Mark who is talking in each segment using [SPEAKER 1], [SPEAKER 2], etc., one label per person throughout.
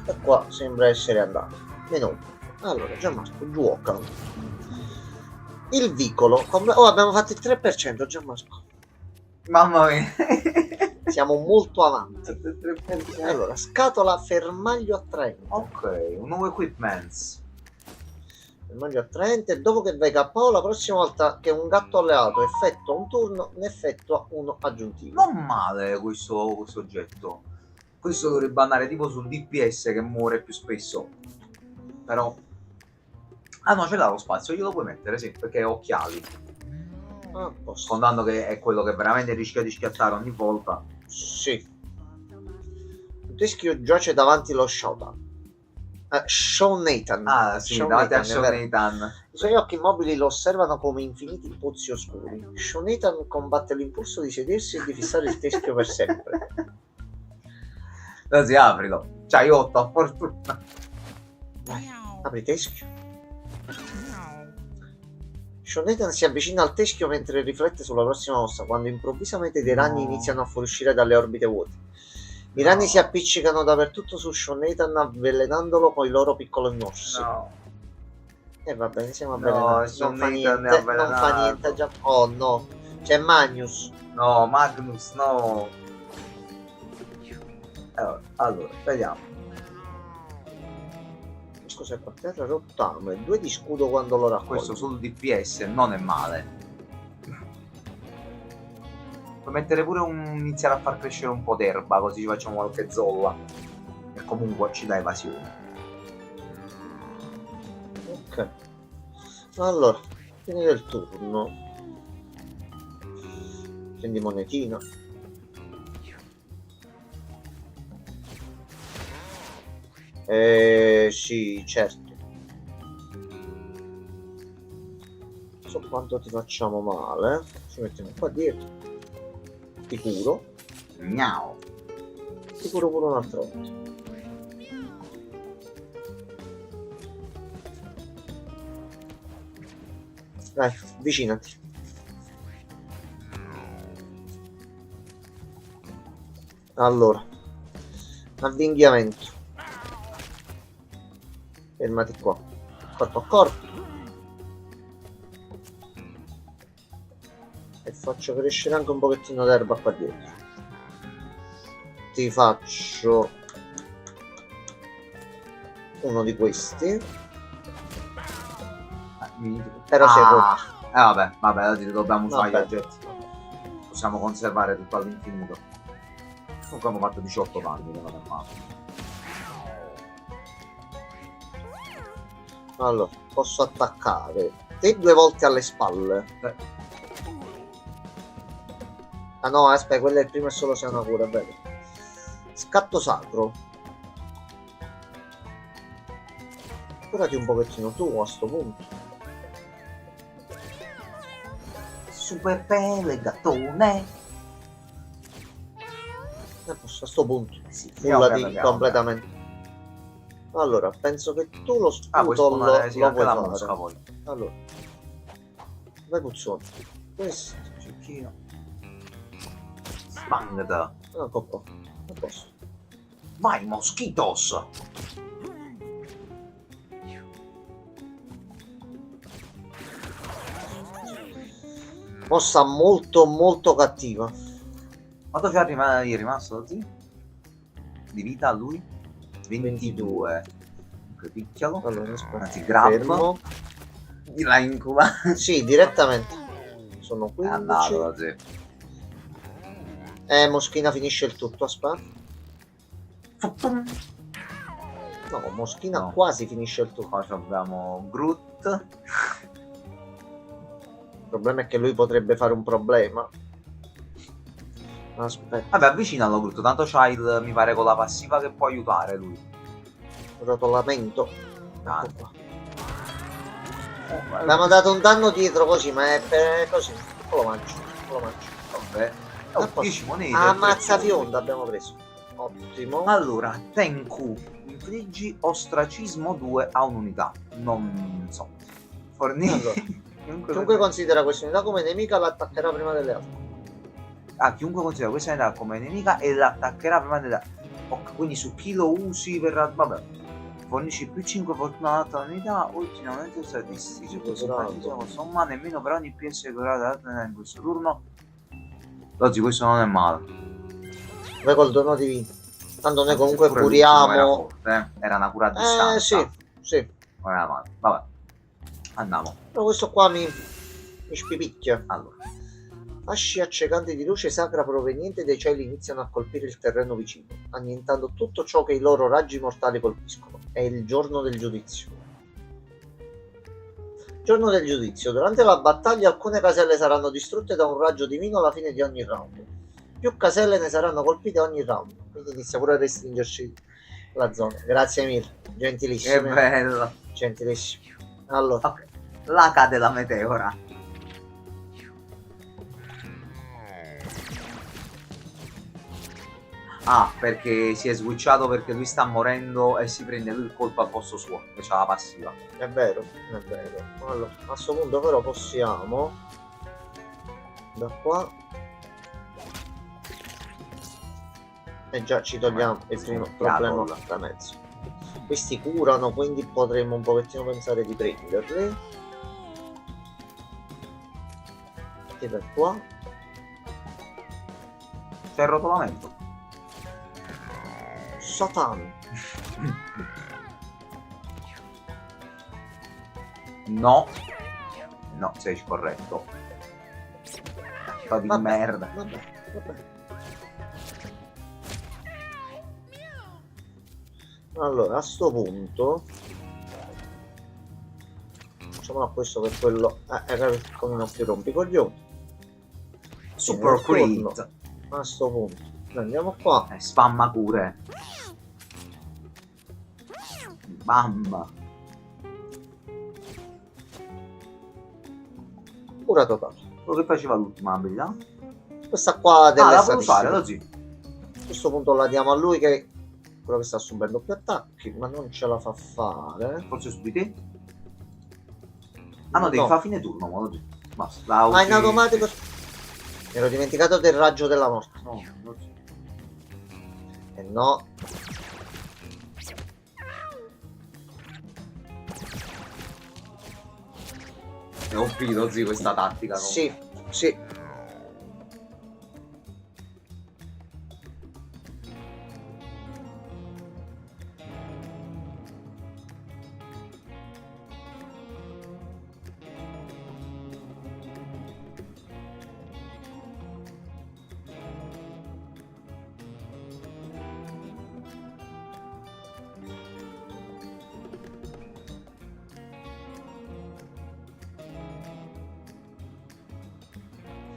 [SPEAKER 1] E qua sembra essere andato. Meno. Allora, Gianmarco, gioca. Il vicolo. Oh, abbiamo fatto il 3%, Gianmarco.
[SPEAKER 2] Mamma mia.
[SPEAKER 1] Siamo molto avanti. Allora, scatola fermaglio attraente.
[SPEAKER 2] Ok, un nuovo equipment.
[SPEAKER 1] Fermaglio attraente. Dopo che vai KO, la prossima volta che un gatto alleato effettua un turno, ne effettua uno aggiuntivo.
[SPEAKER 2] Non male questo oggetto. Questo dovrebbe andare tipo sul DPS che muore più spesso. Però... Ah no, ce l'ha lo spazio, glielo puoi mettere, sì, perché è occhiali. Contando che è quello che veramente rischia di schiattare ogni volta.
[SPEAKER 1] Sì. Il teschio giace davanti allo Showdown. Sean Nathan.
[SPEAKER 2] Ah sì, davanti a Sean Nathan.
[SPEAKER 1] I suoi occhi immobili lo osservano come infiniti pozzi oscuri. Sean Nathan combatte l'impulso di sedersi e di fissare il teschio per sempre.
[SPEAKER 2] Così aprilo. C'hai 8 a fortuna.
[SPEAKER 1] Vai, apri teschio. Sean Nathan si avvicina al teschio mentre riflette sulla prossima mossa, quando improvvisamente dei ragni iniziano a fuoriuscire dalle orbite vuote. I ragni si appiccicano dappertutto su Sean Nathan, avvelenandolo con i loro piccoli morsi. E va bene, siamo avvelenati. Non fa niente, non fa niente. Già... Oh no, c'è Magnus.
[SPEAKER 2] No, Magnus, no. Allora, vediamo.
[SPEAKER 1] Cos'è qua? Terra rottame, 2 di scudo quando lo raccoglie.
[SPEAKER 2] Questo sul DPS non è male. Puoi mettere pure iniziare a far crescere un po' d'erba, così ci facciamo qualche zolla. E comunque ci dà evasione.
[SPEAKER 1] Ok. Allora, fine del turno. Prendi monetina. Sì, certo. So quanto ti facciamo male. Ci mettiamo qua dietro. Ti curo.
[SPEAKER 2] Miau.
[SPEAKER 1] Ti curo pure un'altra volta. Dai, avvicinati. Allora, avvinghiamento. Fermati qua, corpo a corpo, e faccio crescere anche un pochettino d'erba qua dietro. Ti faccio uno di questi, però sei rotto.
[SPEAKER 2] Vabbè, oggi dobbiamo usare gli oggetti. Possiamo conservare tutto all'infinito. Comunque abbiamo fatto 18 danni, non è male.
[SPEAKER 1] Allora, posso attaccare te 2 volte alle spalle. Ah no, aspetta, quello è il primo e solo se è una cura, bene. Scatto sacro. Curati un pochettino tu a sto punto.
[SPEAKER 2] Super pelle, gattone.
[SPEAKER 1] Posso a sto punto.
[SPEAKER 2] Sì,
[SPEAKER 1] Fullati completamente. Allora, penso che tu lo sputo lo puoi fare. Allora, vai puzzone. Questo.
[SPEAKER 2] Cecchino. Spangata.
[SPEAKER 1] Ecco qua. A posto.
[SPEAKER 2] Vai, moschitos.
[SPEAKER 1] Mossa molto molto cattiva.
[SPEAKER 2] Quanto ci è rimasto zio? Di vita a lui? 22. Comunque picchialo.
[SPEAKER 1] Allora, aspetta.
[SPEAKER 2] Anzi, grab. La incuba.
[SPEAKER 1] Sì, direttamente. Sono 15.
[SPEAKER 2] È andato, zio.
[SPEAKER 1] Moschina finisce il tutto, aspetta. No, Moschina
[SPEAKER 2] no.
[SPEAKER 1] Quasi finisce il tutto.
[SPEAKER 2] Qua abbiamo Groot.
[SPEAKER 1] Il problema è che lui potrebbe fare un problema. Aspetta.
[SPEAKER 2] Vabbè, avvicinalo Groot, tanto c'hai il, mi pare, con la passiva che può aiutare lui.
[SPEAKER 1] Rotolamento.
[SPEAKER 2] Tanto.
[SPEAKER 1] Abbiamo dato un danno dietro così, ma è per così. Lo mangio.
[SPEAKER 2] Vabbè. 10 monete.
[SPEAKER 1] Ammazza fionda abbiamo preso. Ottimo.
[SPEAKER 2] Allora, Tenku, infliggi ostracismo 2 a un'unità. Non so. Fornire.
[SPEAKER 1] Allora, chiunque considera questa unità come nemica l'attaccherà prima delle altre.
[SPEAKER 2] Chiunque considera questa unità come nemica e l'attaccherà prima delle altre. Ok, quindi su chi lo usi verrà... Vabbè. Fornisci più 5 fortunata unità, ultimamente statistici. Questo ma nemmeno per ogni PS curata in questo turno. Oggi questo non è male.
[SPEAKER 1] Vai col dono divino. Tanto noi comunque
[SPEAKER 2] Pure l'ultimo era
[SPEAKER 1] curiamo.
[SPEAKER 2] forte, era una cura a distanza.
[SPEAKER 1] Sì, sì.
[SPEAKER 2] Non era male. Vabbè. Andiamo.
[SPEAKER 1] Però questo qua mi spipicchia.
[SPEAKER 2] Allora.
[SPEAKER 1] Fasci accecanti di luce sacra proveniente dai cieli iniziano a colpire il terreno vicino, annientando tutto ciò che i loro raggi mortali colpiscono. È il giorno del giudizio. Giorno del giudizio. Durante la battaglia alcune caselle saranno distrutte da un raggio divino alla fine di ogni round. Più caselle ne saranno colpite ogni round. Quindi inizia pure a restringerci la zona. Grazie mille. Gentilissimo.
[SPEAKER 2] Che bello.
[SPEAKER 1] Gentilissimo. Allora.
[SPEAKER 2] Ok. La cade la meteora. Ah, perché si è switchato perché lui sta morendo e si prende lui il colpo al posto suo, che c'ha la passiva.
[SPEAKER 1] È vero, è vero. Allora, a questo punto però possiamo da qua e già ci togliamo il primo problema da mezzo. Questi curano, quindi potremmo un pochettino pensare di prenderli. E per qua
[SPEAKER 2] c'è il rotolamento.
[SPEAKER 1] Satan.
[SPEAKER 2] No, sei scorretto. Fa di merda.
[SPEAKER 1] Vabbè. Allora, a sto punto facciamolo a questo per quello. Come non più rompicoglioni.
[SPEAKER 2] Super crit.
[SPEAKER 1] A sto punto. Andiamo qua.
[SPEAKER 2] Spamma cure. Bam.
[SPEAKER 1] Cura totale.
[SPEAKER 2] Quello che faceva l'ultima abilità?
[SPEAKER 1] Questa qua delle
[SPEAKER 2] la può usare, così.
[SPEAKER 1] A questo punto la diamo a lui che è quello che sta subendo più attacchi, ma non ce la fa fare.
[SPEAKER 2] Forse su di te? Ah no, devi fare fine turno, ma così. Basta.
[SPEAKER 1] Ma in automatico. Mi ero dimenticato del raggio della morte.
[SPEAKER 2] No.
[SPEAKER 1] No.
[SPEAKER 2] È un filo, zio, questa tattica. No?
[SPEAKER 1] Sì, sì.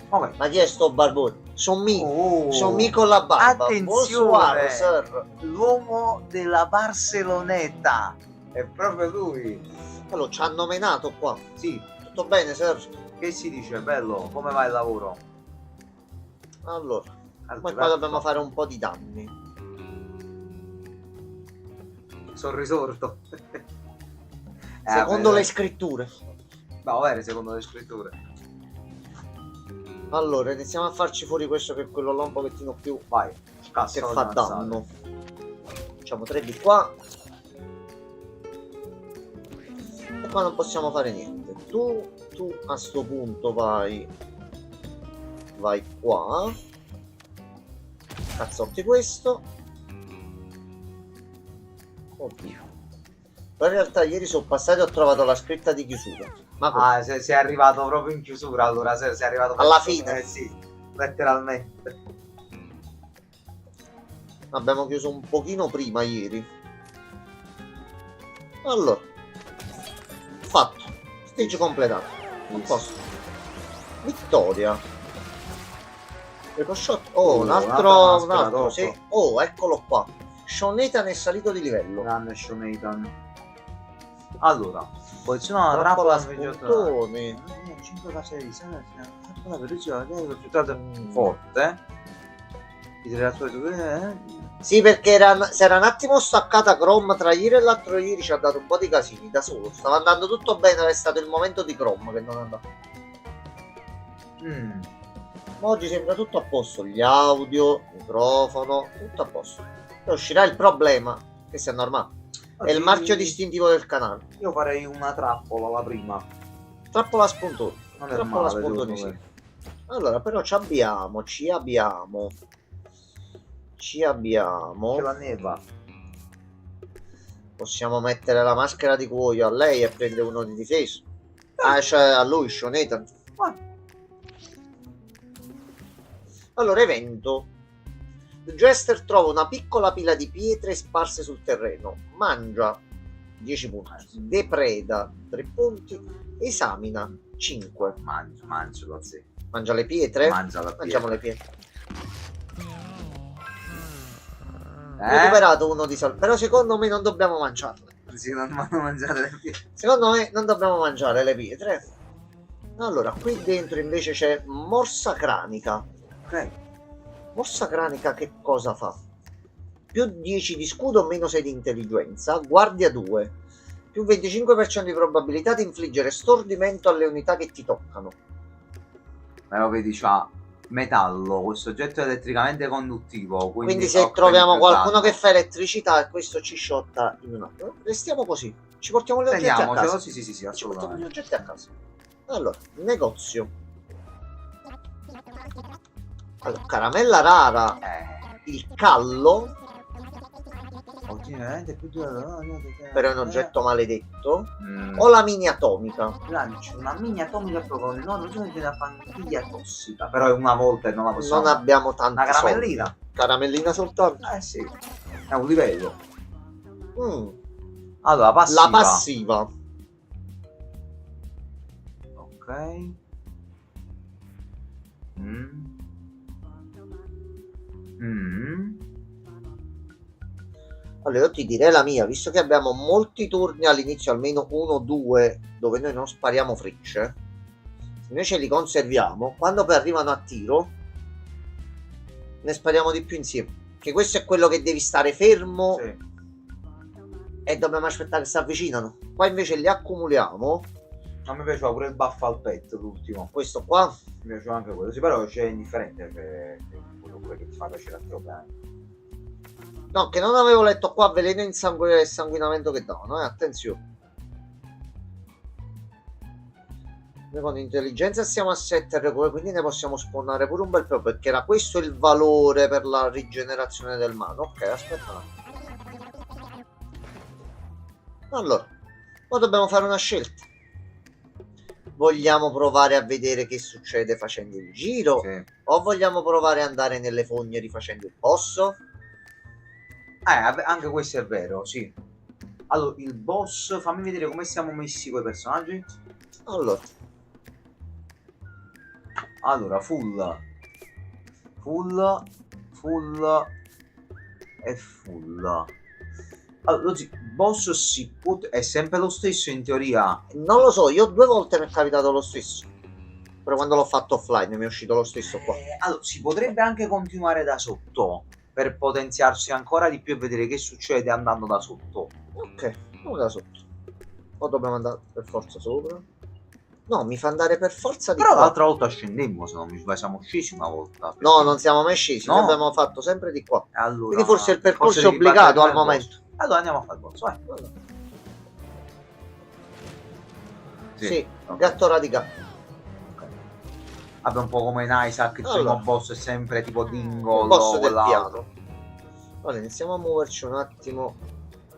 [SPEAKER 2] Okay.
[SPEAKER 1] Ma chi è sto barbone? Sono mi con la barba.
[SPEAKER 2] Attenzione,
[SPEAKER 1] sir.
[SPEAKER 2] l'uomo della Barceloneta. È proprio lui.
[SPEAKER 1] Allora, ci hanno menato qua.
[SPEAKER 2] Sì.
[SPEAKER 1] Tutto bene, sir?
[SPEAKER 2] Che si dice? Bello, come va il lavoro?
[SPEAKER 1] Allora, poi qua dobbiamo fare un po' di danni.
[SPEAKER 2] Sono risorto.
[SPEAKER 1] Secondo le scritture.
[SPEAKER 2] Va bene, secondo le scritture.
[SPEAKER 1] Allora, iniziamo a farci fuori questo che è quello là un pochettino più
[SPEAKER 2] vai,
[SPEAKER 1] che fa danno. Facciamo 3 di qua. E qua non possiamo fare niente. Tu a sto punto vai qua. Cazzotti questo. Oddio. Però in realtà ieri sono passato e ho trovato la scritta di chiusura. Ma
[SPEAKER 2] sei arrivato proprio in chiusura, allora sei arrivato
[SPEAKER 1] alla fine.
[SPEAKER 2] Sì, letteralmente.
[SPEAKER 1] Abbiamo chiuso un pochino prima ieri. Allora, fatto. Stage completato. Non posso. Vittoria. Shot. Oh, un altro. Sì. Oh, eccolo qua. Shonethan è salito di livello.
[SPEAKER 2] Grande Shonethan. Allora, posiziona la
[SPEAKER 1] trappola
[SPEAKER 2] trappola
[SPEAKER 1] spuntoni.
[SPEAKER 2] 5 case di sana, la velocità che è risultato forte.
[SPEAKER 1] Sì, perché si era un attimo staccata Chrome tra ieri e l'altro ieri, ci ha dato un po' di casini da solo. Stava andando tutto bene, è stato il momento di Chrome che non andava. Ma oggi sembra tutto a posto, gli audio, microfono, tutto a posto. E uscirà il problema, che sia normale. È il marchio distintivo del canale.
[SPEAKER 2] Io farei una trappola la prima.
[SPEAKER 1] Trappola spuntone.
[SPEAKER 2] Non è
[SPEAKER 1] Trappola
[SPEAKER 2] male,
[SPEAKER 1] spuntone,
[SPEAKER 2] secondo
[SPEAKER 1] sì.
[SPEAKER 2] me.
[SPEAKER 1] Allora, però ci abbiamo.
[SPEAKER 2] C'è la neva.
[SPEAKER 1] Possiamo mettere la maschera di cuoio a lei e prende uno di difesa. Ah, cioè a lui, Shoneta. Allora, evento. Il Jester trova una piccola pila di pietre sparse sul terreno. Mangia 10 punti. Depreda 3 punti. Esamina 5.
[SPEAKER 2] Mangialo, sì.
[SPEAKER 1] Mangia le pietre?
[SPEAKER 2] Mangia la
[SPEAKER 1] Mangiamo
[SPEAKER 2] pietra.
[SPEAKER 1] le pietre. Ho recuperato uno di salute. Però secondo me non dobbiamo mangiarle.
[SPEAKER 2] Sì, non mangiare le pietre.
[SPEAKER 1] Secondo me non dobbiamo mangiare le pietre. Allora, qui dentro invece c'è morsa cranica.
[SPEAKER 2] Ok.
[SPEAKER 1] Morsa cranica che cosa fa? Più 10 di scudo, meno 6 di intelligenza, guardia 2, più 25% di probabilità di infliggere stordimento alle unità che ti toccano.
[SPEAKER 2] Però vedi, c'ha metallo, questo oggetto è elettricamente conduttivo.
[SPEAKER 1] Quindi se troviamo qualcuno che fa elettricità, questo ci sciotta in un attimo. Restiamo così. Ci portiamo gli oggetti a casa.
[SPEAKER 2] Sì,
[SPEAKER 1] Ci portiamo gli
[SPEAKER 2] assolutamente.
[SPEAKER 1] oggetti a casa. Allora, negozio. Allora, caramella rara, il callo,
[SPEAKER 2] Ottiene più
[SPEAKER 1] però è un oggetto maledetto, o la mini atomica.
[SPEAKER 2] Lancio una mini atomica con enorme di una panchiglia tossica. Però è una volta e non la possiamo.
[SPEAKER 1] Non abbiamo tanti
[SPEAKER 2] Una caramellina.
[SPEAKER 1] soldi. Caramellina soltanto.
[SPEAKER 2] Sì. È un livello.
[SPEAKER 1] Mm.
[SPEAKER 2] Allora, passiva.
[SPEAKER 1] La passiva.
[SPEAKER 2] Ok.
[SPEAKER 1] Allora io ti direi la mia, visto che abbiamo molti turni all'inizio, almeno 1 o 2, dove noi non spariamo frecce, se noi ce li conserviamo, quando poi arrivano a tiro, ne spariamo di più insieme. Che questo è quello che devi stare fermo,
[SPEAKER 2] Sì.
[SPEAKER 1] e dobbiamo aspettare che si avvicinano. Qua invece li accumuliamo.
[SPEAKER 2] A me piaceva pure il buff al pet, l'ultimo.
[SPEAKER 1] Questo qua.
[SPEAKER 2] Mi piaceva anche quello. Sì, però c'è indifferente, c'è quello pure che ti fa piacere a te, ovviamente.
[SPEAKER 1] No, che non avevo letto qua veleno e sanguinamento che davano, attenzione. Noi con intelligenza siamo a 7 recupero, quindi ne possiamo spawnare pure un bel po', perché era questo il valore per la rigenerazione del mano. Ok, aspetta. Allora, ora dobbiamo fare una scelta. Vogliamo provare a vedere che succede facendo il giro?
[SPEAKER 2] Sì.
[SPEAKER 1] O vogliamo provare ad andare nelle fogne rifacendo il posso?
[SPEAKER 2] Anche questo è vero, sì. Allora, il boss, fammi vedere come siamo messi con i personaggi. Allora, full e full. Allora, boss è sempre lo stesso in teoria.
[SPEAKER 1] Non lo so, io 2 volte mi è capitato lo stesso. Però quando l'ho fatto offline mi è uscito lo stesso qua.
[SPEAKER 2] Allora, si potrebbe anche continuare da sotto per potenziarsi ancora di più e vedere che succede andando da sotto.
[SPEAKER 1] Ok, andiamo da sotto. O dobbiamo andare per forza sopra? No, mi fa andare per forza di
[SPEAKER 2] Però
[SPEAKER 1] qua.
[SPEAKER 2] l'altra volta scendemmo, se non mi sbaglio, siamo scesi una volta.
[SPEAKER 1] No, non siamo mai scesi,
[SPEAKER 2] No.
[SPEAKER 1] noi abbiamo fatto sempre di qua.
[SPEAKER 2] Allora,
[SPEAKER 1] Quindi forse il percorso è
[SPEAKER 2] devi
[SPEAKER 1] obbligato
[SPEAKER 2] battere
[SPEAKER 1] al
[SPEAKER 2] il boss.
[SPEAKER 1] momento.
[SPEAKER 2] Allora andiamo a fare il boss, vai.
[SPEAKER 1] Sì,
[SPEAKER 2] ok.
[SPEAKER 1] gatto radicale.
[SPEAKER 2] Vabbè, un po' come in Isaac, il
[SPEAKER 1] Allora.
[SPEAKER 2] primo boss è sempre tipo Dingo.
[SPEAKER 1] Il boss del
[SPEAKER 2] quell'altro.
[SPEAKER 1] piano. Allora, iniziamo a muoverci un attimo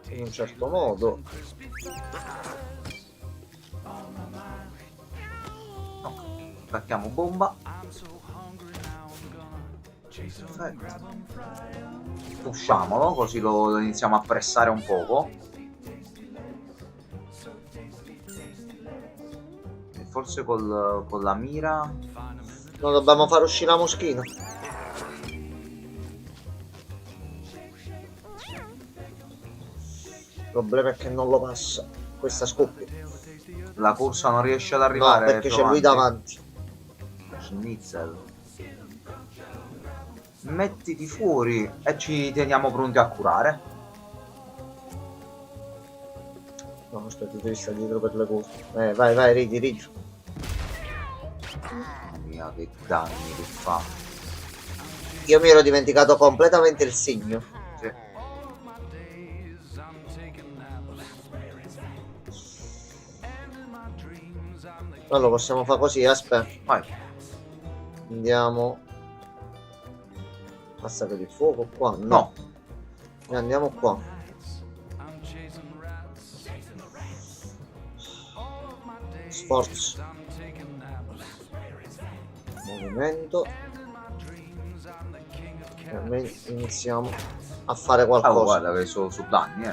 [SPEAKER 1] in un certo modo.
[SPEAKER 2] Attacchiamo bomba. Pusciamolo, così lo iniziamo a pressare un poco. E forse con la mira.
[SPEAKER 1] Non dobbiamo far uscire la moschina. Il problema è che non lo passa. Questa scoppia.
[SPEAKER 2] La corsa non riesce ad
[SPEAKER 1] No,
[SPEAKER 2] arrivare.
[SPEAKER 1] perché c'è lui davanti.
[SPEAKER 2] Schnitzel. Mettiti fuori e ci teniamo pronti a curare.
[SPEAKER 1] No, aspetta, devi stare dietro per le cose. Vai, ridi.
[SPEAKER 2] Mamma mia, che danni che fa.
[SPEAKER 1] Io mi ero dimenticato completamente il segno.
[SPEAKER 2] Sì.
[SPEAKER 1] Allora possiamo fare così, aspetta.
[SPEAKER 2] Vai.
[SPEAKER 1] Andiamo a sapere il fuoco qua?
[SPEAKER 2] No.
[SPEAKER 1] E andiamo qua. Sforzo. Movimento. E almeno iniziamo a fare
[SPEAKER 2] Oh,
[SPEAKER 1] qualcosa.
[SPEAKER 2] guarda che sono su danni,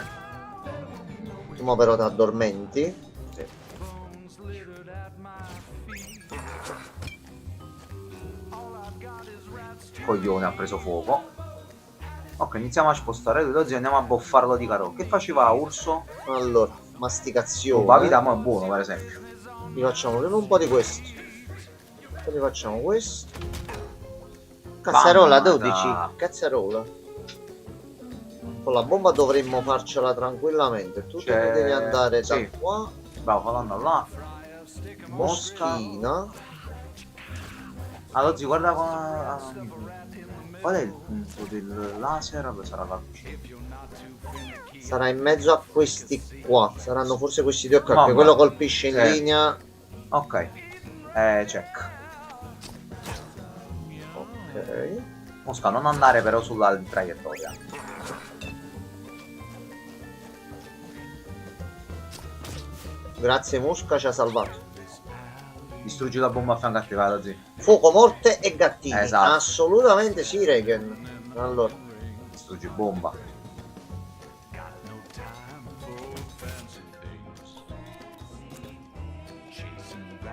[SPEAKER 1] Tu mo però ti addormenti.
[SPEAKER 2] Sì. Coglione, ha preso fuoco. Ok, iniziamo a spostare lui, oggi andiamo a boffarlo di caro. Che faceva Urso?
[SPEAKER 1] Allora, masticazione.
[SPEAKER 2] Bavidamo è buono, per esempio.
[SPEAKER 1] Gli facciamo prima un po' di questo. Poi gli facciamo questo. Cazzarola
[SPEAKER 2] Mamma
[SPEAKER 1] 12.
[SPEAKER 2] da-
[SPEAKER 1] Cazzarola. Con la bomba dovremmo farcela tranquillamente. Tu te ne devi andare da
[SPEAKER 2] sì.
[SPEAKER 1] qua.
[SPEAKER 2] Bravo, fallo là.
[SPEAKER 1] Moschina.
[SPEAKER 2] Allora, oggi guarda qual è il punto del laser? Dove sarà la luce?
[SPEAKER 1] Sarà in mezzo a questi qua. Saranno forse questi due qua.
[SPEAKER 2] Mamma.
[SPEAKER 1] Perché quello colpisce in
[SPEAKER 2] Sì.
[SPEAKER 1] linea.
[SPEAKER 2] Ok. Check.
[SPEAKER 1] Ok.
[SPEAKER 2] Mosca, non andare però sulla traiettoria.
[SPEAKER 1] Grazie Mosca, ci ha salvato.
[SPEAKER 2] Distruggi la bomba a fianco a te, vai Lozzi.
[SPEAKER 1] Fuoco, morte e gattini.
[SPEAKER 2] Esatto.
[SPEAKER 1] Assolutamente sì, Regen. Allora.
[SPEAKER 2] Distruggi bomba.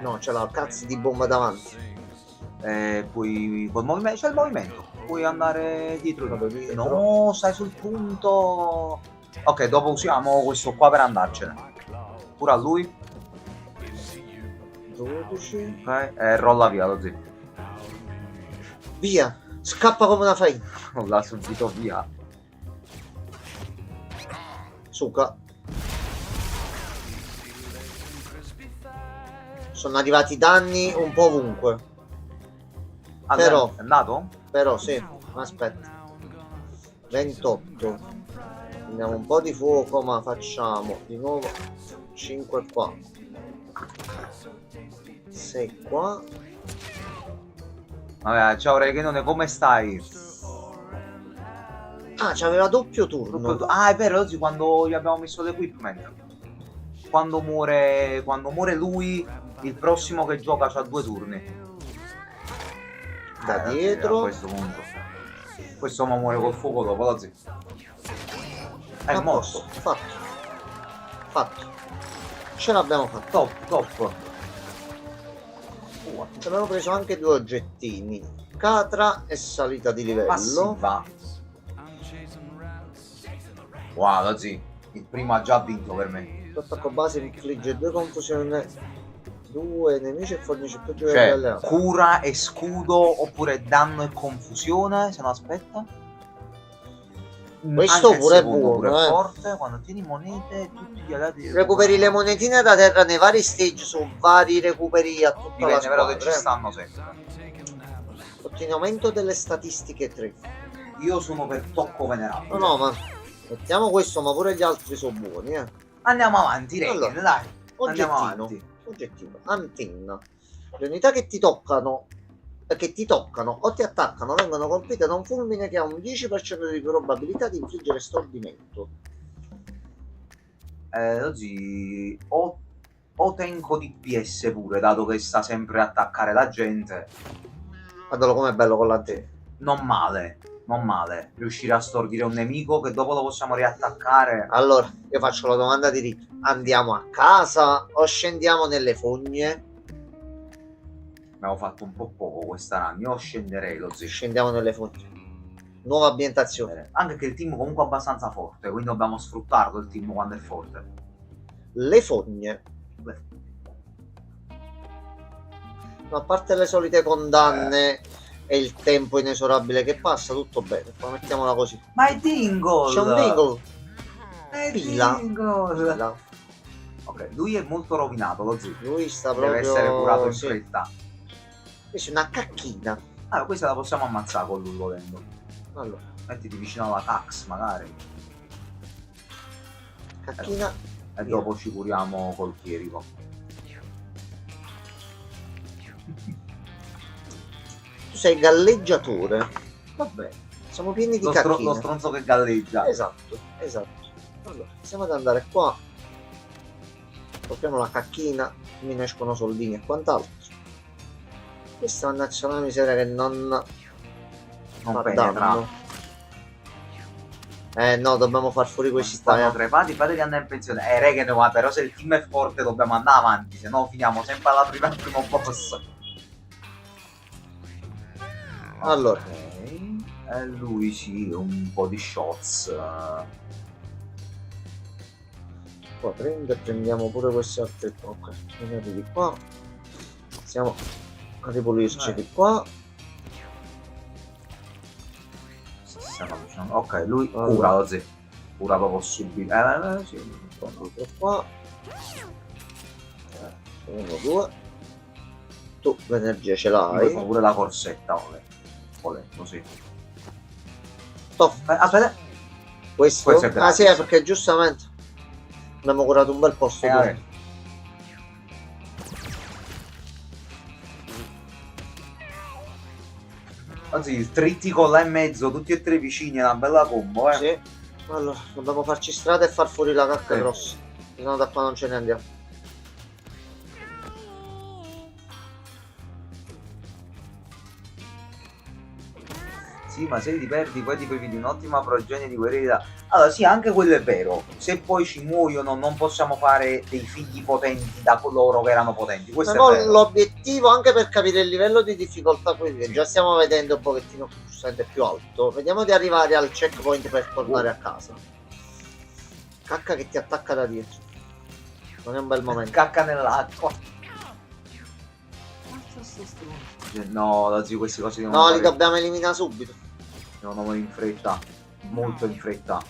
[SPEAKER 1] No, c'è la cazzo di bomba davanti.
[SPEAKER 2] Poi col movimento, c'è il movimento. Puoi andare dietro.
[SPEAKER 1] Vado dietro.
[SPEAKER 2] No, stai sul punto. Ok, dopo usiamo questo qua per andarcene. Pure a lui.
[SPEAKER 1] 12.
[SPEAKER 2] Ok. Rolla via Lozzi.
[SPEAKER 1] Via. Scappa come una faina.
[SPEAKER 2] Rolla subito via.
[SPEAKER 1] Suca. Sono arrivati danni un po' ovunque. Però-
[SPEAKER 2] È andato?
[SPEAKER 1] Però sì, aspetta. 28. Prendiamo un po' di fuoco, ma facciamo di nuovo 5 qua. 6 qua.
[SPEAKER 2] Vabbè, ciao Regenone, come stai?
[SPEAKER 1] Ah, c'aveva doppio turno.
[SPEAKER 2] Ah, è vero, oggi quando gli abbiamo messo l'equipment. Quando muore lui, il prossimo che gioca c'ha 2 turni.
[SPEAKER 1] Da
[SPEAKER 2] Lozzi,
[SPEAKER 1] dietro.
[SPEAKER 2] a questo punto. Questo ma muore col fuoco dopo, Lozzi. È
[SPEAKER 1] A
[SPEAKER 2] morto.
[SPEAKER 1] posto, fatto. Ce l'abbiamo fatto.
[SPEAKER 2] Top.
[SPEAKER 1] Ci abbiamo preso anche 2 oggettini. Catra e salita di livello.
[SPEAKER 2] Passiva. Wow, Lozzi, il primo ha già vinto per me.
[SPEAKER 1] L'attacco base infligge 2 confusioni. 2 nemici e fornisce più di
[SPEAKER 2] Cioè,
[SPEAKER 1] alleati.
[SPEAKER 2] cura e scudo oppure danno e confusione, se no aspetta.
[SPEAKER 1] Questo
[SPEAKER 2] Anche il
[SPEAKER 1] pure è
[SPEAKER 2] secondo
[SPEAKER 1] buono,
[SPEAKER 2] pure è
[SPEAKER 1] eh.
[SPEAKER 2] forte. Quando tieni monete, tutti gli alleati
[SPEAKER 1] Recuperi le monetine da terra nei vari stage su vari recuperi a tutta la
[SPEAKER 2] Dipende però che
[SPEAKER 1] squadra.
[SPEAKER 2] ci stanno sempre.
[SPEAKER 1] Ottenimento delle statistiche 3.
[SPEAKER 2] Io sono per tocco venerabile.
[SPEAKER 1] No, ma mettiamo questo, ma pure gli altri sono buoni, eh.
[SPEAKER 2] Andiamo avanti, Regen,
[SPEAKER 1] Allora,
[SPEAKER 2] dai. Andiamo
[SPEAKER 1] Oggettino.
[SPEAKER 2] avanti.
[SPEAKER 1] Oggettino. Antenna. Le unità che ti toccano o ti attaccano vengono colpite da un fulmine che ha un 10% di probabilità di infliggere stordimento.
[SPEAKER 2] Oggi o tengo DPS pure, dato che sta sempre a attaccare la gente.
[SPEAKER 1] Guardalo com'è bello con l'antenna.
[SPEAKER 2] Non male. Riuscire a stordire un nemico che dopo lo possiamo riattaccare.
[SPEAKER 1] Allora, io faccio la domanda di rito. Andiamo a casa o scendiamo nelle fogne?
[SPEAKER 2] Abbiamo fatto un po' poco questa run. Io scenderei lo zio.
[SPEAKER 1] Scendiamo nelle fogne. Nuova ambientazione.
[SPEAKER 2] Anche che il team comunque è abbastanza forte, quindi dobbiamo sfruttarlo il team quando è forte.
[SPEAKER 1] Le fogne. Ma a parte le solite condanne e il tempo inesorabile che passa, tutto bene. Poi mettiamola così.
[SPEAKER 2] Ma è Dingle!
[SPEAKER 1] C'è un dingle.
[SPEAKER 2] È
[SPEAKER 1] Pila.
[SPEAKER 2] Dingle!
[SPEAKER 1] Là.
[SPEAKER 2] Ok, lui è molto rovinato, lo zio.
[SPEAKER 1] Lui sta proprio...
[SPEAKER 2] Deve essere curato in
[SPEAKER 1] sì.
[SPEAKER 2] fretta.
[SPEAKER 1] Questa è una cacchina.
[SPEAKER 2] Ah, questa la possiamo ammazzare con lui volendo.
[SPEAKER 1] Allora,
[SPEAKER 2] Mettiti vicino alla Tax, magari.
[SPEAKER 1] Cacchina.
[SPEAKER 2] E dopo ci curiamo col chierico.
[SPEAKER 1] Tu sei galleggiatore.
[SPEAKER 2] Vabbè.
[SPEAKER 1] Siamo pieni di
[SPEAKER 2] Lo
[SPEAKER 1] cacchine.
[SPEAKER 2] stronzo che galleggia.
[SPEAKER 1] Esatto, esatto. Allora, iniziamo ad andare qua. Togliamo la cacchina, mi ne escono soldini e quant'altro. Questa mannaggia una miseria che non fa
[SPEAKER 2] penetra.
[SPEAKER 1] danno. No, dobbiamo far fuori questi
[SPEAKER 2] Stanno
[SPEAKER 1] qua.
[SPEAKER 2] trepati, fate che andare in pensione. Reghe, ma però se il team è forte dobbiamo andare avanti, se no finiamo sempre al primo boss.
[SPEAKER 1] Allora.
[SPEAKER 2] Ok. E lui sì, un po' di shots.
[SPEAKER 1] Qua prendiamo pure questi altri. Ok, veniamo di qua. Siamo a ripulirci di qua.
[SPEAKER 2] Ok, lui
[SPEAKER 1] Allora.
[SPEAKER 2] cura così. Cura proprio subito. Sì.
[SPEAKER 1] Qua. 1, 2. Tu l'energia ce l'hai.
[SPEAKER 2] Pure la corsetta, ole, così.
[SPEAKER 1] Toh.
[SPEAKER 2] Aspetta.
[SPEAKER 1] Questo?
[SPEAKER 2] Questo è gratis.
[SPEAKER 1] Sì, perché giustamente abbiamo curato un bel posto.
[SPEAKER 2] Anzi, il trittico là in mezzo, tutti e tre vicini, è una bella combo,
[SPEAKER 1] Sì. Allora, dobbiamo farci strada e far fuori la cacca grossa. Se no da qua non ce ne andiamo.
[SPEAKER 2] Sì, ma se li perdi poi ti privi di un'ottima progenie di guerriera. Allora sì, anche quello è vero. Se poi ci muoiono non possiamo fare dei figli potenti da coloro che erano potenti. Questo
[SPEAKER 1] Però
[SPEAKER 2] è vero.
[SPEAKER 1] l'obiettivo, anche per capire il livello di difficoltà, qui che già stiamo vedendo un pochettino giustamente più alto, vediamo di arrivare al checkpoint per tornare a casa. Cacca che ti attacca da dietro. Non è un bel momento.
[SPEAKER 2] Cacca nell'acqua. No, zio, queste cose
[SPEAKER 1] No, li dobbiamo eliminare subito.
[SPEAKER 2] devono morire in fretta. Molto in fretta.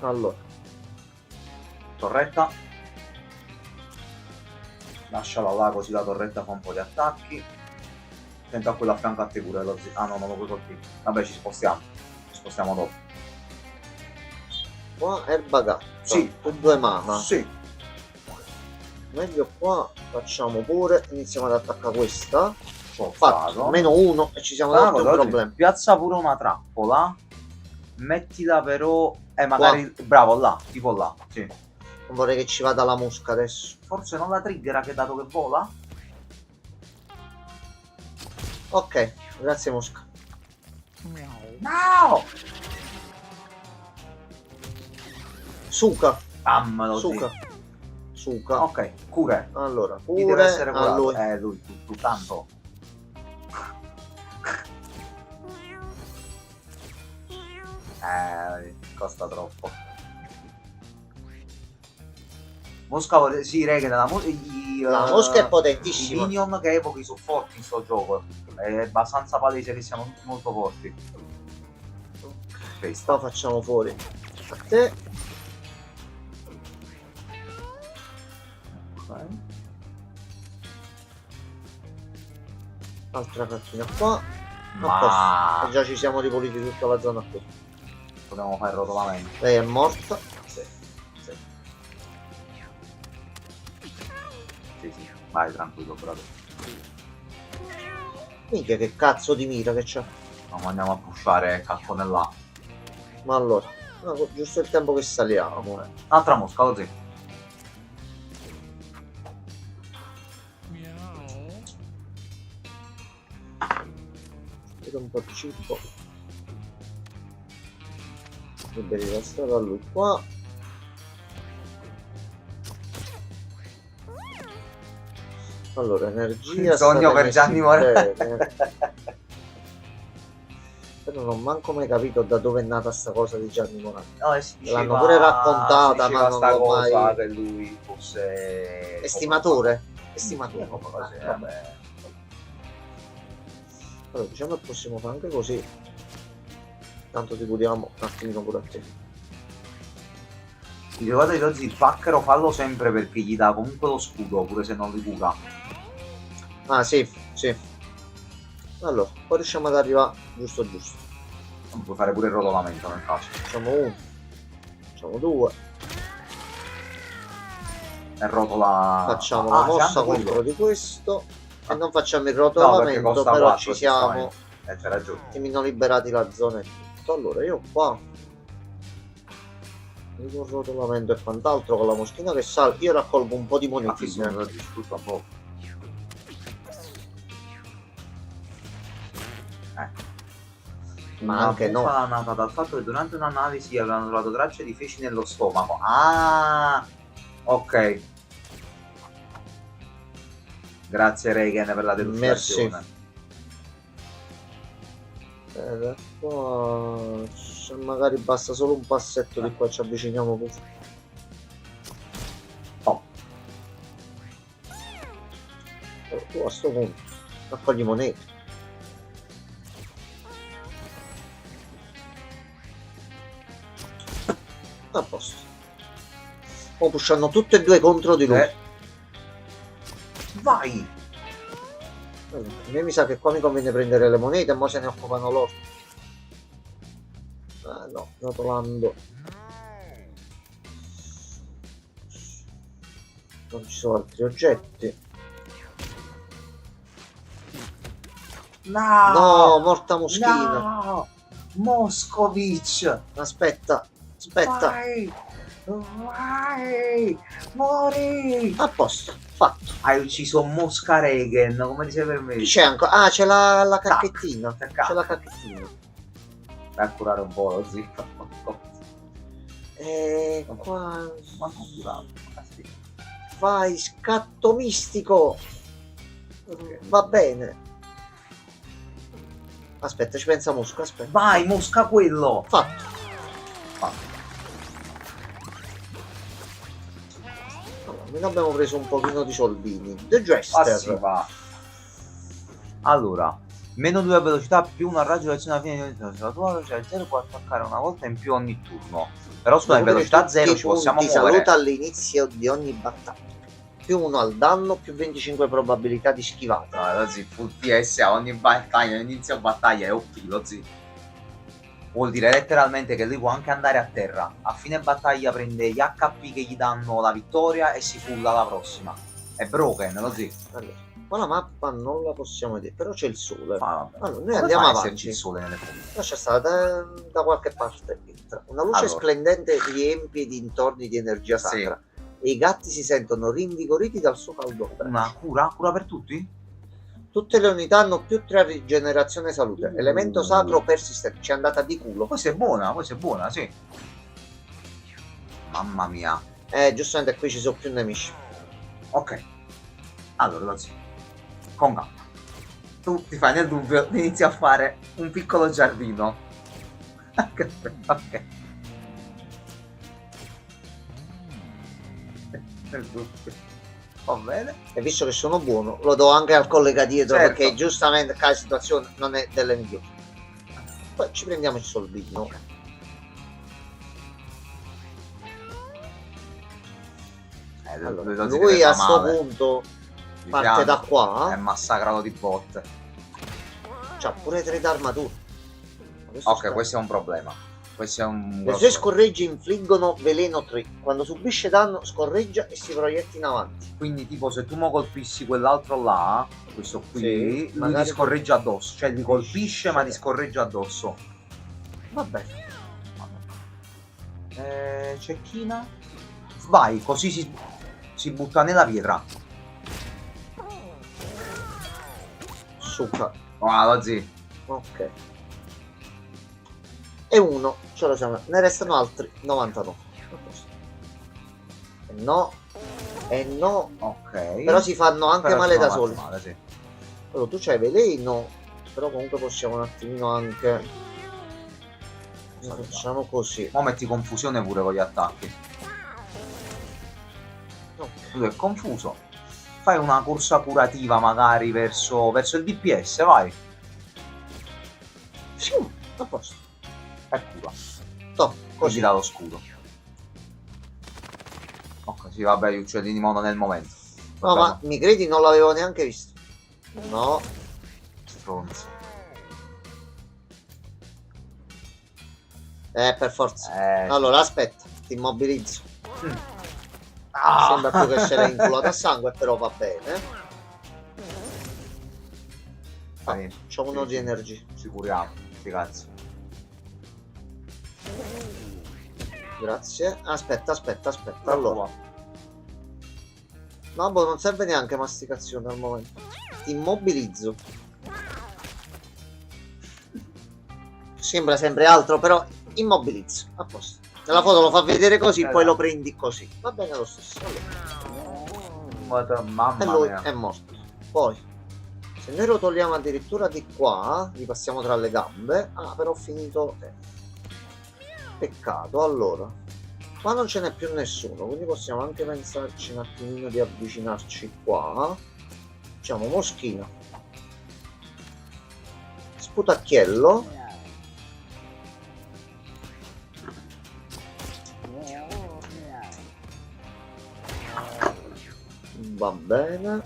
[SPEAKER 1] Allora,
[SPEAKER 2] Torretta. Lasciala là così la torretta fa un po' di attacchi. Tenta quello a fianco a te pure lo zio. Ah no, non lo puoi colpire. Vabbè, ci spostiamo. Ci spostiamo dopo.
[SPEAKER 1] qua erba gatta.
[SPEAKER 2] Sì.
[SPEAKER 1] Tu 2 mana.
[SPEAKER 2] Sì.
[SPEAKER 1] Meglio qua facciamo pure. Iniziamo ad attaccare questa.
[SPEAKER 2] Ho
[SPEAKER 1] Fatto. Meno 1 e ci siamo tolti un problema.
[SPEAKER 2] Piazza pure una trappola. Mettila però. Magari. Bravo, là. Tipo là. Sì.
[SPEAKER 1] Non vorrei che ci vada la mosca adesso.
[SPEAKER 2] Forse non la triggera che dato che vola?
[SPEAKER 1] Ok, grazie mosca.
[SPEAKER 2] No!
[SPEAKER 1] Suca.
[SPEAKER 2] Ammalo,
[SPEAKER 1] Suca.
[SPEAKER 2] sì.
[SPEAKER 1] Suca.
[SPEAKER 2] Ok, cure.
[SPEAKER 1] Allora,
[SPEAKER 2] Chi deve
[SPEAKER 1] pure
[SPEAKER 2] essere
[SPEAKER 1] a
[SPEAKER 2] curato?
[SPEAKER 1] lui.
[SPEAKER 2] Lui, tu tanto. Costa troppo. Mosca sì, regge nella
[SPEAKER 1] La mosca è
[SPEAKER 2] i
[SPEAKER 1] potentissima.
[SPEAKER 2] minion che evochi sono forti in sto gioco. È abbastanza palese che siano tutti molto forti.
[SPEAKER 1] Questa facciamo fuori a te.
[SPEAKER 2] Ok.
[SPEAKER 1] Altra cartina qua.
[SPEAKER 2] Ma
[SPEAKER 1] E già ci siamo ripuliti tutta la zona qui.
[SPEAKER 2] dobbiamo fare il rotolamento.
[SPEAKER 1] Lei è morta.
[SPEAKER 2] Sì. Sì. Vai tranquillo, bravo.
[SPEAKER 1] Minchia che cazzo di mira che c'ha.
[SPEAKER 2] Non andiamo a pushare caccone là.
[SPEAKER 1] Ma allora, no, giusto il tempo che saliamo.
[SPEAKER 2] Altra mosca, così.
[SPEAKER 1] Vedo un po' di cibo. Liberi la strada a lui qua. Allora, energia.
[SPEAKER 2] Il sogno
[SPEAKER 1] state
[SPEAKER 2] per Gianni Morelli.
[SPEAKER 1] bene. Però non ho manco mai capito da dove è nata sta cosa di Gianni Morelli.
[SPEAKER 2] No, si diceva,
[SPEAKER 1] L'hanno pure raccontata,
[SPEAKER 2] si
[SPEAKER 1] ma
[SPEAKER 2] diceva
[SPEAKER 1] non
[SPEAKER 2] sta
[SPEAKER 1] l'ho
[SPEAKER 2] cosa
[SPEAKER 1] mai.
[SPEAKER 2] che lui fosse
[SPEAKER 1] Estimatore? Estimatore.
[SPEAKER 2] Vabbè.
[SPEAKER 1] Allora, diciamo che possiamo fare anche così. Tanto ti curiamo un attimino pure a te.
[SPEAKER 2] Ti ricordate Rozzi, il pacchero fallo sempre perché gli dà comunque lo scudo pure se non li cura.
[SPEAKER 1] Ah, sì. Allora, poi riusciamo ad arrivare giusto.
[SPEAKER 2] Non puoi fare pure il rotolamento nel caso.
[SPEAKER 1] Facciamo 1. Sono due.
[SPEAKER 2] E rotola...
[SPEAKER 1] Facciamo
[SPEAKER 2] Ah,
[SPEAKER 1] la
[SPEAKER 2] c'è
[SPEAKER 1] mossa
[SPEAKER 2] anche quello.
[SPEAKER 1] contro di questo. E non facciamo il
[SPEAKER 2] No, perché
[SPEAKER 1] rotolamento,
[SPEAKER 2] costa
[SPEAKER 1] però
[SPEAKER 2] 4,
[SPEAKER 1] ci siamo.
[SPEAKER 2] c'è ragione.
[SPEAKER 1] Un attimino liberati la zona e tutto. Allora io qua il rotolamento e quant'altro con la moschina che sale. Io raccolgo un po' di
[SPEAKER 2] Ma ti
[SPEAKER 1] monetine.
[SPEAKER 2] sono sfrutta un po'.
[SPEAKER 1] Ma
[SPEAKER 2] Una
[SPEAKER 1] anche no.
[SPEAKER 2] bufala nata dal fatto che durante un'analisi avevano trovato tracce di feci nello stomaco. Ah, ok. Grazie Reagan per la delucidazione.
[SPEAKER 1] Qua se magari basta solo un passetto di qua, ci avviciniamo così.
[SPEAKER 2] Oh.
[SPEAKER 1] Tu a sto punto raccogli monete. A posto. Oh, pushano tutte e due contro di lui.
[SPEAKER 2] Vai!
[SPEAKER 1] A me mi sa che qua mi conviene prendere le monete, ma se ne occupano loro. Ah no, rotolando. Non ci sono altri oggetti.
[SPEAKER 2] No!
[SPEAKER 1] No, morta moschina.
[SPEAKER 2] No! Moscovic!
[SPEAKER 1] Aspetta, aspetta.
[SPEAKER 2] Vai! Vai! Muori!
[SPEAKER 1] A posto, fatto.
[SPEAKER 2] Hai ucciso Mosca Reagan, come ti sei permesso?
[SPEAKER 1] Chi c'è ancora? Ah, c'è la cacchettina.
[SPEAKER 2] Tac.
[SPEAKER 1] C'è la cacchettina.
[SPEAKER 2] Vai a curare un po' lo zitto.
[SPEAKER 1] Qua
[SPEAKER 2] Ma non curato.
[SPEAKER 1] vai, scatto mistico. Va bene. Aspetta, ci pensa Mosca, aspetta.
[SPEAKER 2] Vai, Mosca quello!
[SPEAKER 1] Fatto. Allora, noi abbiamo preso un pochino di soldini. The Jester.
[SPEAKER 2] Passiva. Allora, meno 2 velocità più una raggio d'azione alla fine di la tua velocità 0 può attaccare una volta in più ogni turno. Però scusa, in velocità 0 ci possiamo muovere.
[SPEAKER 1] Saluta all'inizio di ogni battaglia. Più 1 al danno, più 25 probabilità di schivata.
[SPEAKER 2] No, lo zio, full PS a ogni battaglia, inizio battaglia è OP, lo zio. Vuol dire letteralmente che lui può anche andare a terra. A fine battaglia prende gli HP che gli danno la vittoria e si fulla la prossima. È broken, lo zio.
[SPEAKER 1] Allora, qua la mappa non la possiamo vedere, però c'è il sole.
[SPEAKER 2] Vabbè.
[SPEAKER 1] Allora, noi
[SPEAKER 2] Come
[SPEAKER 1] andiamo
[SPEAKER 2] fa a
[SPEAKER 1] avanti.
[SPEAKER 2] esserci il sole nelle fonti?
[SPEAKER 1] Lascia stare, da qualche parte entra. Una luce
[SPEAKER 2] Allora.
[SPEAKER 1] splendente riempie i dintorni di energia sacra. E i gatti si sentono rinvigoriti dal suo caldo abbraccio.
[SPEAKER 2] Una cura per tutti?
[SPEAKER 1] Tutte le unità hanno più 3 rigenerazione salute. Elemento sacro persistente. Ci è andata di culo.
[SPEAKER 2] Questa è buona, sì. Mamma mia.
[SPEAKER 1] Giustamente qui ci sono più nemici.
[SPEAKER 2] Ok. Allora, lo zio. Con calma. Tu ti fai nel dubbio, inizi a fare un piccolo giardino. Ok. Nel dubbio. Va bene.
[SPEAKER 1] E visto che sono buono, lo do anche al collega dietro,
[SPEAKER 2] Certo.
[SPEAKER 1] perché giustamente la situazione non è delle migliori. Poi ci prendiamo il soldino. Allora, lui a sto punto parte da qua.
[SPEAKER 2] È massacrato di botte.
[SPEAKER 1] C'ha pure 3 d'armatura.
[SPEAKER 2] Ok, questo è un problema. Questo è un...
[SPEAKER 1] Le sue scorregge infliggono veleno 3. Quando subisce danno scorreggia e si proietta in avanti.
[SPEAKER 2] Quindi tipo se tu mo colpissi quell'altro là, questo qui,
[SPEAKER 1] Sì,
[SPEAKER 2] lui
[SPEAKER 1] magari
[SPEAKER 2] ti scorreggia addosso. Cioè li colpisce ma ti scorreggia addosso.
[SPEAKER 1] Vabbè.
[SPEAKER 2] Cecchina. Vai, così si butta nella pietra.
[SPEAKER 1] Succa.
[SPEAKER 2] Guarda, zio.
[SPEAKER 1] Ok. E uno, ce lo siamo. Ne restano altri 99. E no. E no.
[SPEAKER 2] Ok.
[SPEAKER 1] Però si fanno anche
[SPEAKER 2] Però
[SPEAKER 1] male
[SPEAKER 2] si
[SPEAKER 1] da
[SPEAKER 2] fanno
[SPEAKER 1] soli.
[SPEAKER 2] male, sì.
[SPEAKER 1] Allora, tu c'hai veleno. Però comunque possiamo un attimino anche. Facciamo così.
[SPEAKER 2] Mo metti confusione pure con gli attacchi.
[SPEAKER 1] Ok.
[SPEAKER 2] Lui è confuso. Fai una corsa curativa magari verso il DPS, vai.
[SPEAKER 1] A posto.
[SPEAKER 2] E cura.
[SPEAKER 1] Top,
[SPEAKER 2] Così
[SPEAKER 1] così.
[SPEAKER 2] dà lo scudo. Ok, sì, vabbè, gli uccellini mono nel momento.
[SPEAKER 1] No, ma mi credi, non l'avevo neanche visto. No.
[SPEAKER 2] Stronzo.
[SPEAKER 1] Per forza. Allora, aspetta, ti immobilizzo.
[SPEAKER 2] Ah.
[SPEAKER 1] Sembra più che se l'hai inculato a sangue, però va bene. C'ho uno di energia.
[SPEAKER 2] Ci curiamo, sti cazzi.
[SPEAKER 1] Grazie. Aspetta. Allora. No, boh, non serve neanche masticazione al momento. Ti immobilizzo. Sembra sempre altro, però immobilizzo. A posto. Nella foto lo fa vedere così, poi lo prendi così. Va bene lo stesso. Allora.
[SPEAKER 2] Mamma
[SPEAKER 1] E lui
[SPEAKER 2] mia.
[SPEAKER 1] è morto. Poi, se noi rotoliamo addirittura di qua, li passiamo tra le gambe. Ah, però ho finito. Peccato. Allora, qua non ce n'è più nessuno, quindi possiamo anche pensarci un attimino di avvicinarci qua. Facciamo moschino. Sputacchiello. Va bene.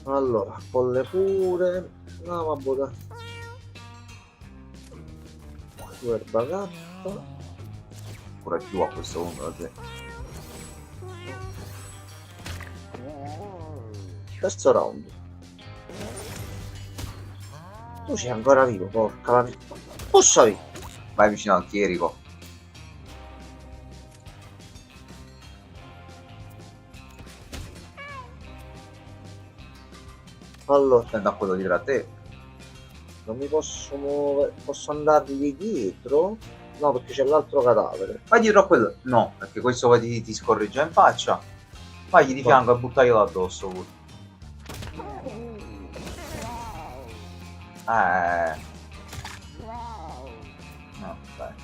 [SPEAKER 1] Allora, folle pure. No, vabbè, dai. Erba gatta.
[SPEAKER 2] Ancora più a questo punto, sì.
[SPEAKER 1] Terzo round. Tu sei ancora vivo, porca la... Posso vivo.
[SPEAKER 2] Vai vicino al chierico.
[SPEAKER 1] Allora,
[SPEAKER 2] Attento a quello dietro a te.
[SPEAKER 1] non mi posso muovere. Posso andargli dietro? No, perché c'è l'altro cadavere.
[SPEAKER 2] Vai dietro a quello. No, perché questo poi ti scorreggia in faccia. Vagli di fianco e buttaglielo addosso pure. No, dai.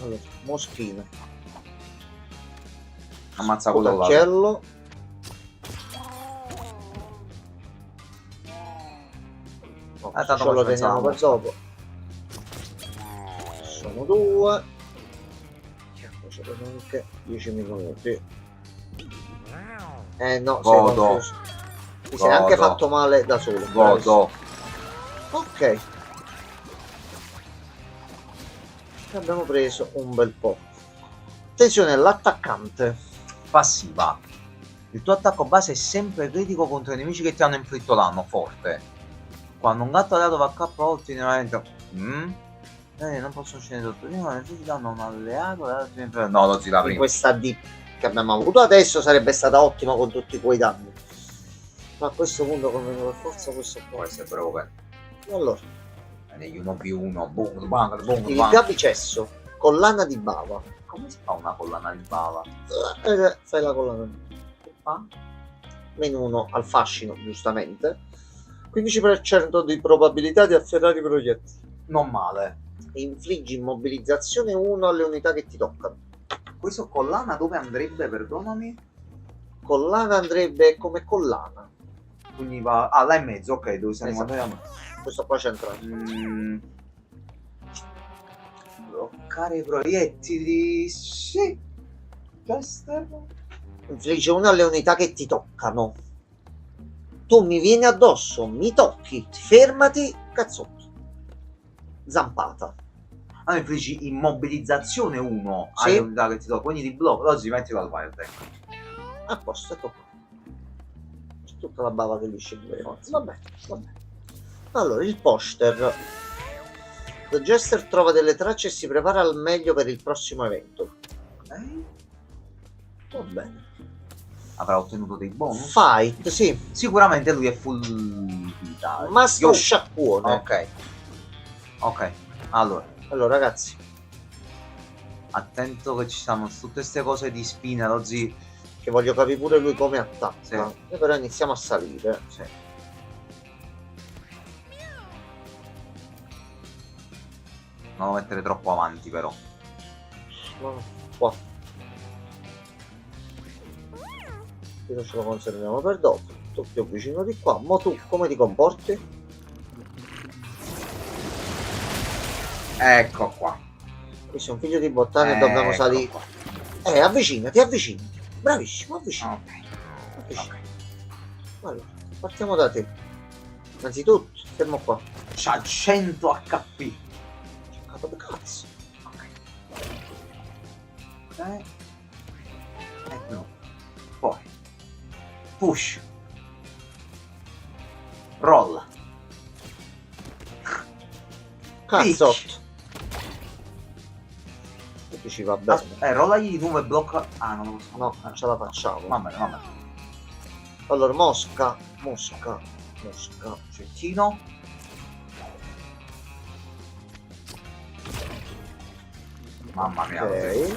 [SPEAKER 1] Allora, moschino.
[SPEAKER 2] Ammazza quello là.
[SPEAKER 1] Sputacchiello. No,
[SPEAKER 2] tanto
[SPEAKER 1] ce lo
[SPEAKER 2] poi
[SPEAKER 1] teniamo per
[SPEAKER 2] pensavamo.
[SPEAKER 1] dopo. Sono due. Poi ci sono anche 10 minuti. No, sei
[SPEAKER 2] Godo.
[SPEAKER 1] confuso. Ti sei anche
[SPEAKER 2] Godo.
[SPEAKER 1] fatto male da solo.
[SPEAKER 2] Godo.
[SPEAKER 1] Ok. Abbiamo preso un bel po'. Attenzione, l'attaccante.
[SPEAKER 2] Passiva. Il tuo attacco base è sempre critico contro i nemici che ti hanno inflitto danno forte. Quando un gatto alleato va a K ottimamente. Non posso scendere tutto. Non si danno un alleato. No, lo si la
[SPEAKER 1] In
[SPEAKER 2] prima.
[SPEAKER 1] questa dip che abbiamo avuto adesso sarebbe stata ottima con tutti quei danni. Ma a questo punto conviene per forza questo
[SPEAKER 2] Può
[SPEAKER 1] qua.
[SPEAKER 2] essere però bene.
[SPEAKER 1] Allora,
[SPEAKER 2] Negli 1v1. Boom, bang, boom,
[SPEAKER 1] il
[SPEAKER 2] bang.
[SPEAKER 1] gabicesso, collana di bava.
[SPEAKER 2] Come si fa una collana di bava?
[SPEAKER 1] Fai la collana di bava. Meno 1 al fascino, giustamente. 15% di probabilità di afferrare i proiettili.
[SPEAKER 2] Non male.
[SPEAKER 1] Infliggi immobilizzazione 1 alle unità che ti toccano.
[SPEAKER 2] Questo collana dove andrebbe, perdonami?
[SPEAKER 1] Collana andrebbe come collana.
[SPEAKER 2] Quindi va... Ah, là in mezzo, ok, dove siamo
[SPEAKER 1] Esatto.
[SPEAKER 2] andati?
[SPEAKER 1] Questo qua centrale.
[SPEAKER 2] Bloccare i proiettili... Sì. Chester?
[SPEAKER 1] Infligge 1 alle unità che ti toccano. Tu mi vieni addosso, mi tocchi, fermati, cazzotto. Zampata.
[SPEAKER 2] Ah, infliggi immobilizzazione 1
[SPEAKER 1] Sì.
[SPEAKER 2] alle unità che ti do, quindi ti blocco, oggi mettilo al wild, ecco.
[SPEAKER 1] A posto, ecco qua. C'è tutta la bava che li sceglie. Vabbè. Allora, il poster. The Jester trova delle tracce e si prepara al meglio per il prossimo evento. Va bene.
[SPEAKER 2] Avrà ottenuto dei bonus?
[SPEAKER 1] Fight, sì.
[SPEAKER 2] Sicuramente lui è full vita.
[SPEAKER 1] Mastro
[SPEAKER 2] Yo.
[SPEAKER 1] sciacquone.
[SPEAKER 2] Ok, allora,
[SPEAKER 1] Ragazzi,
[SPEAKER 2] attento che ci stanno tutte queste cose di spina, oggi.
[SPEAKER 1] che voglio capire pure lui come attacca.
[SPEAKER 2] Sì.
[SPEAKER 1] Noi però iniziamo a salire.
[SPEAKER 2] Sì. Non lo mettere troppo avanti però.
[SPEAKER 1] Qua. Questo ce lo conserviamo per dopo. Tu più vicino di qua. Mo tu come ti comporti?
[SPEAKER 2] Ecco qua.
[SPEAKER 1] Questo è un figlio di bottane e dobbiamo
[SPEAKER 2] Ecco
[SPEAKER 1] salire.
[SPEAKER 2] qua.
[SPEAKER 1] Avvicinati, avvicinati. Bravissimo, avvicinati.
[SPEAKER 2] Ok.
[SPEAKER 1] Avvicinati. Allora, partiamo da te. Innanzitutto, fermo qua.
[SPEAKER 2] C'ha 100 HP.
[SPEAKER 1] Cercato cazzo.
[SPEAKER 2] Ok. Ok. No. Poi. Push. Roll.
[SPEAKER 1] Cazzotto. Tutto ci va bene.
[SPEAKER 2] Rollagli di nuovo e blocca. Ah, non lo posso.
[SPEAKER 1] No, non ce la facciamo.
[SPEAKER 2] Va bene, va bene.
[SPEAKER 1] Allora, mosca.
[SPEAKER 2] Cecchino. Mamma mia.
[SPEAKER 1] Ok.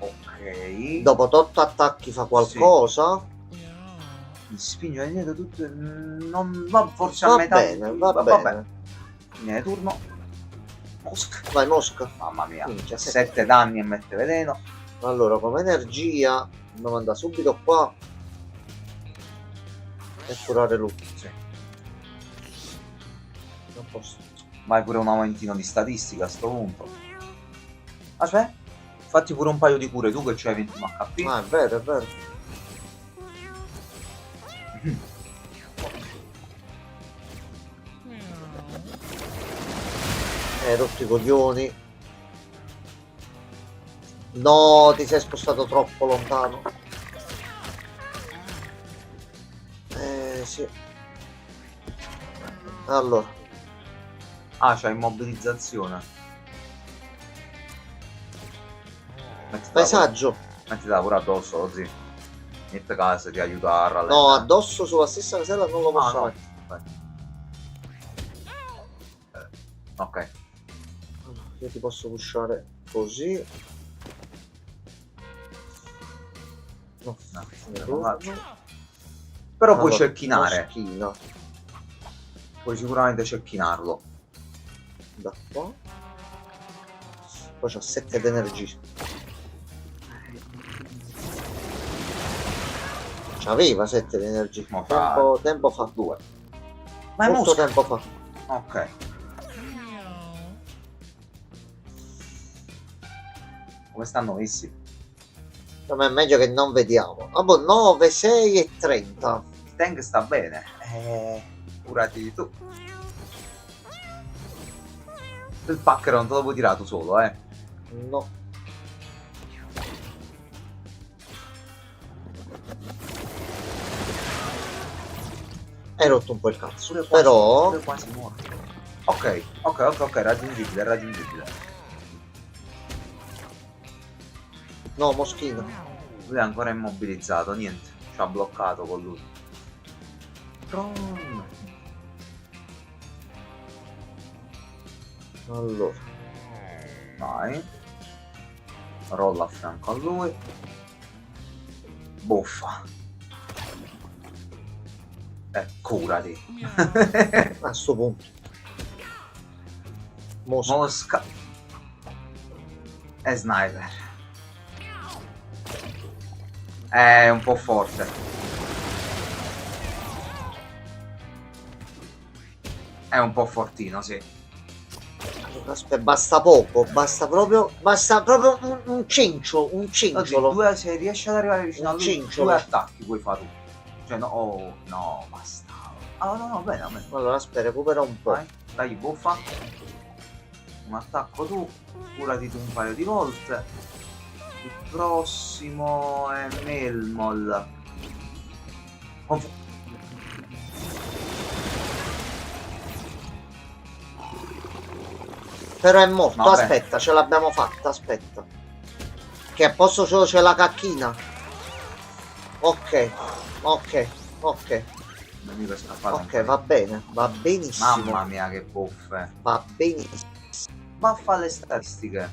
[SPEAKER 2] Ok.
[SPEAKER 1] Dopo 8 attacchi fa qualcosa.
[SPEAKER 2] Mi spinge indietro tutto. Non va forse a
[SPEAKER 1] Va
[SPEAKER 2] metà.
[SPEAKER 1] bene, va bene.
[SPEAKER 2] Fine turno. Mosca.
[SPEAKER 1] Vai, mosca.
[SPEAKER 2] Mamma mia.
[SPEAKER 1] Minchia,
[SPEAKER 2] 7 danni e mette veleno.
[SPEAKER 1] Allora, come energia, dobbiamo andare subito qua e curare lui.
[SPEAKER 2] Sì.
[SPEAKER 1] Non posso.
[SPEAKER 2] Vai pure un aumentino di statistica a sto punto. Aspetta. Fatti pure un paio di cure tu che c'hai 21 HP.
[SPEAKER 1] Ah, è vero, è vero. Rotto i coglioni. No, ti sei spostato troppo lontano. Sì. Allora,
[SPEAKER 2] Ah, c'ha immobilizzazione.
[SPEAKER 1] paesaggio.
[SPEAKER 2] Mettila pure addosso così. Niente caso ti aiuta a rallentare.
[SPEAKER 1] No, addosso sulla stessa casella non lo posso
[SPEAKER 2] no.
[SPEAKER 1] mettere.
[SPEAKER 2] Vai. Ok.
[SPEAKER 1] Allora, io ti posso pushare così. No,
[SPEAKER 2] No,
[SPEAKER 1] fine
[SPEAKER 2] non lo faccio.
[SPEAKER 1] turno.
[SPEAKER 2] Però puoi
[SPEAKER 1] Allora,
[SPEAKER 2] cecchinare.
[SPEAKER 1] moschina
[SPEAKER 2] Puoi sicuramente cecchinarlo.
[SPEAKER 1] da qua. Poi c'ho 7 d'energia. C'aveva 7 d'energia.
[SPEAKER 2] Mo fa-
[SPEAKER 1] Tempo fa.
[SPEAKER 2] 2. Ma è
[SPEAKER 1] Molto
[SPEAKER 2] mosca.
[SPEAKER 1] tempo fa.
[SPEAKER 2] Ok. Come stanno messi?
[SPEAKER 1] Per me è meglio che non vediamo. Ah, boh, 9, 6 e 30.
[SPEAKER 2] Il tank sta bene. Curati tu. Il packer non te lo puoi tirare tu solo,
[SPEAKER 1] No. Hai rotto un po' il cazzo.
[SPEAKER 2] Pure
[SPEAKER 1] Però
[SPEAKER 2] quasi morto. Ok, raggiungibile, raggiungibile.
[SPEAKER 1] no, moschino.
[SPEAKER 2] Lui è ancora immobilizzato, niente. Ci ha bloccato con lui.
[SPEAKER 1] Allora,
[SPEAKER 2] Vai. Rolla a fianco a lui. Buffa. Curati.
[SPEAKER 1] a sto punto. Mosca.
[SPEAKER 2] Mosca. E sniper. È un po' forte. È un po' fortino, sì.
[SPEAKER 1] Aspetta, basta poco, basta proprio un cincio, un
[SPEAKER 2] Oggi
[SPEAKER 1] cinciolo.
[SPEAKER 2] se riesci ad arrivare vicino a
[SPEAKER 1] Un
[SPEAKER 2] lui,
[SPEAKER 1] cinciolo.
[SPEAKER 2] 2 attacchi puoi fare tu. Cioè no, oh, no, basta. Ah no, bene, a me.
[SPEAKER 1] Allora, aspetta, recupera un po'.
[SPEAKER 2] Vai, dai buffa. Un attacco tu, curati tu un paio di volte. Il prossimo è Melmol.
[SPEAKER 1] Però è morto,
[SPEAKER 2] Vabbè.
[SPEAKER 1] aspetta, ce l'abbiamo fatta, aspetta. Che a posto solo c'è la cacchina. Ok, ok, ok.
[SPEAKER 2] Nemico è scappato.
[SPEAKER 1] Ok, va bene, va benissimo.
[SPEAKER 2] Mamma mia che buffe.
[SPEAKER 1] Va benissimo.
[SPEAKER 2] Va a fare le statistiche.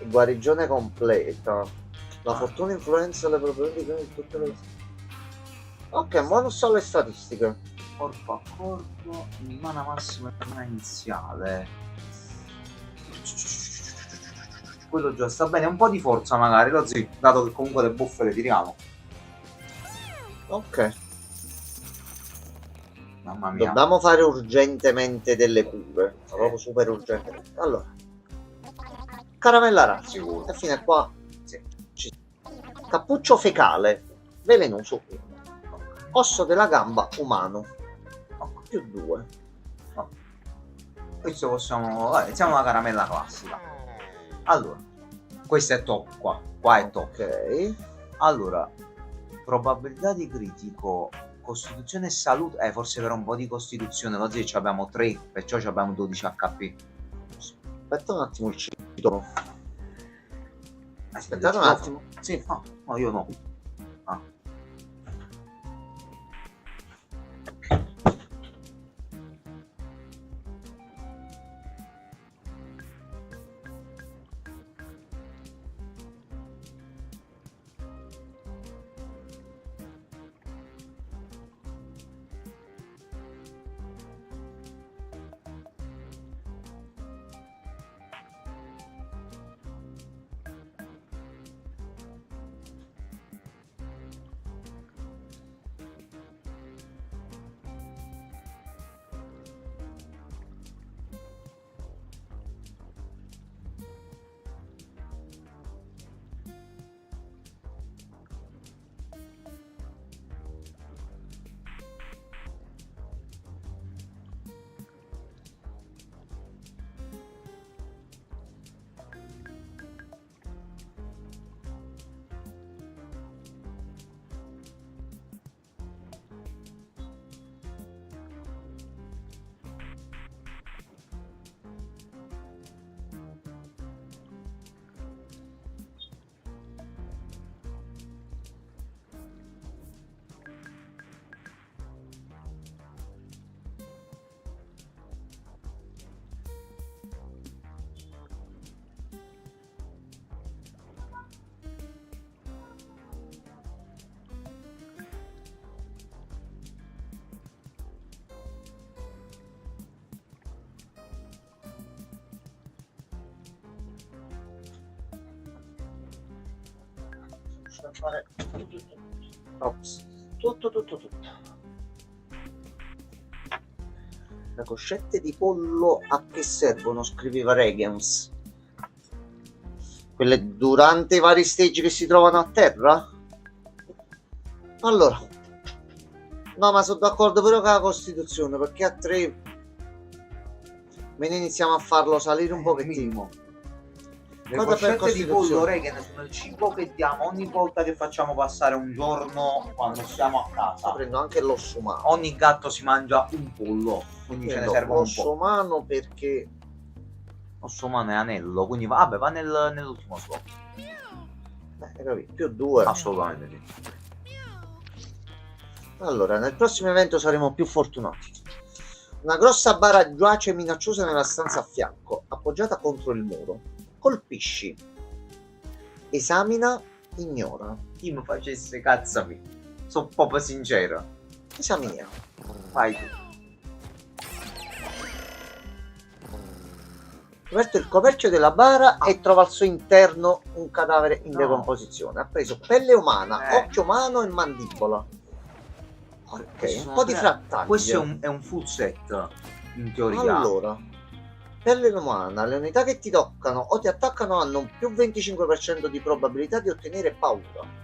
[SPEAKER 1] Guarigione completa. La
[SPEAKER 2] Ah.
[SPEAKER 1] fortuna influenza le proprietà di tutte le... Ok, ma non so le statistiche.
[SPEAKER 2] Corpo a corpo, mana massima e mana iniziale. Quello già sta bene, un po' di forza magari, così, dato che comunque le buffe le tiriamo.
[SPEAKER 1] Ok.
[SPEAKER 2] Mamma mia.
[SPEAKER 1] Dobbiamo fare urgentemente delle cure. Proprio super urgente. Allora. Caramella razza.
[SPEAKER 2] Sicuro.
[SPEAKER 1] E fino a qua.
[SPEAKER 2] Sì.
[SPEAKER 1] Cappuccio fecale, velenoso 1. Osso della gamba umano, più 2.
[SPEAKER 2] Questo possiamo... Vabbè, iniziamo la caramella classica. Allora, questo è top qua. Qua è top.
[SPEAKER 1] Ok.
[SPEAKER 2] Allora, probabilità di critico, costituzione e salute. Forse per un po' di costituzione, lo zio, abbiamo 3, perciò abbiamo 12 HP.
[SPEAKER 1] Aspetta un attimo il cito. Aspettate un
[SPEAKER 2] Ci
[SPEAKER 1] attimo.
[SPEAKER 2] Sì, no, io no. Ah.
[SPEAKER 1] Fare ops. Tutto. Le coscette di pollo a che servono? Scriveva Regens. Quelle durante i vari stage che si trovano a terra? Allora, no, ma sono d'accordo però con la Costituzione, perché a 3 me ne iniziamo a farlo salire un pochettino.
[SPEAKER 2] Le
[SPEAKER 1] Cosa per
[SPEAKER 2] coscette di pollo
[SPEAKER 1] Costituzione?
[SPEAKER 2] Regen sono il cibo che diamo ogni volta che facciamo passare un giorno quando siamo a casa.
[SPEAKER 1] Prendo anche l'osso umano.
[SPEAKER 2] Ogni gatto si mangia un pollo, quindi ce ne
[SPEAKER 1] Prendo
[SPEAKER 2] servono un
[SPEAKER 1] l'osso
[SPEAKER 2] po'.
[SPEAKER 1] umano perché
[SPEAKER 2] L'osso umano è anello, quindi vabbè, va nell'ultimo slot.
[SPEAKER 1] hai capito? Più 2.
[SPEAKER 2] Assolutamente sì.
[SPEAKER 1] Allora, nel prossimo evento saremo più fortunati. Una grossa bara giace minacciosa nella stanza a fianco, appoggiata contro il muro. Colpisci. Esamina, ignora.
[SPEAKER 2] Chi mi facesse cazzo a me? Sono proprio sincero.
[SPEAKER 1] Esaminiamo.
[SPEAKER 2] Vai tu.
[SPEAKER 1] Aperto il coperchio della bara e trova al suo interno un cadavere in
[SPEAKER 2] No.
[SPEAKER 1] decomposizione. Ha preso pelle umana,
[SPEAKER 2] Eh.
[SPEAKER 1] occhio umano e mandibola. Ok,
[SPEAKER 2] Questo
[SPEAKER 1] un po' di
[SPEAKER 2] è-
[SPEAKER 1] frattaglie.
[SPEAKER 2] Questo è un full set, in teoria.
[SPEAKER 1] Allora, pelle umana, le unità che ti toccano o ti attaccano hanno un più 25% di probabilità di ottenere paura.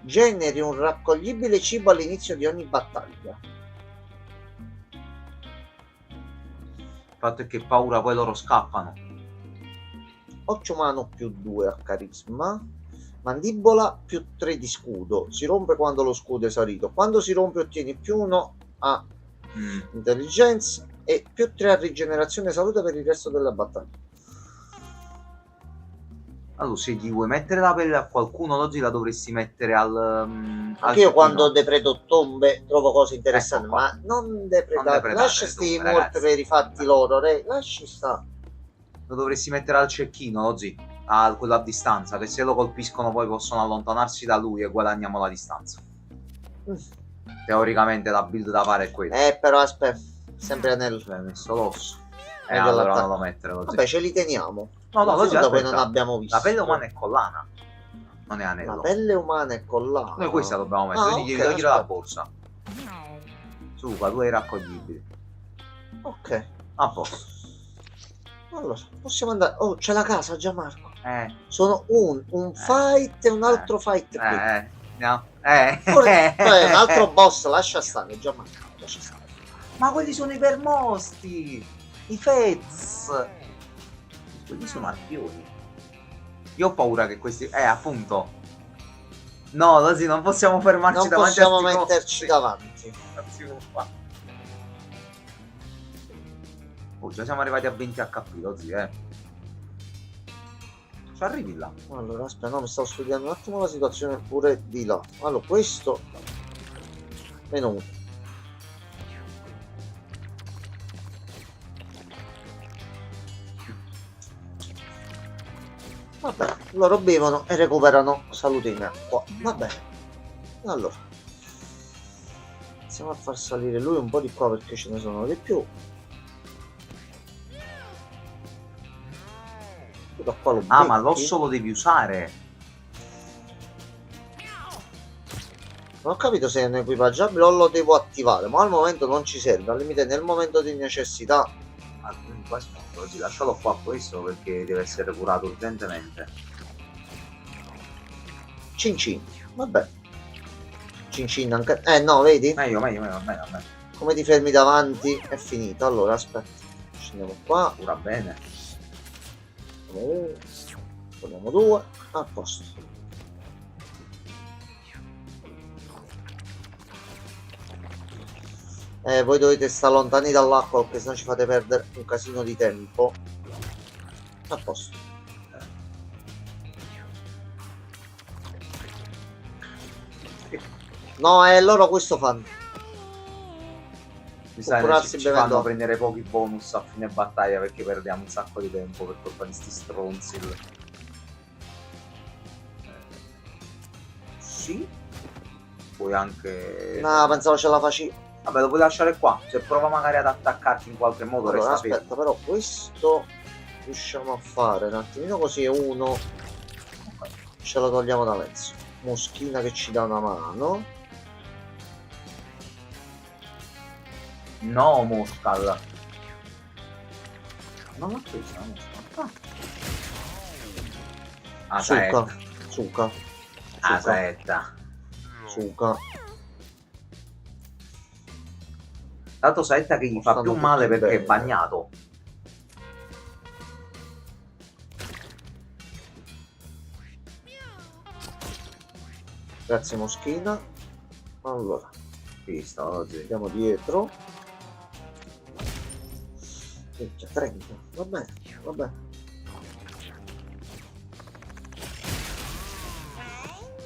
[SPEAKER 1] Generi un raccoglibile cibo all'inizio di ogni battaglia.
[SPEAKER 2] Il fatto è che paura poi loro scappano.
[SPEAKER 1] Occhio umano più 2 a carisma. Mandibola più 3 di scudo. Si rompe quando lo scudo è esaurito. Quando si rompe ottieni più 1 a intelligenza e più 3 a rigenerazione e salute per il resto della battaglia.
[SPEAKER 2] Allora, se gli vuoi mettere la pelle a qualcuno, oggi la dovresti mettere al
[SPEAKER 1] Anche io
[SPEAKER 2] cecchino.
[SPEAKER 1] quando depredo tombe trovo cose interessanti,
[SPEAKER 2] Ecco qua.
[SPEAKER 1] ma non depredate.
[SPEAKER 2] depredate
[SPEAKER 1] Lascia
[SPEAKER 2] le
[SPEAKER 1] sti
[SPEAKER 2] tombe,
[SPEAKER 1] morti
[SPEAKER 2] ragazzi.
[SPEAKER 1] per i fatti loro, lasci sta.
[SPEAKER 2] Lo dovresti mettere al cecchino, oggi, a quello a distanza, che se lo colpiscono poi possono allontanarsi da lui e guadagniamo la distanza. Teoricamente la build da fare è quella.
[SPEAKER 1] Però aspetta, sempre anello.
[SPEAKER 2] Hai messo l'osso. E
[SPEAKER 1] Meglio
[SPEAKER 2] allora
[SPEAKER 1] l'attacco.
[SPEAKER 2] non lo mettere così.
[SPEAKER 1] Vabbè, ce li teniamo.
[SPEAKER 2] No, no,
[SPEAKER 1] Così
[SPEAKER 2] oggi
[SPEAKER 1] dopo
[SPEAKER 2] aspetta.
[SPEAKER 1] non abbiamo visto.
[SPEAKER 2] La pelle umana è collana, non è
[SPEAKER 1] La
[SPEAKER 2] anello.
[SPEAKER 1] pelle umana è collana.
[SPEAKER 2] Noi questa dobbiamo mettere,
[SPEAKER 1] Ah,
[SPEAKER 2] quindi
[SPEAKER 1] ok,
[SPEAKER 2] gli togliere la
[SPEAKER 1] aspetta.
[SPEAKER 2] borsa. Suca, tu hai raccoglibili.
[SPEAKER 1] Ok.
[SPEAKER 2] A posto.
[SPEAKER 1] Allora, possiamo andare. Oh, c'è la casa, Gianmarco. Sono un fight e un altro fight qui.
[SPEAKER 2] No.
[SPEAKER 1] Un altro boss, lascia stare, Gianmarco. Lascia stare.
[SPEAKER 2] Ma quelli sono i permosti! I Fez! Quelli sono arpioni. Io ho paura che questi... appunto. No, così non possiamo fermarci
[SPEAKER 1] Non
[SPEAKER 2] davanti
[SPEAKER 1] possiamo
[SPEAKER 2] a sti
[SPEAKER 1] metterci
[SPEAKER 2] mostri.
[SPEAKER 1] davanti.
[SPEAKER 2] Non si può fare. Oh, già siamo arrivati a 20 HP, così, Ci arrivi là.
[SPEAKER 1] Allora, aspetta, no, mi stavo studiando un attimo la situazione pure di là. Allora, questo... Meno 1. Vabbè, loro bevono e recuperano salute in acqua. Vabbè. Allora. Iniziamo a far salire lui un po' di qua perché ce ne sono di più. Da qua lo
[SPEAKER 2] ma
[SPEAKER 1] becchi.
[SPEAKER 2] l'osso lo devi usare.
[SPEAKER 1] Non ho capito se è un equipaggiabile o lo devo attivare, ma al momento non ci serve, al limite nel momento di necessità.
[SPEAKER 2] Aspetta, oggi lascialo qua questo perché deve essere curato urgentemente.
[SPEAKER 1] Cin cin, vabbè. Cin cin anche... no, vedi?
[SPEAKER 2] Meglio.
[SPEAKER 1] Come ti fermi davanti è finito. Allora, aspetta. Scendiamo qua.
[SPEAKER 2] Cura bene.
[SPEAKER 1] Togliamo 2. A posto. Voi dovete stare lontani dall'acqua perché sennò ci fate perdere un casino di tempo. A posto. No, loro questo fanno.
[SPEAKER 2] Mi sa
[SPEAKER 1] curarsi
[SPEAKER 2] ci
[SPEAKER 1] bevendo.
[SPEAKER 2] fanno prendere pochi bonus a fine battaglia perché perdiamo un sacco di tempo per colpa di sti stronzi. Sì. Puoi anche...
[SPEAKER 1] No, pensavo ce la facevi.
[SPEAKER 2] Vabbè, lo puoi lasciare qua. Se prova magari ad attaccarti in qualche modo,
[SPEAKER 1] Allora,
[SPEAKER 2] resta
[SPEAKER 1] aspetta,
[SPEAKER 2] fermo.
[SPEAKER 1] però questo riusciamo a fare un attimino così è uno. Ce lo togliamo da mezzo. Moschina che ci dà una mano.
[SPEAKER 2] No, Moscal. Non l'ho presa, Moscal.
[SPEAKER 1] Suca. Suca.
[SPEAKER 2] Aspetta.
[SPEAKER 1] Suca.
[SPEAKER 2] Tanto Saetta che gli fa più male perché è bagnato.
[SPEAKER 1] Grazie Moschina. Allora,
[SPEAKER 2] Visto oggi.
[SPEAKER 1] andiamo dietro. 30. Va bene, va bene.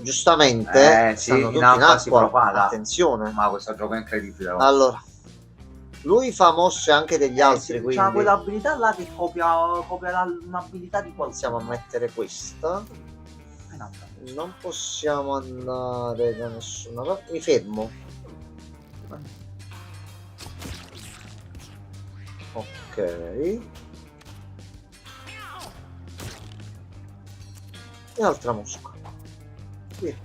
[SPEAKER 1] Giustamente
[SPEAKER 2] sì,
[SPEAKER 1] stanno tutti
[SPEAKER 2] in acqua si propaga.
[SPEAKER 1] Attenzione.
[SPEAKER 2] Ma questo gioco è incredibile.
[SPEAKER 1] Allora, lui fa mosse anche degli altri,
[SPEAKER 2] sì,
[SPEAKER 1] quindi
[SPEAKER 2] c'ha quell'abilità là che copia un'abilità di qualcuno.
[SPEAKER 1] iniziamo a mettere questa. Non possiamo andare da nessuna parte. Mi fermo. Ok. E altra mosca. Via.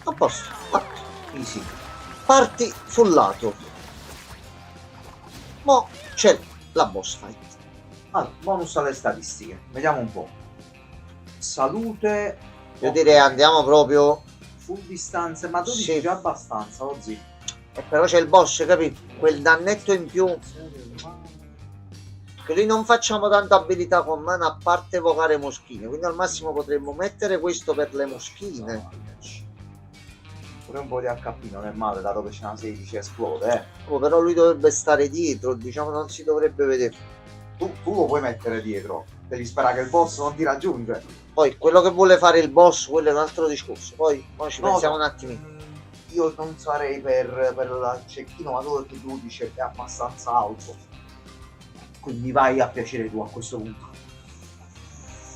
[SPEAKER 1] A posto.
[SPEAKER 2] Easy.
[SPEAKER 1] Parti sul lato. Mo c'è la boss fight.
[SPEAKER 2] Allora, bonus alle statistiche. Vediamo un po'. Salute.
[SPEAKER 1] Io direi andiamo proprio.
[SPEAKER 2] Full distanza, ma 12
[SPEAKER 1] Sì.
[SPEAKER 2] già abbastanza oggi.
[SPEAKER 1] E però c'è il boss, capito? Quel dannetto in più. Che noi non facciamo tanta abilità con mano a parte evocare moschine. Quindi al massimo potremmo mettere questo per le moschine.
[SPEAKER 2] Pure un po' di HP non è male, dato che c'è una 16 esplode,
[SPEAKER 1] Oh, però lui dovrebbe stare dietro, diciamo non si dovrebbe vedere.
[SPEAKER 2] Tu lo puoi mettere dietro, devi sperare che il boss non ti raggiunge.
[SPEAKER 1] Poi quello che vuole fare il boss, quello è un altro discorso. Poi ci pensiamo un attimino.
[SPEAKER 2] Io non sarei per il cecchino, ma tu perché tu dici che è abbastanza alto. Quindi vai a piacere tu a questo punto.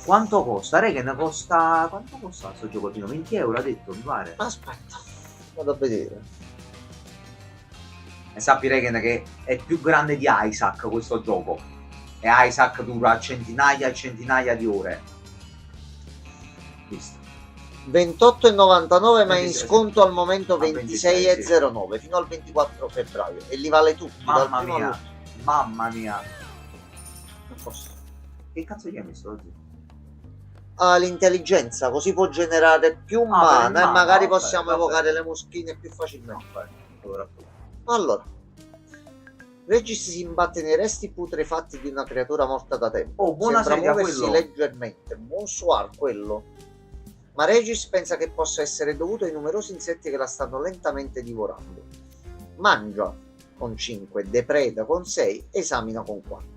[SPEAKER 2] Quanto costa? Regen costa... Quanto costa questo giocottino? 20 euro ha detto, mi pare.
[SPEAKER 1] Aspetta, vado a vedere.
[SPEAKER 2] E sappi Regen che è più grande di Isaac questo gioco. E Isaac dura centinaia e centinaia di ore. Visto.
[SPEAKER 1] 28,99 ma in
[SPEAKER 2] 26,
[SPEAKER 1] sconto al momento
[SPEAKER 2] a
[SPEAKER 1] 26,09 fino al 24 febbraio e li vale tutti dal
[SPEAKER 2] Mamma
[SPEAKER 1] primo
[SPEAKER 2] mia,
[SPEAKER 1] all'ultimo.
[SPEAKER 2] mamma mia.
[SPEAKER 1] A posto.
[SPEAKER 2] Che cazzo gli hai messo oggi?
[SPEAKER 1] Ha l'intelligenza, così può generare più
[SPEAKER 2] per
[SPEAKER 1] mana
[SPEAKER 2] il
[SPEAKER 1] e
[SPEAKER 2] mana,
[SPEAKER 1] magari
[SPEAKER 2] vabbè,
[SPEAKER 1] possiamo
[SPEAKER 2] vabbè.
[SPEAKER 1] evocare le moschine più facilmente.
[SPEAKER 2] Allora,
[SPEAKER 1] Allora, Regis si imbatte nei resti putrefatti di una creatura morta da tempo.
[SPEAKER 2] oh, buona
[SPEAKER 1] Sembra
[SPEAKER 2] sedia
[SPEAKER 1] muoversi
[SPEAKER 2] quello.
[SPEAKER 1] leggermente, buon suar quello. Ma Regis pensa che possa essere dovuto ai numerosi insetti che la stanno lentamente divorando. Mangia con 5, depreda con 6, esamina con 4.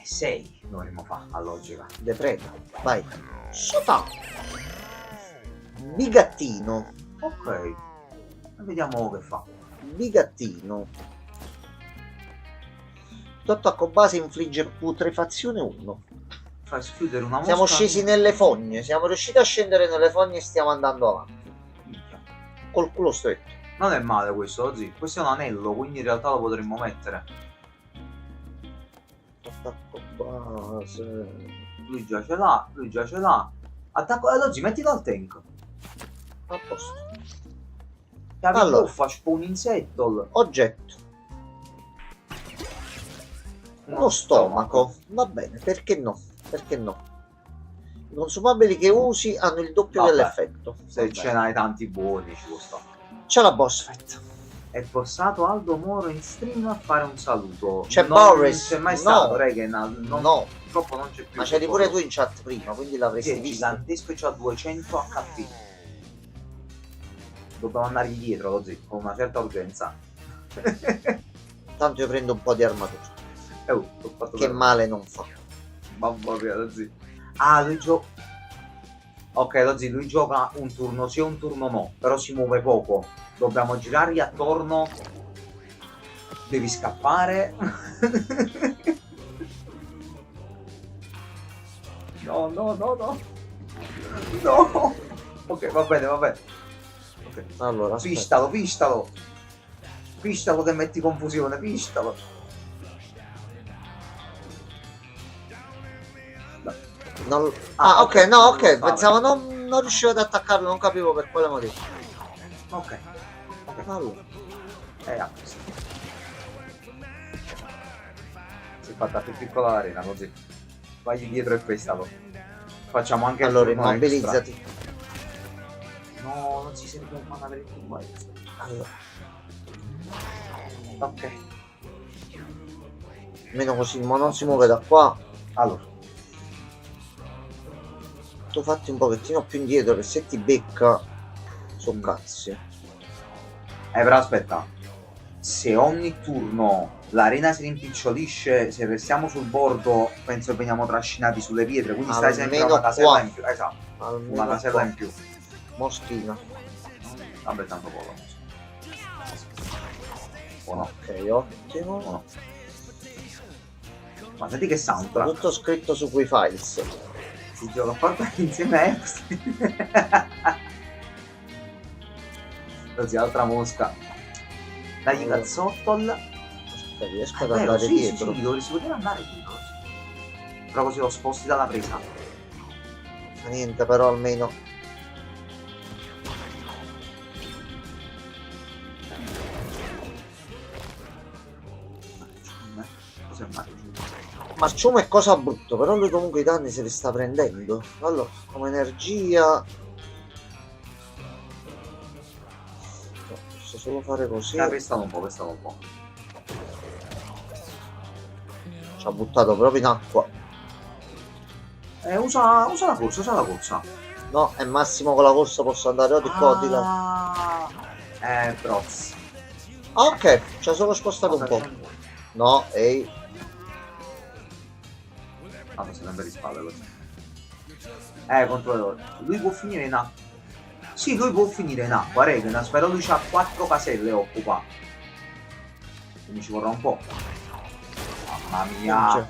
[SPEAKER 2] 6 dovremmo fare a logica.
[SPEAKER 1] Depreda, vai. Sotà. Bigattino.
[SPEAKER 2] Ok. Vediamo che fa.
[SPEAKER 1] Bigattino. Tuo attacco base infligge putrefazione 1.
[SPEAKER 2] Fai schiudere una mosca.
[SPEAKER 1] Siamo scesi nelle fogne, siamo riusciti a scendere nelle fogne e stiamo andando avanti.
[SPEAKER 2] Minchia.
[SPEAKER 1] Col culo stretto.
[SPEAKER 2] Non è male questo oggi. Questo è un anello, quindi in realtà lo potremmo mettere.
[SPEAKER 1] Attacco base.
[SPEAKER 2] Lui già ce l'ha, lui già ce l'ha. Attacco ad oggi, mettilo al tank.
[SPEAKER 1] A posto.
[SPEAKER 2] Chiavi
[SPEAKER 1] Allora.
[SPEAKER 2] buffa, un insetto.
[SPEAKER 1] Oggetto. Uno stomaco. Va bene, perché no? Perché no? I consumabili che usi hanno il doppio
[SPEAKER 2] Vabbè.
[SPEAKER 1] dell'effetto.
[SPEAKER 2] Se ce n'hai tanti buoni ci può stare.
[SPEAKER 1] C'è la boss fight.
[SPEAKER 2] È passato Aldo Moro in stream a fare un saluto.
[SPEAKER 1] C'è
[SPEAKER 2] non
[SPEAKER 1] Boris.
[SPEAKER 2] c'è mai
[SPEAKER 1] No.
[SPEAKER 2] stato, Regan.
[SPEAKER 1] No,
[SPEAKER 2] Purtroppo non c'è più.
[SPEAKER 1] ma c'eri pure tu in chat prima, quindi l'avresti
[SPEAKER 2] Sì, è
[SPEAKER 1] visto.
[SPEAKER 2] gigantesco e c'ha 200 HP. Dobbiamo andare indietro così, con una certa urgenza.
[SPEAKER 1] Tanto io prendo un po' di armatura.
[SPEAKER 2] L'ho fatto
[SPEAKER 1] Che
[SPEAKER 2] per-
[SPEAKER 1] male non fa.
[SPEAKER 2] Mamma mia, Lozzi. Ah, lui gioca. Ok, Lozzi, lui gioca un turno sì e un turno no, però si muove poco. Dobbiamo girargli attorno. Devi scappare. No, no, no, no. No. Ok, va bene, va bene. Ok.
[SPEAKER 1] Allora, aspetta.
[SPEAKER 2] Pistalo, pistalo. Pistalo che metti confusione, pistalo.
[SPEAKER 1] Non- Ah, ok, no, ok.
[SPEAKER 2] non lo fa,
[SPEAKER 1] Pensavo non riuscivo ad attaccarlo, non capivo per quale motivo.
[SPEAKER 2] Ok. Ok.
[SPEAKER 1] Allora,
[SPEAKER 2] A posto. Si è fatta più piccola l'arena così. Vai dietro e pestalo. Facciamo anche il
[SPEAKER 1] allora
[SPEAKER 2] turno
[SPEAKER 1] immobilizzati.
[SPEAKER 2] extra. No, non si serve un mana per il turno extra.
[SPEAKER 1] Allora,
[SPEAKER 2] Ok.
[SPEAKER 1] almeno così ma non si muove da qua.
[SPEAKER 2] Allora.
[SPEAKER 1] Tu fatti un pochettino più indietro che se ti becca sono cazzi.
[SPEAKER 2] Però aspetta. Se ogni turno l'arena si rimpicciolisce, se restiamo sul bordo, penso che veniamo trascinati sulle pietre. Quindi stai sempre
[SPEAKER 1] Almeno
[SPEAKER 2] una casella
[SPEAKER 1] qua.
[SPEAKER 2] in più. Esatto.
[SPEAKER 1] Almeno
[SPEAKER 2] Una casella
[SPEAKER 1] qua.
[SPEAKER 2] in più.
[SPEAKER 1] Moschina.
[SPEAKER 2] Vabbè, tanto poco. O no?
[SPEAKER 1] Ok, ottimo.
[SPEAKER 2] O no? Ma senti che soundtrack.
[SPEAKER 1] Tutto scritto su quei files.
[SPEAKER 2] Si gioca a Fortnite insieme a Epstein. Così, altra mosca. Dagli
[SPEAKER 1] Allora.
[SPEAKER 2] cazzotto.
[SPEAKER 1] Aspetta, riesco ad
[SPEAKER 2] Vero,
[SPEAKER 1] andare
[SPEAKER 2] sì,
[SPEAKER 1] dietro.
[SPEAKER 2] sì, dovresti poter andare dietro. Però così lo sposti dalla presa.
[SPEAKER 1] Fa niente, però almeno.
[SPEAKER 2] Cos'è Mario?
[SPEAKER 1] Marciume è cosa brutto, però lui comunque i danni se li sta prendendo. Allora, come energia. No, posso solo fare così.
[SPEAKER 2] Pestalo un po', pestalo un po'.
[SPEAKER 1] Ci ha buttato proprio in acqua.
[SPEAKER 2] Usa la corsa, usa la corsa.
[SPEAKER 1] No, è massimo con la corsa posso andare o di qua o di là.
[SPEAKER 2] Proz.
[SPEAKER 1] Ah, ok, ci ha solo spostato un po'. No, ehi.
[SPEAKER 2] Ah, sei sempre di spalle così. Controllo. Lui può finire in acqua. Sì, lui può finire in acqua, Regenas, però lui ha 4 caselle occupa. Quindi ci vorrà un po'. Mamma mia.
[SPEAKER 1] Minchia.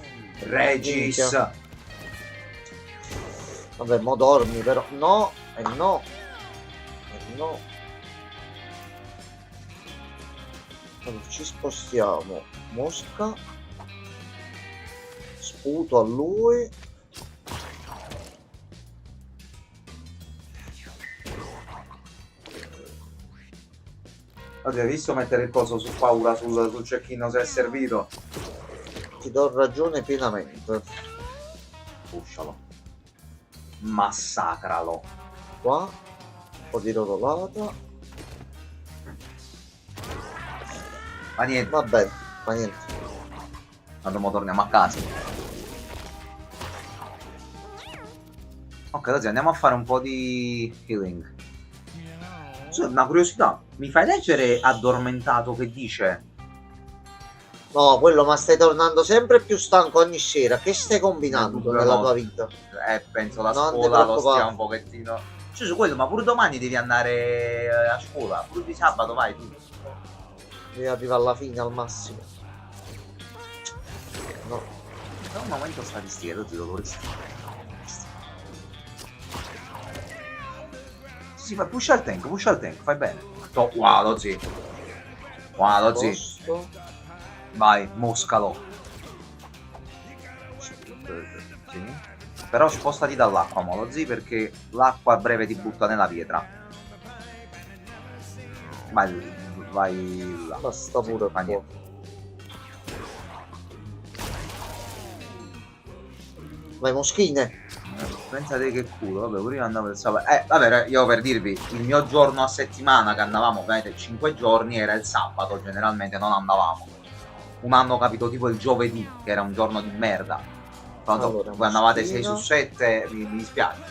[SPEAKER 2] Regis.
[SPEAKER 1] Minchia. Vabbè, mo dormi però. No, e no. E no. Allora, ci spostiamo. Mosca. Sputo a lui.
[SPEAKER 2] Oddio, hai visto mettere il coso su paura sul cecchino se è servito?
[SPEAKER 1] Ti do ragione pienamente.
[SPEAKER 2] Puscialo. Massacralo.
[SPEAKER 1] Qua, un po' di rotolata.
[SPEAKER 2] Ma niente,
[SPEAKER 1] Va bene, ma niente.
[SPEAKER 2] quando torniamo a casa. Ok, così andiamo a fare un po' di healing. Scusa, una curiosità, mi fai leggere addormentato che dice?
[SPEAKER 1] No, quello, ma stai tornando sempre più stanco ogni sera. Che stai combinando
[SPEAKER 2] Dubbio
[SPEAKER 1] nella
[SPEAKER 2] no.
[SPEAKER 1] tua vita?
[SPEAKER 2] Penso la
[SPEAKER 1] Non ti
[SPEAKER 2] scuola lo
[SPEAKER 1] preoccupare.
[SPEAKER 2] stia un pochettino. Cioè, su quello, ma pure domani devi andare a scuola. Pure di sabato vai tu.
[SPEAKER 1] Devi arrivare alla fine al massimo. No.
[SPEAKER 2] Da un momento statistiche, tutti i doloristi. Sì, ma pusha il tank, fai bene. Wow, lo zi. Wow, lo zi.
[SPEAKER 1] Posto.
[SPEAKER 2] Vai, moscalo. Sì. Però spostati dall'acqua, mo, lo zi, perché l'acqua a breve ti butta nella pietra. Vai là.
[SPEAKER 1] Basta pure
[SPEAKER 2] Fa
[SPEAKER 1] qua.
[SPEAKER 2] niente.
[SPEAKER 1] Vai, moschine.
[SPEAKER 2] Pensate che culo, vabbè, pure io andavo il sabato. Vabbè, io per dirvi, il mio giorno a settimana che andavamo, ovviamente 5 giorni, era il sabato, generalmente non andavamo. Un anno capito tipo il giovedì, che era un giorno di merda. Pronto,
[SPEAKER 1] Allora,
[SPEAKER 2] voi andavate 6
[SPEAKER 1] moschino.
[SPEAKER 2] su 7, mi dispiace.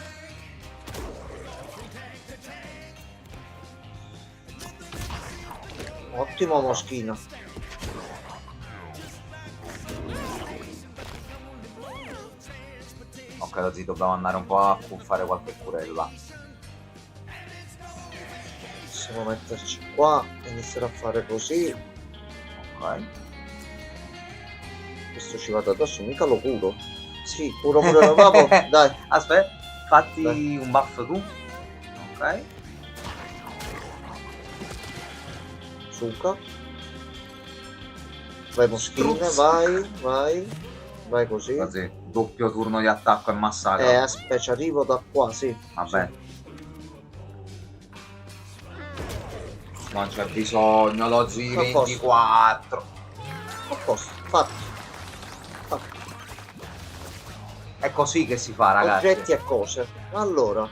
[SPEAKER 1] Ottimo moschino.
[SPEAKER 2] Ok, così dobbiamo andare un po' a fare qualche curella.
[SPEAKER 1] Possiamo metterci qua e iniziare a fare così.
[SPEAKER 2] Ok.
[SPEAKER 1] Questo ci vado addosso, mica lo curo. Sì, curo pure lo papo. Dai.
[SPEAKER 2] Aspetta, fatti
[SPEAKER 1] Dai.
[SPEAKER 2] un buff tu. Ok.
[SPEAKER 1] Suca. Vai moschine,
[SPEAKER 2] Struzz.
[SPEAKER 1] vai. Vai così.
[SPEAKER 2] Così, doppio turno di attacco e massacro.
[SPEAKER 1] Aspetta, ci arrivo da qua, sì.
[SPEAKER 2] Vabbè. Non c'è bisogno, lo Z
[SPEAKER 1] A posto.
[SPEAKER 2] 24.
[SPEAKER 1] A posto, fatto.
[SPEAKER 2] È così che si fa, ragazzi.
[SPEAKER 1] Oggetti e cose. Allora,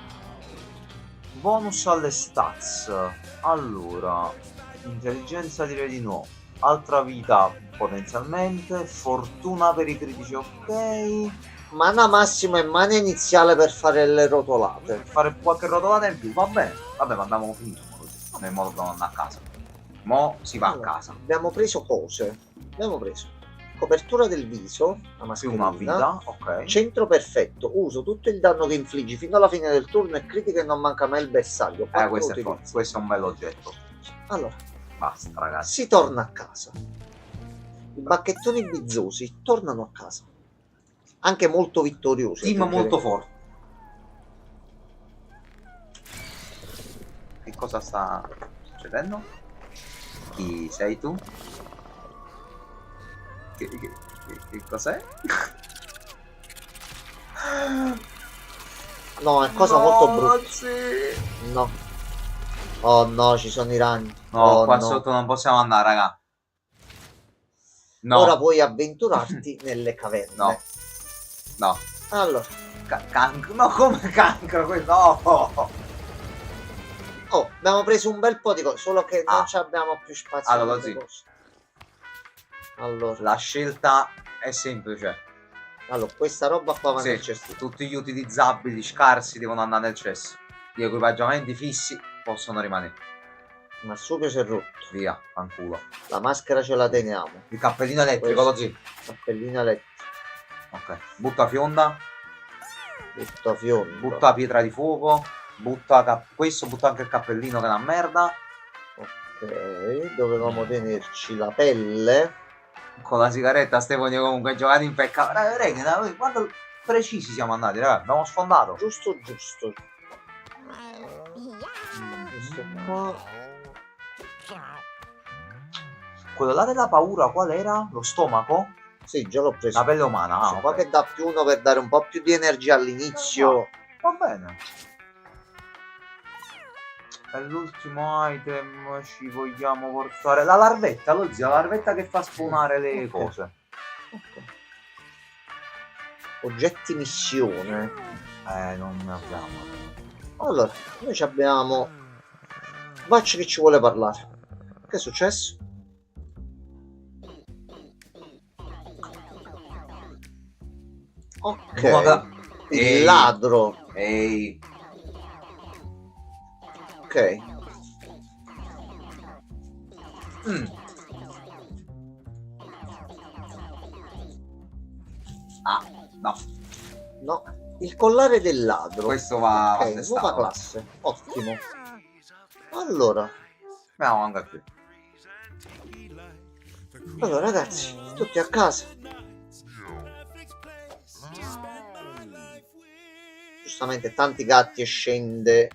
[SPEAKER 2] Bonus alle stats. Allora, intelligenza direi di no. Altra vita potenzialmente. Fortuna per i critici, ok.
[SPEAKER 1] mana massima e mana iniziale per fare le rotolate.
[SPEAKER 2] Per fare qualche rotolata in più, va bene. Vabbè, ma abbiamo finito. Nel modo dobbiamo andare a casa. Mo si va
[SPEAKER 1] Allora,
[SPEAKER 2] a casa.
[SPEAKER 1] abbiamo preso cose. Abbiamo preso copertura del viso, la
[SPEAKER 2] Più
[SPEAKER 1] mascherina.
[SPEAKER 2] una vita, ok.
[SPEAKER 1] Centro perfetto, uso tutto il danno che infliggi fino alla fine del turno e critica e non manca mai il bersaglio. Quattro
[SPEAKER 2] Questo è
[SPEAKER 1] utilizzi.
[SPEAKER 2] forte. Questo è un bel oggetto.
[SPEAKER 1] Allora,
[SPEAKER 2] Basta, ragazzi.
[SPEAKER 1] si torna a casa. I bacchettoni bizzosi tornano a casa. Anche molto vittoriosi.
[SPEAKER 2] Team
[SPEAKER 1] aggiungerei.
[SPEAKER 2] molto forte. Che cosa sta succedendo? Chi sei tu? Che cos'è?
[SPEAKER 1] No, è cosa molto brutta.
[SPEAKER 2] Sì.
[SPEAKER 1] No. Oh no, ci sono i ragni.
[SPEAKER 2] No,
[SPEAKER 1] Oh,
[SPEAKER 2] qua
[SPEAKER 1] no.
[SPEAKER 2] sotto non possiamo andare, raga. No.
[SPEAKER 1] Ora puoi avventurarti nelle caverne.
[SPEAKER 2] No. No.
[SPEAKER 1] Allora,
[SPEAKER 2] Cancro. No, come cancro? No.
[SPEAKER 1] oh, abbiamo preso un bel po' di cose, solo che non
[SPEAKER 2] Ah.
[SPEAKER 1] ci abbiamo più spazio.
[SPEAKER 2] Allora,
[SPEAKER 1] per le
[SPEAKER 2] sì.
[SPEAKER 1] cose. Allora,
[SPEAKER 2] La scelta è semplice.
[SPEAKER 1] questa roba qua va
[SPEAKER 2] Sì,
[SPEAKER 1] nel cestino.
[SPEAKER 2] tutti gli utilizzabili scarsi devono andare nel cesso. Gli equipaggiamenti fissi possono rimanere.
[SPEAKER 1] Il marsupio si è rotto.
[SPEAKER 2] Via, fanculo.
[SPEAKER 1] La maschera ce la teniamo.
[SPEAKER 2] Il cappellino elettrico,
[SPEAKER 1] Questo.
[SPEAKER 2] così.
[SPEAKER 1] Cappellina elettrica.
[SPEAKER 2] Ok. Butta fionda,
[SPEAKER 1] Butta fionda.
[SPEAKER 2] butta pietra di fuoco, butta questo, butta anche il cappellino che è una merda.
[SPEAKER 1] Ok, dovevamo tenerci la pelle.
[SPEAKER 2] Con la sigaretta Stefani comunque giocato impeccato. Raga, quando precisi siamo andati, raga, abbiamo sfondato.
[SPEAKER 1] Giusto. Questo qua.
[SPEAKER 2] Quello là della paura qual era? Lo stomaco?
[SPEAKER 1] Sì, già l'ho preso.
[SPEAKER 2] La pelle umana,
[SPEAKER 1] Questo qua
[SPEAKER 2] ok.
[SPEAKER 1] che dà più uno per dare un po' più di energia all'inizio.
[SPEAKER 2] Va bene. è l'ultimo item, ci vogliamo portare la larvetta, lo zio, la larvetta che fa spawnare le cose.
[SPEAKER 1] Ok. Oggetti missione.
[SPEAKER 2] Non ne abbiamo.
[SPEAKER 1] Allora, noi ci abbiamo Bacci che ci vuole parlare. Che è successo? Ok. Il
[SPEAKER 2] Ehi.
[SPEAKER 1] ladro.
[SPEAKER 2] Ehi,
[SPEAKER 1] Ok.
[SPEAKER 2] ah, no,
[SPEAKER 1] No. Il collare del ladro.
[SPEAKER 2] questo va
[SPEAKER 1] Ok,
[SPEAKER 2] testato.
[SPEAKER 1] nuova classe. Ottimo. Allora.
[SPEAKER 2] Andiamo anche qui.
[SPEAKER 1] Allora ragazzi, tutti a casa. Giustamente tanti gatti e scende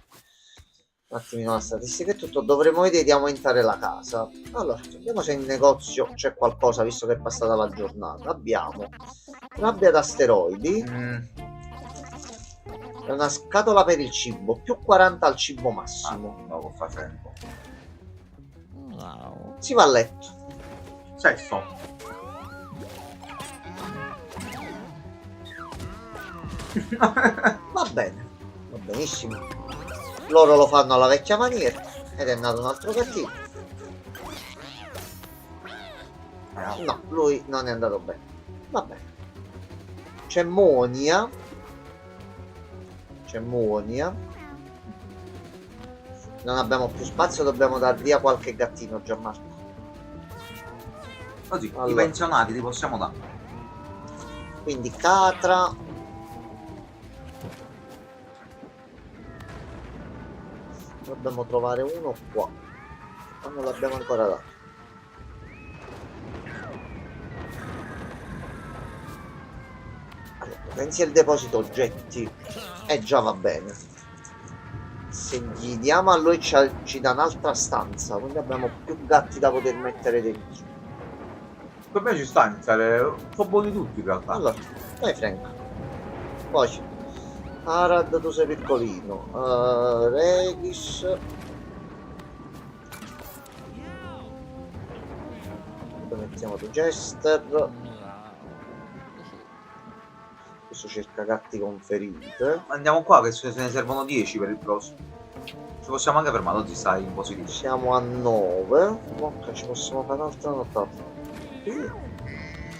[SPEAKER 1] un attimino la statistica e tutto. Dovremmo vedere di aumentare la casa. Allora, vediamo se in negozio c'è qualcosa visto che è passata la giornata. Abbiamo rabbia d'asteroidi. È una scatola per il cibo, più 40 al cibo massimo.
[SPEAKER 2] Dopo facendo.
[SPEAKER 1] Si va a letto.
[SPEAKER 2] Sesto.
[SPEAKER 1] Va bene, va benissimo. Loro lo fanno alla vecchia maniera ed è nato un altro gattino. No, lui non è andato bene. Va bene. C'è Monia. Non abbiamo più spazio, dobbiamo dar via qualche gattino, Gianmarco.
[SPEAKER 2] Così,
[SPEAKER 1] Allora.
[SPEAKER 2] i pensionati li possiamo dare.
[SPEAKER 1] Quindi Catra. Dobbiamo trovare uno qua. Ma non l'abbiamo ancora dato. Allora, pensi al deposito oggetti. Già va bene. Se gli diamo a lui ci dà un'altra stanza. Quindi abbiamo più gatti da poter mettere dentro.
[SPEAKER 2] Per me ci sta a iniziare. Sono buoni tutti in realtà.
[SPEAKER 1] Allora, dai Frank. Poi Arad, tu sei piccolino. Regis. Dove mettiamo tu Jester? Questo cerca gatti con ferite.
[SPEAKER 2] Andiamo qua che se ne servono 10 per il prossimo. Ci possiamo anche fermare, oggi stai in positivo.
[SPEAKER 1] Siamo a 9. Ok, ci possiamo fare un'altra notata.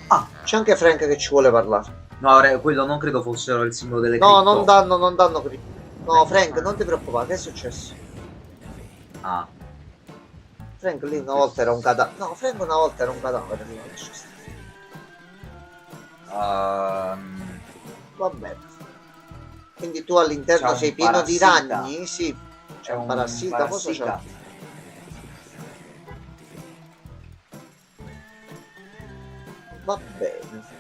[SPEAKER 1] Ah, c'è anche Frank che ci vuole parlare.
[SPEAKER 2] No, quello non credo fossero il simbolo delle
[SPEAKER 1] No,
[SPEAKER 2] cripto.
[SPEAKER 1] non danno creep. No, Frank, non ti preoccupare, che è successo?
[SPEAKER 2] Ah,
[SPEAKER 1] Frank lì una volta era un cadavere. No, Frank una volta era un cadavere. Va bene. Quindi tu all'interno
[SPEAKER 2] C'è un
[SPEAKER 1] sei pieno di
[SPEAKER 2] parassita.
[SPEAKER 1] ragni? Sì. C'è un parassita, cosa c'è? Va bene.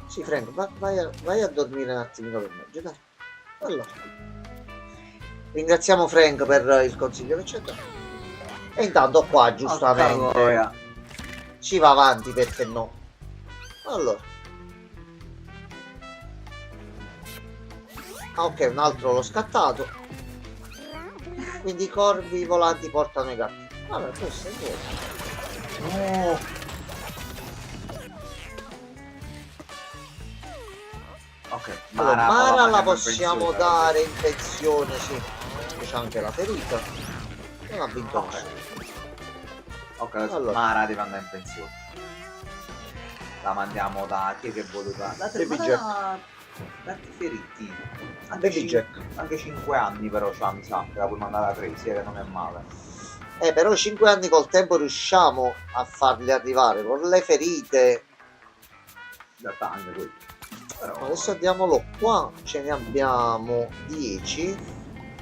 [SPEAKER 1] Sì, Frank, vai a dormire un attimino per me. Dai. Allora. Ringraziamo Frank per il consiglio che ci ha dato. E intanto qua, giustamente, si va avanti, perché no? Allora. Ah, ok, un altro l'ho scattato. Quindi i corvi volanti portano i gatti. Allora, questo è buono.
[SPEAKER 2] No. Ok,
[SPEAKER 1] Allora, Mara la
[SPEAKER 2] mandiamo in
[SPEAKER 1] possiamo
[SPEAKER 2] pensione.
[SPEAKER 1] dare in pensione, sì. C'è anche la ferita. Non ha vinto
[SPEAKER 2] Ok.
[SPEAKER 1] nessuno.
[SPEAKER 2] Ok,
[SPEAKER 1] Allora.
[SPEAKER 2] Mara deve andare in pensione. La mandiamo da chi è che voleva? Da
[SPEAKER 1] Baby
[SPEAKER 2] ma
[SPEAKER 1] Jack.
[SPEAKER 2] Gatti feriti.
[SPEAKER 1] Baby Jack.
[SPEAKER 2] Anche 5 anni però c'ha, mi sa, che la puoi mandare a Tracy, che non è male.
[SPEAKER 1] Però 5 anni col tempo riusciamo a farli arrivare. Con le ferite.
[SPEAKER 2] In realtà anche quello. Però...
[SPEAKER 1] Adesso andiamolo qua. Ce ne abbiamo 10.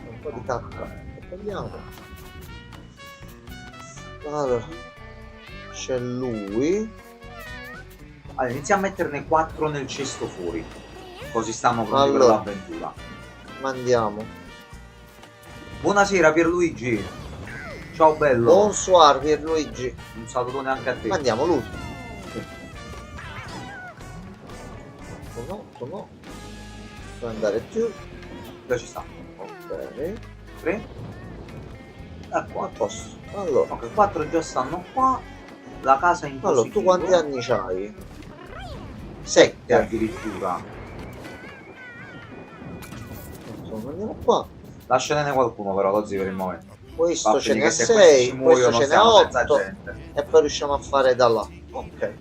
[SPEAKER 1] Un po' di cacca. E prendiamo. Allora. C'è lui.
[SPEAKER 2] Allora, iniziamo a metterne 4 nel cesto fuori. Così stanno pronti
[SPEAKER 1] Allora.
[SPEAKER 2] per l'avventura.
[SPEAKER 1] Mandiamo.
[SPEAKER 2] Buonasera Pierluigi. Ciao bello.
[SPEAKER 1] Bonsoir Pierluigi.
[SPEAKER 2] Un salutone anche a te.
[SPEAKER 1] Mandiamo lui. No. Può andare più.
[SPEAKER 2] Dove ci sta?
[SPEAKER 1] Ok. Ok,
[SPEAKER 2] 3 e
[SPEAKER 1] a
[SPEAKER 2] 4.
[SPEAKER 1] posto. Allora,
[SPEAKER 2] Ok, 4 già stanno qua. La casa in
[SPEAKER 1] allora tu
[SPEAKER 2] positivo.
[SPEAKER 1] quanti anni c'hai?
[SPEAKER 2] 7
[SPEAKER 1] 7.
[SPEAKER 2] addirittura.
[SPEAKER 1] Andiamo qua.
[SPEAKER 2] Lasciatene qualcuno però così per il momento.
[SPEAKER 1] Questo ce
[SPEAKER 2] Fatti
[SPEAKER 1] n'è
[SPEAKER 2] che se questi ci
[SPEAKER 1] 6, questo
[SPEAKER 2] muoiono
[SPEAKER 1] ce n'è
[SPEAKER 2] stiamo senza
[SPEAKER 1] 8
[SPEAKER 2] gente.
[SPEAKER 1] e poi riusciamo a fare da là. Ok,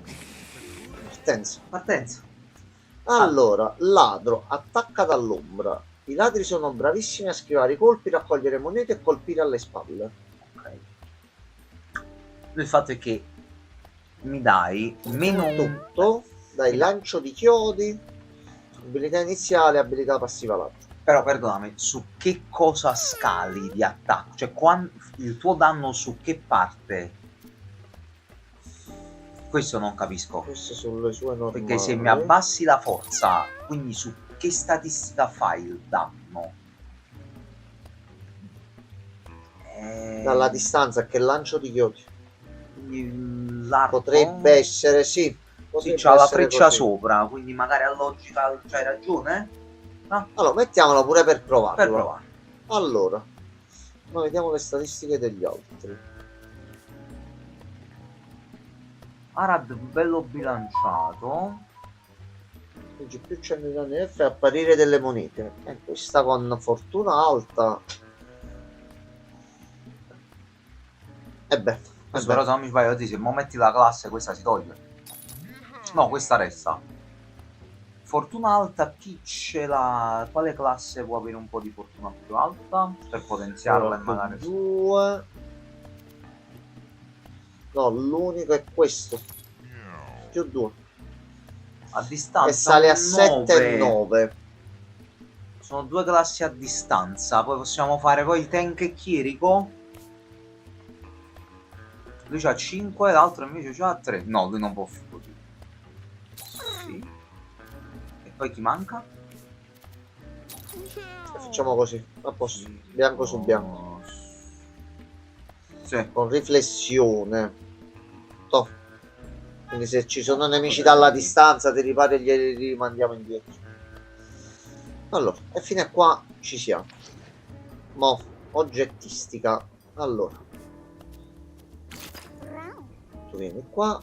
[SPEAKER 1] partenza.
[SPEAKER 2] Partenza.
[SPEAKER 1] Allora, ladro, attacca dall'ombra. I ladri sono bravissimi a schivare i colpi, raccogliere monete e colpire alle spalle.
[SPEAKER 2] Ok. Il fatto è che mi dai meno un...
[SPEAKER 1] Tutto, dai
[SPEAKER 2] mi dai.
[SPEAKER 1] lancio di chiodi, abilità iniziale, abilità passiva ladro.
[SPEAKER 2] Però perdonami, su che cosa scali di attacco? Cioè, il tuo danno su che parte? Questo non capisco.
[SPEAKER 1] Queste sono le sue normali.
[SPEAKER 2] Perché se mi abbassi la forza, quindi su che statistica fai il danno?
[SPEAKER 1] Dalla distanza, che lancio di chiodi.
[SPEAKER 2] L'arco
[SPEAKER 1] Potrebbe essere, sì.
[SPEAKER 2] sì,
[SPEAKER 1] Potrebbe
[SPEAKER 2] c'ha la
[SPEAKER 1] essere
[SPEAKER 2] freccia
[SPEAKER 1] così.
[SPEAKER 2] sopra, quindi magari a logica c'hai ragione? No?
[SPEAKER 1] Allora, mettiamola pure per provarlo.
[SPEAKER 2] Per provare.
[SPEAKER 1] Allora, ma vediamo le statistiche degli altri.
[SPEAKER 2] Arad bello bilanciato.
[SPEAKER 1] Leggi più 100 danni F e apparire delle monete. E questa con fortuna alta. E beh,
[SPEAKER 2] Questo però se non mi sbaglio se mo metti la classe questa si toglie. No, questa resta. Fortuna alta, chi ce l'ha? Quale classe può avere un po' di fortuna più alta? Per potenziarla e magari...
[SPEAKER 1] 2. No, l'unico è questo. Più 2.
[SPEAKER 2] A distanza
[SPEAKER 1] E sale a 7
[SPEAKER 2] 9.
[SPEAKER 1] e 9.
[SPEAKER 2] Sono due classi a distanza. Poi possiamo fare poi il tank e Chirico. Lui c'ha 5, l'altro invece c'ha 3. No, lui non può fare così. Sì. E poi chi manca?
[SPEAKER 1] E facciamo così, a posto. Bianco su bianco.
[SPEAKER 2] Sì.
[SPEAKER 1] Con riflessione. Toh. Quindi se ci sono nemici dalla distanza, ti ripari e glieli rimandiamo indietro. Allora, e fino a qua ci siamo. Mo, oggettistica. Allora. Tu vieni qua.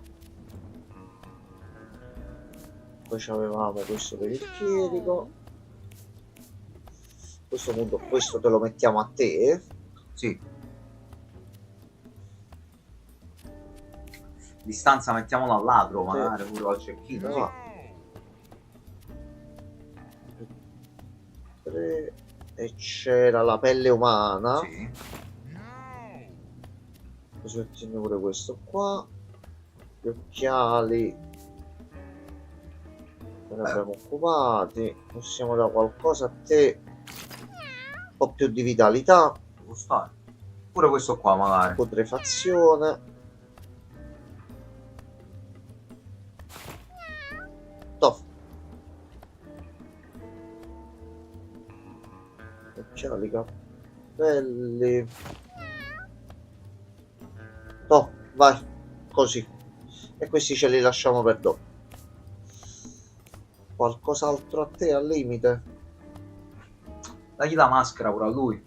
[SPEAKER 1] Poi avevamo questo per il chierico. A questo punto questo te lo mettiamo a te.
[SPEAKER 2] Sì. Distanza mettiamolo al ladro, magari pure al cecchino.
[SPEAKER 1] No.
[SPEAKER 2] Sì.
[SPEAKER 1] E c'era la pelle umana.
[SPEAKER 2] Sì.
[SPEAKER 1] Così mettiamo pure questo qua. Gli occhiali. Ne abbiamo occupati. Possiamo dare qualcosa a te. Un po' più di vitalità.
[SPEAKER 2] Può stare. Pure questo qua magari.
[SPEAKER 1] Putrefazione. Toh. Occhiali, cappelli. Toh, vai. Così. E questi ce li lasciamo per dopo. Qualcos'altro a te al limite?
[SPEAKER 2] Dagli la maschera pure a lui.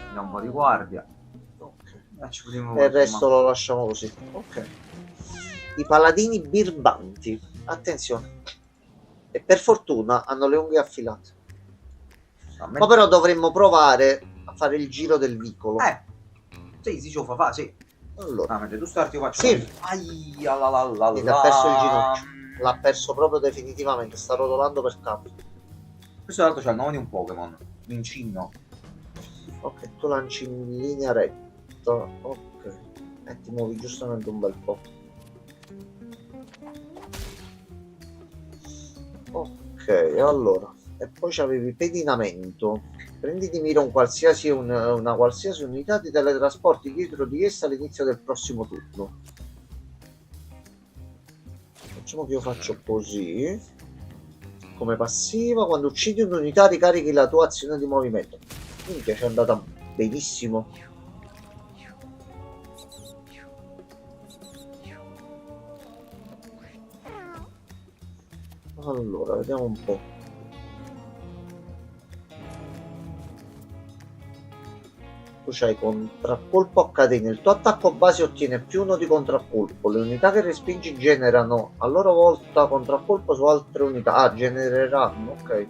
[SPEAKER 2] Andiamo un po' di guardia.
[SPEAKER 1] Ok.
[SPEAKER 2] E
[SPEAKER 1] il resto lo lasciamo così. Ok. I paladini birbanti. Attenzione. E per fortuna hanno le unghie affilate. Ma però dovremmo provare a fare il giro del vicolo.
[SPEAKER 2] Sì, si ciò fa, sì.
[SPEAKER 1] Allora.
[SPEAKER 2] Mentre tu starti io faccio.
[SPEAKER 1] Sì.
[SPEAKER 2] Aia, la la la
[SPEAKER 1] Ha perso il ginocchio. L'ha perso proprio definitivamente. Sta rotolando per capo.
[SPEAKER 2] Questo tra l'altro c'ha il nome di un Pokémon. Vincino.
[SPEAKER 1] Ok, tu lanci in linea retta. Ok. E ti muovi giustamente un bel po'. Ok, allora. E poi c'avevi pedinamento. Prendi di mira una qualsiasi unità di teletrasporti dietro di essa all'inizio del prossimo turno. Facciamo che io faccio così. Come passiva, quando uccidi un'unità ricarichi la tua azione di movimento. Minchia, ci è andata benissimo. Allora, vediamo un po'. Tu c'hai contraccolpo a catena. Il tuo attacco base ottiene più 1 di contraccolpo. Le unità che respingi generano a loro volta contraccolpo su altre unità. Ah, genereranno, ok.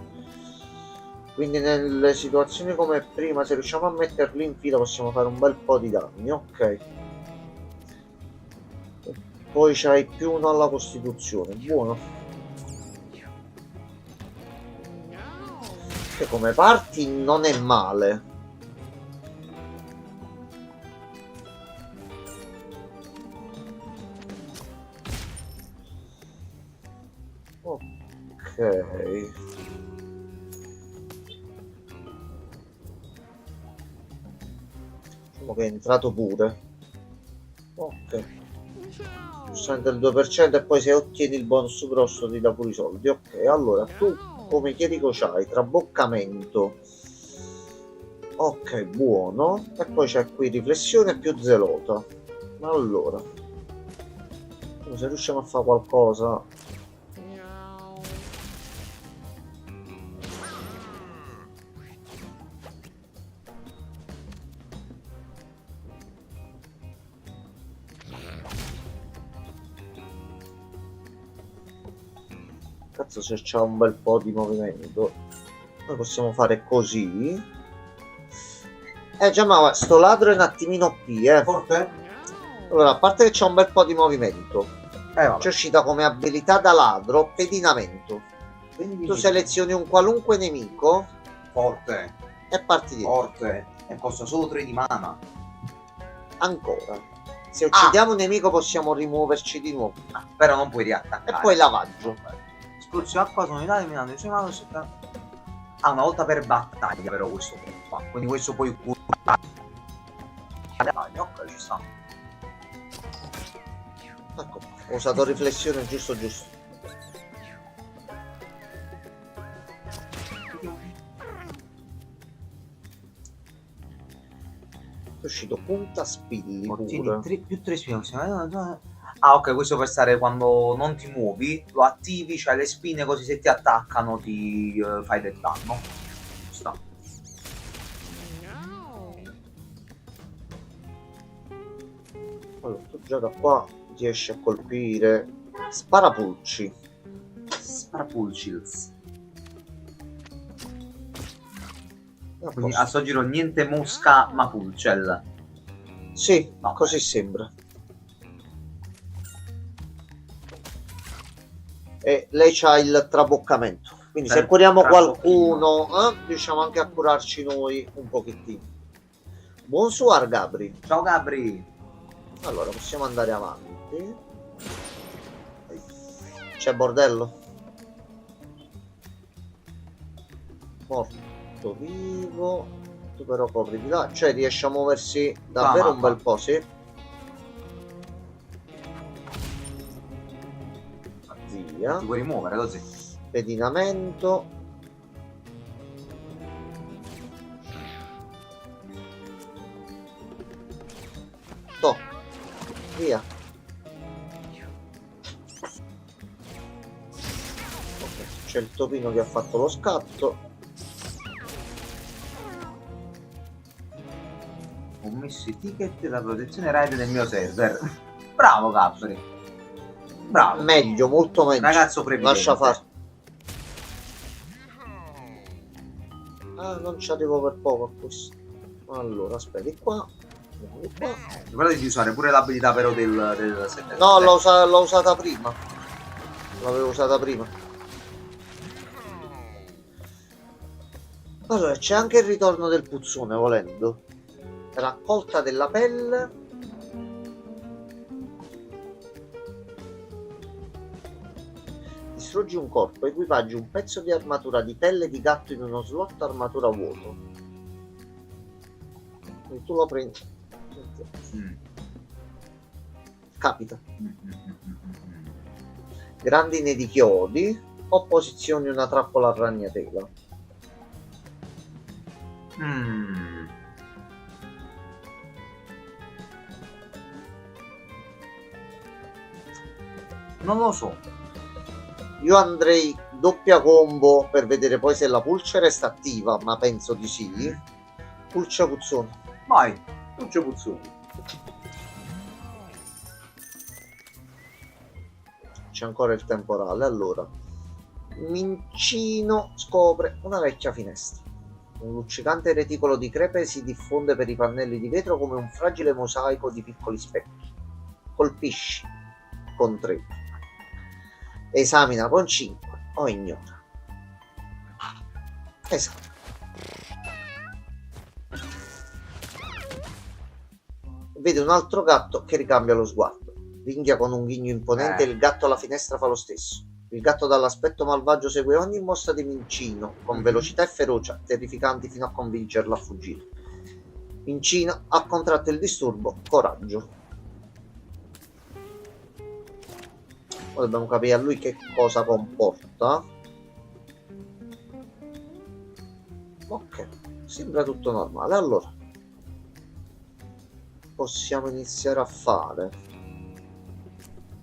[SPEAKER 1] Quindi nelle situazioni come prima, se riusciamo a metterli in fila, possiamo fare un bel po' di danni, ok. E poi c'hai più 1 alla costituzione, buono. Che come parti non è male. Ok. Diciamo che è entrato pure. Ok. Giustamente il 2% e poi se ottieni il bonus grosso ti dà pure i soldi. Ok, allora tu come chierico c'hai traboccamento. Ok, buono. E poi c'è qui riflessione più zelota. Allora, se riusciamo a fare qualcosa. Cazzo, se c'è un bel po' di movimento noi possiamo fare così. Già, ma sto ladro è un attimino OP,
[SPEAKER 2] Forte?
[SPEAKER 1] Allora, a parte che c'è un bel po' di movimento,
[SPEAKER 2] Vabbè.
[SPEAKER 1] c'è uscita come abilità da ladro pedinamento.
[SPEAKER 2] Quindi
[SPEAKER 1] Tu selezioni un qualunque nemico
[SPEAKER 2] forte,
[SPEAKER 1] e parti di
[SPEAKER 2] forte. E costa solo 3 di mana.
[SPEAKER 1] ancora. Se uccidiamo un nemico possiamo rimuoverci di nuovo.
[SPEAKER 2] Però non puoi riattaccare.
[SPEAKER 1] E poi lavaggio.
[SPEAKER 2] Spruzzi acqua su unità eliminando i suoi mouse. Ah, una volta per battaglia però questo qua. Quindi questo puoi curare. Ok, ci sta.
[SPEAKER 1] Ecco, ho usato riflessione giusto. È uscito punta spilli pure.
[SPEAKER 2] Più 3 spine. Ah, ok, questo per stare quando non ti muovi, lo attivi, c'hai le spine così se ti attaccano ti fai del danno. Ci sta.
[SPEAKER 1] Allora, tu già da qua riesci a colpire sparapulci.
[SPEAKER 2] Sparapulcils.
[SPEAKER 1] A
[SPEAKER 2] Quindi
[SPEAKER 1] posto.
[SPEAKER 2] a sto giro niente mosca ma pulcel.
[SPEAKER 1] Sì,
[SPEAKER 2] No.
[SPEAKER 1] così sembra. E lei c'ha il traboccamento. Quindi se curiamo qualcuno, riusciamo anche a curarci noi un pochettino. Bonsoir Gabri.
[SPEAKER 2] Ciao Gabri.
[SPEAKER 1] Allora, possiamo andare avanti. C'è bordello? Morto vivo. Tu però copri di là. Cioè riesce a muoversi davvero un bel po', sì. Via.
[SPEAKER 2] Ti puoi rimuovere così.
[SPEAKER 1] Pedinamento. Toh. Via. Ok, c'è il topino che ha fatto lo scatto.
[SPEAKER 2] Ho messo i ticket della protezione raid del mio server. Bravo Gabri. Bravo.
[SPEAKER 1] Meglio, molto meglio.
[SPEAKER 2] Ragazzo previdente.
[SPEAKER 1] Lascia fare. Ah, non ci arrivo per poco a questo. Allora, aspetti qua.
[SPEAKER 2] Ricordati di usare pure l'abilità però del server.
[SPEAKER 1] No, l'ho usata prima. L'avevo usata prima. Allora, c'è anche il ritorno del puzzone, volendo. Raccolta della pelle. Distruggi un corpo, equipaggi un pezzo di armatura di pelle di gatto in uno slot armatura vuoto. Quindi tu lo prendi. Capita. Grandine di chiodi o posizioni una trappola a ragnatela.
[SPEAKER 2] Non lo so.
[SPEAKER 1] Io andrei doppia combo per vedere poi se la pulce resta attiva, ma penso di sì. Pulce puzzone.
[SPEAKER 2] Vai, non c'è puzzoni.
[SPEAKER 1] C'è ancora il temporale. Allora, Mincino scopre una vecchia finestra. Un luccicante reticolo di crepe si diffonde per i pannelli di vetro come un fragile mosaico di piccoli specchi. Colpisci con 3. Esamina con 5 o ignora. Esatto. Vede un altro gatto che ricambia lo sguardo. Ringhia con un ghigno imponente, il gatto alla finestra fa lo stesso. Il gatto dall'aspetto malvagio segue ogni mossa di Mincino con velocità e ferocia terrificanti fino a convincerlo a fuggire. Mincino ha contratto il disturbo coraggio. Ora dobbiamo capire a lui che cosa comporta. Ok, sembra tutto normale. Allora possiamo iniziare a fare.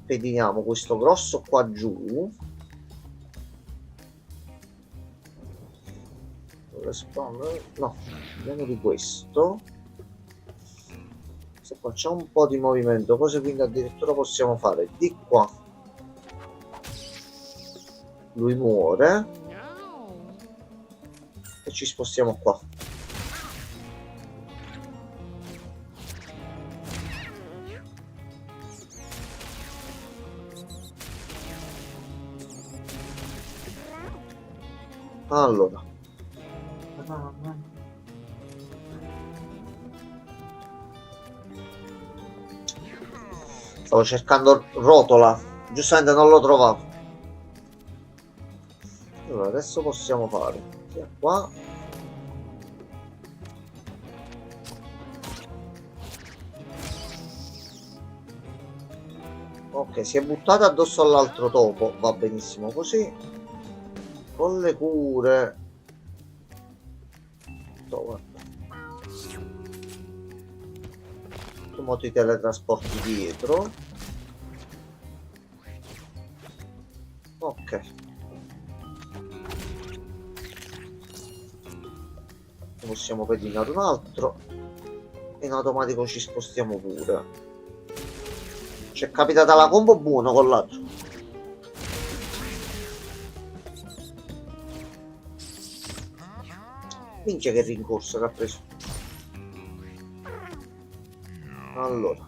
[SPEAKER 1] Pediniamo questo grosso qua giù. No, vediamo di questo. Se qua c'è un po' di movimento, cose quindi addirittura possiamo fare di qua. Lui muore. E ci spostiamo qua. Allora, stavo cercando Rotola, giustamente non lo trovavo. Allora, adesso possiamo fare sia qua. Ok, si è buttato addosso all'altro topo, va benissimo così. Con le cure. Tu mo ti teletrasporti dietro. Ok. Possiamo pedinare un altro. E in automatico ci spostiamo pure. Ci è capitata la combo buono con l'altro. Minchia che rincorsa che ha preso. Allora.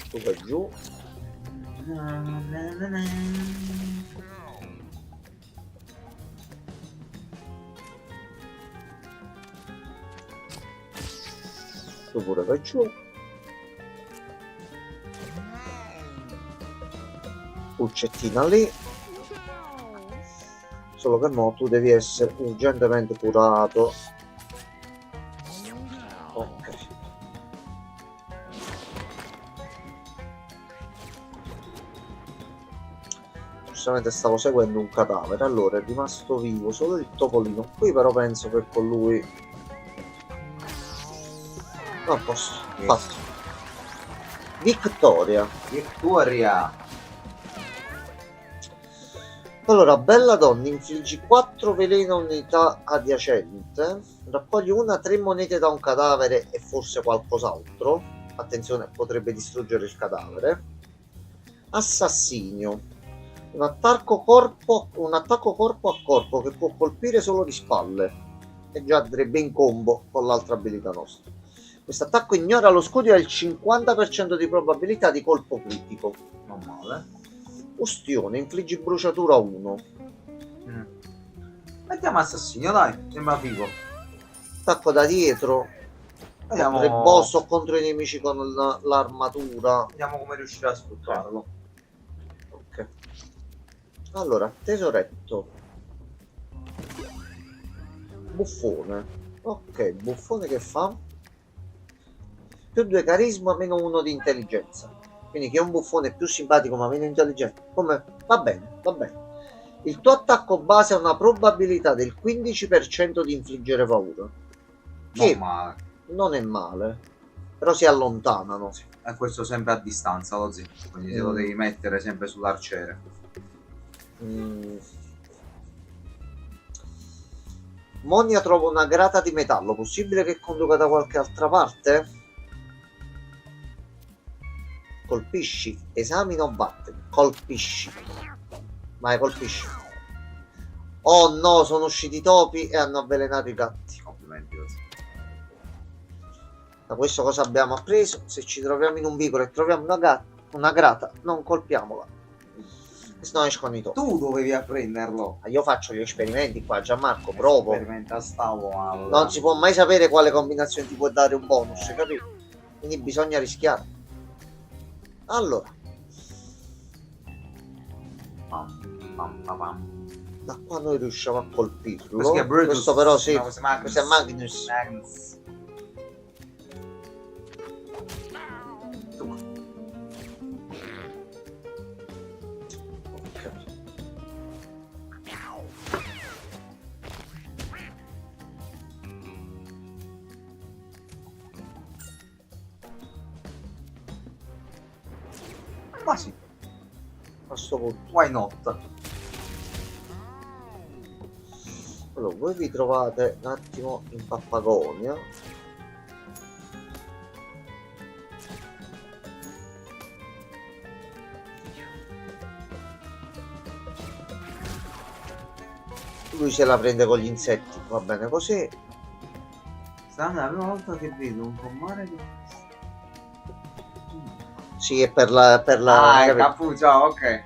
[SPEAKER 1] Tu vai giù. Tu pure vai giù. Puccettina lì. Solo che mo tu devi essere urgentemente curato. Ok. Giustamente stavo seguendo un cadavere. Allora è rimasto vivo solo il topolino qui, però penso che con lui a posto. Fatto. Vittoria. Allora, bella donna, infliggi 4 veleno a unità adiacente, raccogli 3 monete da un cadavere e forse qualcos'altro. Attenzione, potrebbe distruggere il cadavere. Assassinio. Un attacco corpo a corpo che può colpire solo di spalle. E già andrebbe in combo con l'altra abilità nostra. Questo attacco ignora lo scudo e ha il 50% di probabilità di colpo critico.
[SPEAKER 2] Non male.
[SPEAKER 1] Ustione, infliggi bruciatura 1.
[SPEAKER 2] Mettiamo assassino, dai, sembra figo.
[SPEAKER 1] Attacco da dietro.
[SPEAKER 2] Vediamo
[SPEAKER 1] il boss o contro i nemici con l'armatura.
[SPEAKER 2] Vediamo come riuscirà a sfruttarlo.
[SPEAKER 1] Ok. Allora, tesoretto. Buffone. Ok, buffone che fa? Più 2 carisma, meno 1 di intelligenza. Quindi chi è un buffone più simpatico ma meno intelligente. Come? Va bene, va bene. Il tuo attacco base ha una probabilità del 15% di infliggere paura. Che non è male. Però si allontanano.
[SPEAKER 2] E questo sempre a distanza, lo zio. Quindi te lo devi mettere sempre sull'arciere.
[SPEAKER 1] Monia trova una grata di metallo. Possibile che conduca da qualche altra parte? Colpisci, esamina o vattene. Colpisci. Vai, colpisci. Oh no, sono usciti i topi e hanno avvelenato i gatti.
[SPEAKER 2] Complimenti così.
[SPEAKER 1] Da questo cosa abbiamo appreso? Se ci troviamo in un vicolo e troviamo una grata, non colpiamola. Se no escono i topi.
[SPEAKER 2] Tu dovevi apprenderlo.
[SPEAKER 1] Io faccio gli esperimenti qua, Gianmarco, provo.
[SPEAKER 2] Sperimenta stavo male.
[SPEAKER 1] Non si può mai sapere quale combinazione ti può dare un bonus, capito? Quindi bisogna rischiare. Allora, da qua noi riusciamo a colpirlo. Questo però sì,
[SPEAKER 2] no,
[SPEAKER 1] questo è Magnus.
[SPEAKER 2] Ma sì,
[SPEAKER 1] A questo punto.
[SPEAKER 2] why not?
[SPEAKER 1] Allora, voi vi trovate un attimo in Pappagonia. Lui se la prende con gli insetti, va bene così.
[SPEAKER 2] Stanno la prima volta che vedo un comare che...
[SPEAKER 1] Sì, è per la...
[SPEAKER 2] Ah, il
[SPEAKER 1] capito?
[SPEAKER 2] cappuccio, ok.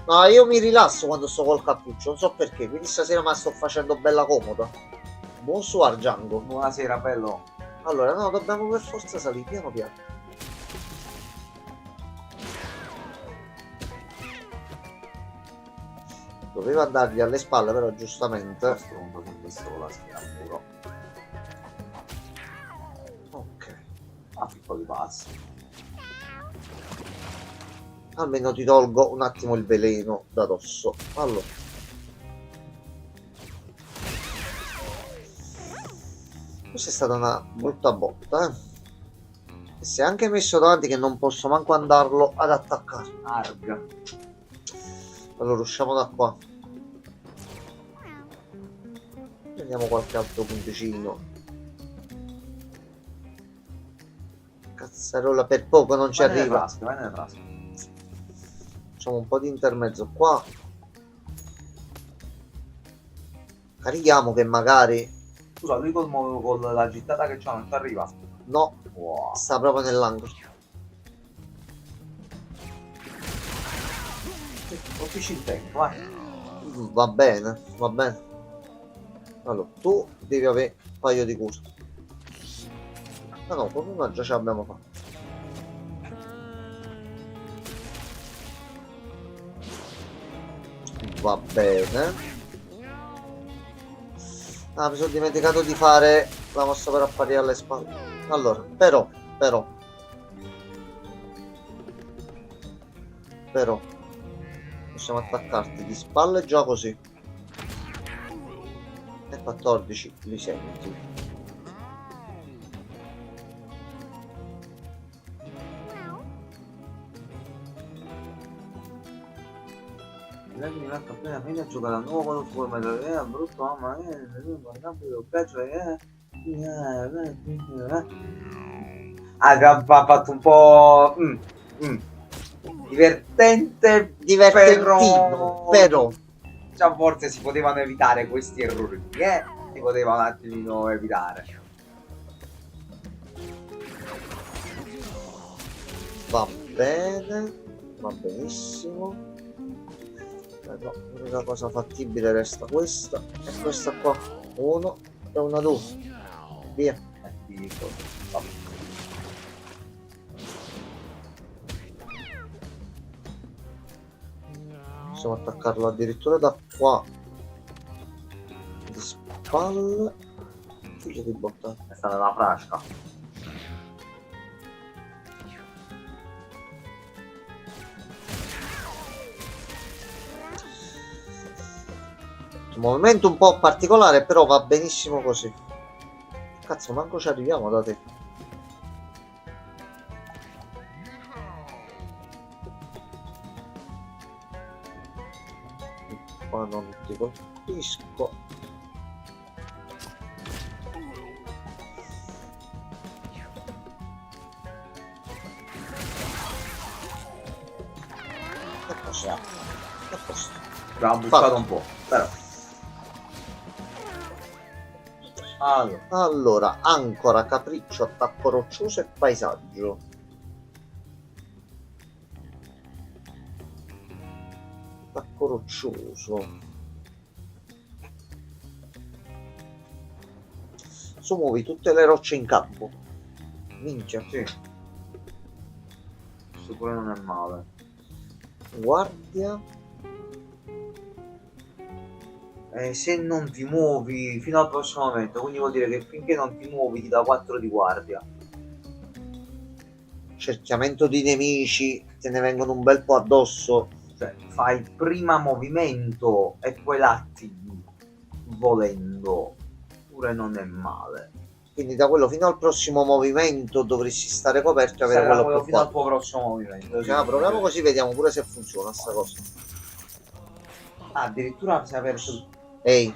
[SPEAKER 1] No, io mi rilasso quando sto col cappuccio, non so perché, quindi stasera me la sto facendo bella comoda. Buon suor Django.
[SPEAKER 2] Buonasera, bello.
[SPEAKER 1] Allora, no, dobbiamo per forza salire piano piano. Doveva andargli alle spalle, però giustamente.
[SPEAKER 2] Stronzo con questo con la schiena puro.
[SPEAKER 1] Ok.
[SPEAKER 2] A piccoli passi.
[SPEAKER 1] Almeno ti tolgo un attimo il veleno da dosso. Allora. Questa è stata una brutta botta, E si è anche messo davanti che non posso manco andarlo ad attaccare.
[SPEAKER 2] Arga.
[SPEAKER 1] Allora usciamo da qua. Prendiamo qualche altro punticino. Cazzarola, per poco non ci arriva.
[SPEAKER 2] Vai nelle frasche.
[SPEAKER 1] Facciamo un po' di intermezzo qua. Carichiamo che magari...
[SPEAKER 2] Scusa, lui con la gittata che c'ha non ci arriva.
[SPEAKER 1] No,
[SPEAKER 2] Wow.
[SPEAKER 1] sta proprio nell'angolo.
[SPEAKER 2] Colpisci il tank, vai.
[SPEAKER 1] Va bene, va bene. Allora, tu devi avere un paio di cose. Ah no, con una già ce l'abbiamo fatta. Va bene. Ah, mi sono dimenticato di fare la mossa per apparire alle spalle. Allora, però possiamo attaccarti di spalle già così. E 14 li senti.
[SPEAKER 2] Lei mi va appena fine a giocare al nuovo quello su come è brutto, mamma mia, il peggio ha fatto un po' divertente,
[SPEAKER 1] Divertentino, però
[SPEAKER 2] cioè, forse si potevano evitare questi errori, si potevano un attimino evitare.
[SPEAKER 1] va bene, va benissimo. No, l'unica cosa fattibile resta questa e questa qua. Uno e una due. Via. Possiamo attaccarlo addirittura da qua. Di spalle. Figlio di botta.
[SPEAKER 2] È stata una frasca.
[SPEAKER 1] Movimento un po' particolare, però va benissimo così. Cazzo, manco ci arriviamo da te. Qua non ti colpisco. posto. A posto.
[SPEAKER 2] Abbiamo buttato un po', però.
[SPEAKER 1] Allora, ancora, capriccio, attacco roccioso e paesaggio. Attacco roccioso. Muovi tutte le rocce in campo. Minchia.
[SPEAKER 2] Sì. Questo pure non è male.
[SPEAKER 1] Guardia.
[SPEAKER 2] Se non ti muovi fino al prossimo momento, quindi vuol dire che finché non ti muovi ti dà 4 di guardia.
[SPEAKER 1] Cerchiamento di nemici, te ne vengono un bel po' addosso.
[SPEAKER 2] Cioè, fai prima movimento e poi l'attivi volendo. Pure non è male.
[SPEAKER 1] Quindi da quello fino al prossimo movimento dovresti stare coperto e avere quello più
[SPEAKER 2] fino al
[SPEAKER 1] forte.
[SPEAKER 2] tuo prossimo movimento.
[SPEAKER 1] Sì, proviamo così, vediamo pure se funziona sta cosa.
[SPEAKER 2] Addirittura si è aperto.
[SPEAKER 1] Ehi,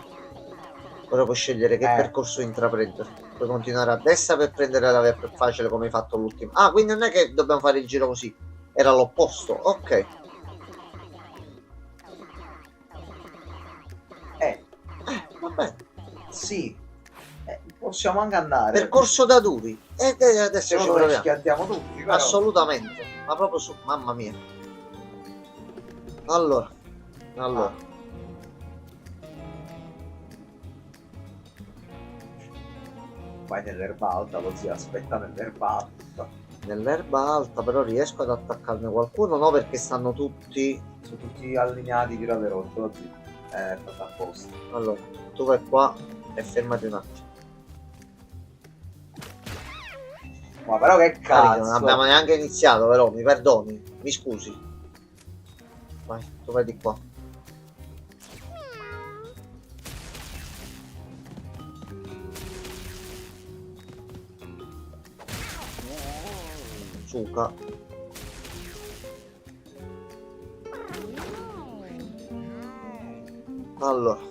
[SPEAKER 1] ora puoi scegliere che percorso intraprendere. Puoi continuare a destra per prendere la via più facile come hai fatto l'ultimo. Ah, quindi non è che dobbiamo fare il giro così. Era l'opposto, ok. Vabbè.
[SPEAKER 2] Sì. Possiamo anche andare.
[SPEAKER 1] Percorso da duri. E adesso ci proviamo.
[SPEAKER 2] Schiantiamo tutti, però.
[SPEAKER 1] Assolutamente. Ma proprio su. Mamma mia. Allora.
[SPEAKER 2] Vai nell'erba alta, così aspetta nell'erba alta.
[SPEAKER 1] Nell'erba alta però riesco ad attaccarne qualcuno? No, perché stanno tutti.
[SPEAKER 2] Sono tutti allineati, tira le rotte, così. Fatto apposta.
[SPEAKER 1] Allora, tu vai qua e fermati un attimo.
[SPEAKER 2] Ma però che cazzo!
[SPEAKER 1] Non abbiamo neanche iniziato, però mi perdoni, mi scusi. Vai, tu vai di qua. Suca. Allora.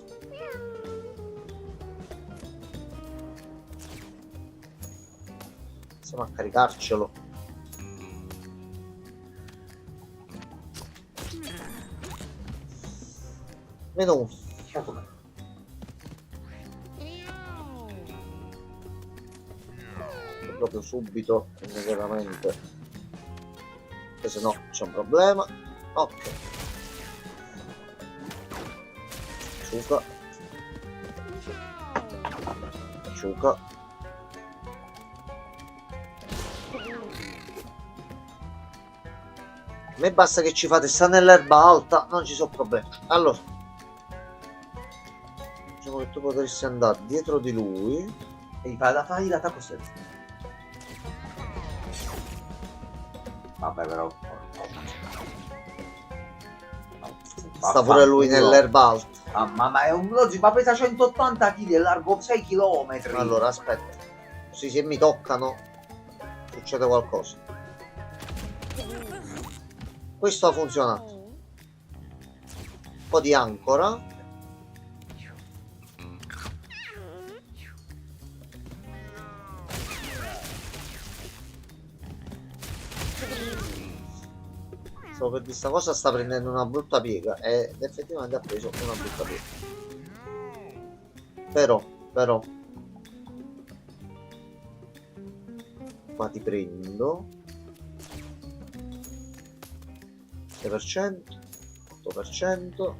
[SPEAKER 1] Iniziamo a caricarcelo. Meno uno. Proprio subito, immediatamente. Che se no c'è un problema. Ok. Ciuca. Ciuca. A me basta che ci fate sta nell'erba alta, non ci sono problemi. Allora, diciamo che tu potresti andare dietro di lui
[SPEAKER 2] e fai l'attacco stesso. Vabbè, però
[SPEAKER 1] sta pure lui nell'erba alta.
[SPEAKER 2] Ma è un logico, ma pesa 180 kg, è largo 6 km.
[SPEAKER 1] Allora, aspetta. Così se mi toccano succede qualcosa. Questo ha funzionato. Un po' di ancora. Solo per questa cosa sta prendendo una brutta piega ed effettivamente ha preso una brutta piega. Però qua ti prendo 6%, 8%.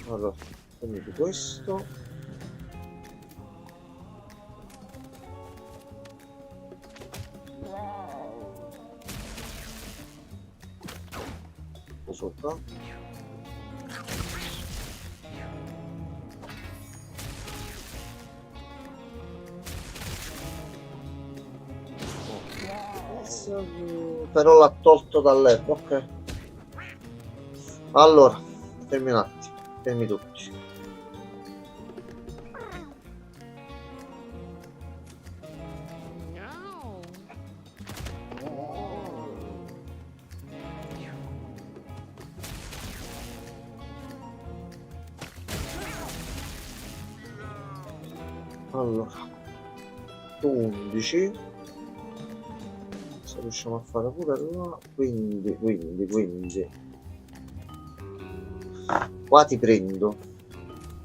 [SPEAKER 1] Allora, quindi di questo sopra. Però l'ha tolto dall'erba, ok. Allora, fermi un attimo, fermi tutti. Allora, tu 11. Se riusciamo a fare pure là, quindi. Qua ti prendo.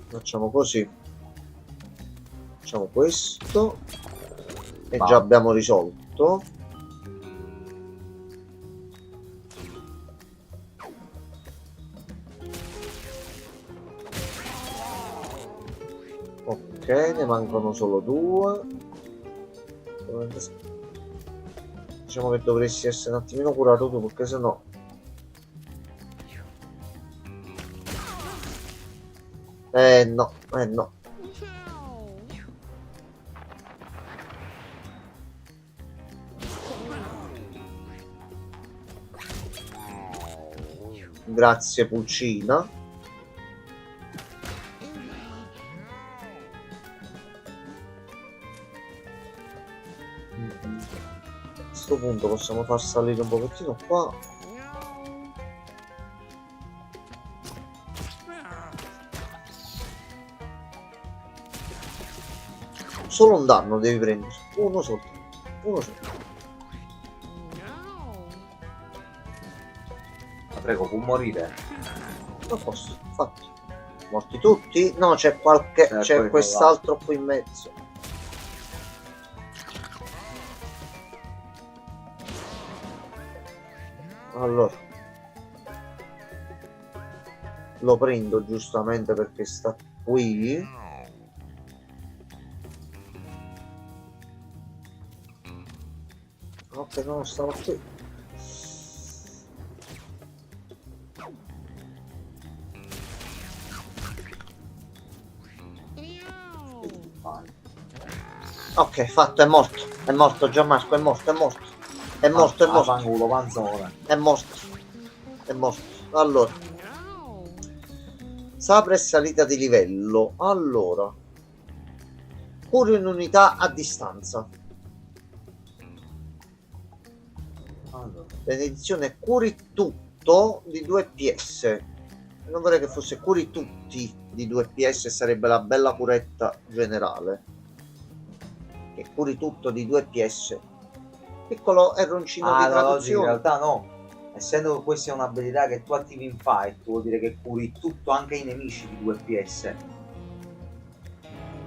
[SPEAKER 1] Facciamo così. Facciamo questo. E
[SPEAKER 2] Va.
[SPEAKER 1] già abbiamo risolto. Ok, ne mancano solo 2. Diciamo che dovresti essere un attimino curato tu, perché sennò no. Grazie pulcina. A questo punto possiamo far salire un pochettino qua. Solo un danno devi prendere, uno solo.
[SPEAKER 2] Ma prego, può morire.
[SPEAKER 1] A posto, fatto. Morti tutti? No, c'è qualche. C'è
[SPEAKER 2] quello
[SPEAKER 1] quest'altro qui in mezzo. Allora. Lo prendo giustamente perché sta qui. Ok, no, stava qui. Ok, fatto, è morto Gianmarco, è morto.
[SPEAKER 2] Fanculo, panzone.
[SPEAKER 1] È morto. Allora, Sabra è salita di livello. Allora, curo in unità a distanza.
[SPEAKER 2] Allora.
[SPEAKER 1] Benedizione, curi tutto di 2 PS. Non vorrei che fosse curi tutti di 2 PS, sarebbe la bella curetta generale. Che curi tutto di 2 PS. Piccolo erroncino di
[SPEAKER 2] No, oggi in
[SPEAKER 1] traduzione.
[SPEAKER 2] realtà no. Essendo che questa è un'abilità che tu attivi in fight, vuol dire che curi tutto, anche i nemici di 2 PS.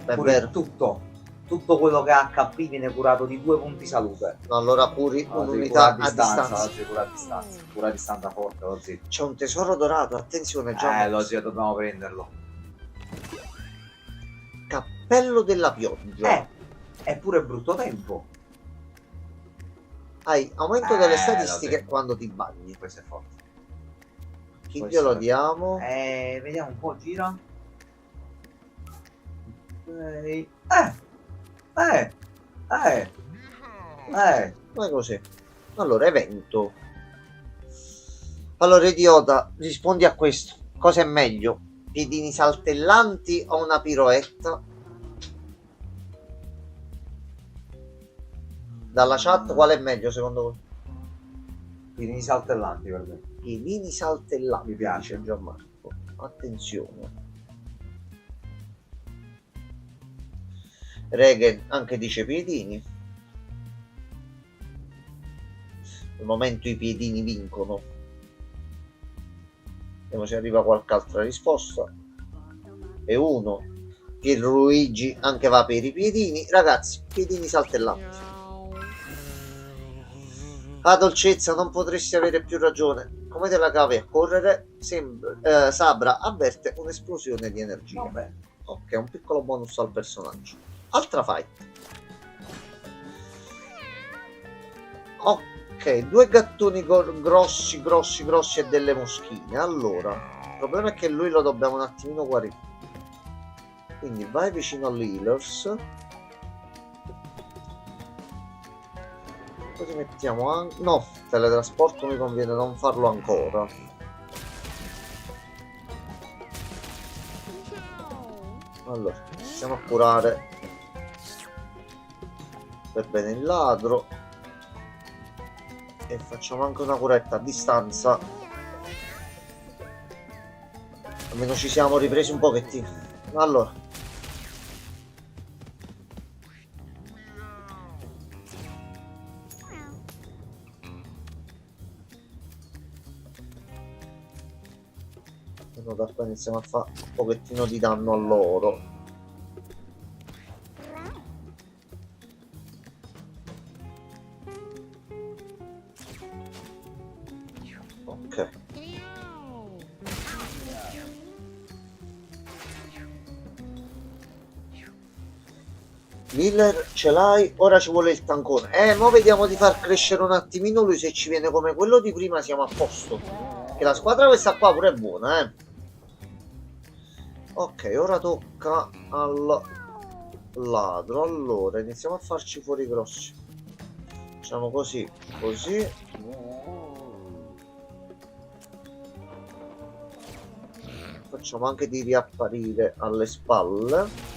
[SPEAKER 1] È
[SPEAKER 2] Curi
[SPEAKER 1] vero.
[SPEAKER 2] tutto quello che ha HP viene curato di 2 punti salute.
[SPEAKER 1] No, allora curi un'unità a distanza.
[SPEAKER 2] Oggi cura a distanza forte, oggi.
[SPEAKER 1] C'è un tesoro dorato, attenzione già.
[SPEAKER 2] Oggi dobbiamo prenderlo.
[SPEAKER 1] Cappello della pioggia.
[SPEAKER 2] È pure brutto tempo.
[SPEAKER 1] Hai aumento delle
[SPEAKER 2] Lo
[SPEAKER 1] statistiche
[SPEAKER 2] so.
[SPEAKER 1] quando ti bagni.
[SPEAKER 2] Questo è forte.
[SPEAKER 1] Chi
[SPEAKER 2] Questo
[SPEAKER 1] glielo
[SPEAKER 2] è-
[SPEAKER 1] diamo?
[SPEAKER 2] Vediamo un po', gira.
[SPEAKER 1] Ma così. Allora, evento. Allora, idiota, rispondi a questo. Cosa è meglio? Piedini saltellanti o una piroetta? Dalla chat qual è meglio secondo voi?
[SPEAKER 2] Piedini saltellanti per me.
[SPEAKER 1] Piedini saltellanti.
[SPEAKER 2] Mi piace.
[SPEAKER 1] dice Gianmarco. Attenzione. Regen anche dice piedini. Al momento i piedini vincono. Vediamo se arriva qualche altra risposta. E uno. Pierluigi anche va per i piedini. Ragazzi, piedini saltellanti. Ah, dolcezza, non potresti avere più ragione. Come te la cavi a correre? Sabra avverte un'esplosione di energia.
[SPEAKER 2] Vabbè.
[SPEAKER 1] Ok, un piccolo bonus al personaggio. Altra fight. Ok, 2 gattoni grossi e delle moschine. Allora, il problema è che lui lo dobbiamo un attimino guarire. Quindi vai vicino all'healers. Così mettiamo anche... No, teletrasporto mi conviene non farlo ancora. Allora, iniziamo a curare per bene il ladro. E facciamo anche una curetta a distanza. Almeno ci siamo ripresi un pochettino. Allora. No, da qua iniziamo a fare un pochettino di danno a loro. Ok. Miller ce l'hai, ora ci vuole il tancone. Mo vediamo di far crescere un attimino lui, se ci viene come quello di prima siamo a posto. Che la squadra questa qua pure è buona, eh. Ok, ora tocca al ladro. Allora, iniziamo a farci fuori grossi. Facciamo così, così. Facciamo anche di riapparire alle spalle.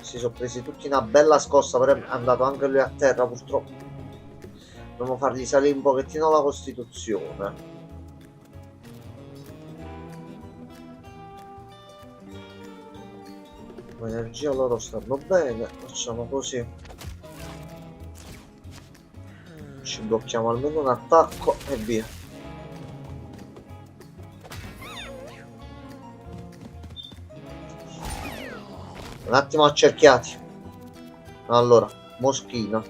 [SPEAKER 1] Si sono presi tutti una bella scossa, però è andato anche lui a terra purtroppo. Dobbiamo fargli salire un pochettino la costituzione. L'energia loro stanno bene, facciamo così. Ci blocchiamo almeno un attacco e via. Un attimo accerchiati. Allora, moschino.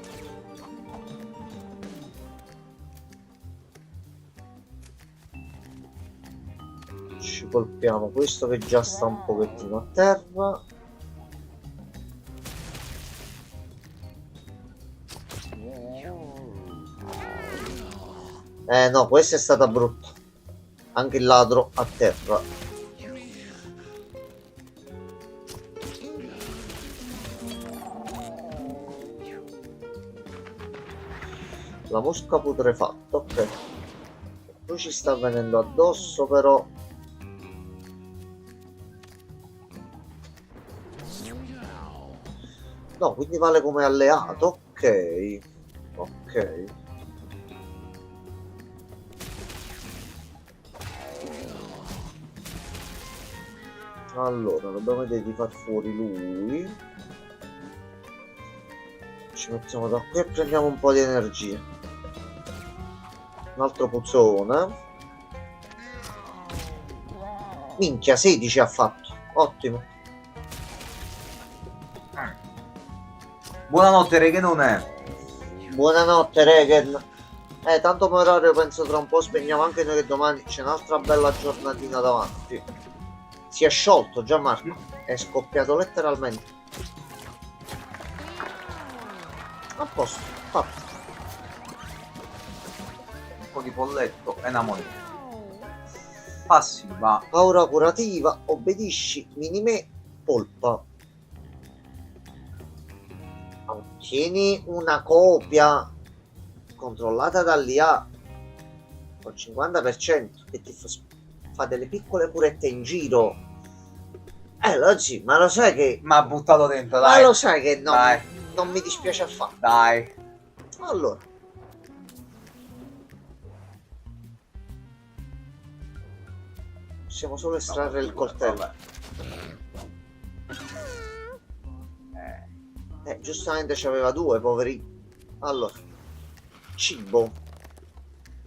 [SPEAKER 1] Ci colpiamo questo che già sta un pochettino a terra. No, questa è stata brutta. Anche il ladro a terra. La mosca putrefatta, ok. Lui ci sta venendo addosso, però. No, quindi vale come alleato, ok. Ok. Allora, dobbiamo vedere di far fuori lui. Ci mettiamo da qui e prendiamo un po' di energia. Un altro puzzone. Minchia, 16 ha fatto. Ottimo.
[SPEAKER 2] Buonanotte, Regenone.
[SPEAKER 1] Buonanotte, Regen. Tanto per orario penso tra un po' spegniamo anche noi, che domani c'è un'altra bella giornatina davanti. Si è sciolto Gianmarco. È scoppiato letteralmente. A posto, fatto.
[SPEAKER 2] Un po' di polletto e una moneta. Passiva.
[SPEAKER 1] Aura curativa, obbedisci, minime, polpa. Ottieni una copia controllata dall'IA col 50% che ti fa delle piccole purette in giro. Sì, ma lo sai che...
[SPEAKER 2] Ma ha buttato dentro,
[SPEAKER 1] Ma
[SPEAKER 2] dai.
[SPEAKER 1] lo sai che no,
[SPEAKER 2] Dai.
[SPEAKER 1] non mi dispiace affatto.
[SPEAKER 2] Dai.
[SPEAKER 1] Allora. Possiamo solo estrarre il coltello. Giustamente c'aveva due, poveri. Allora. Cibo.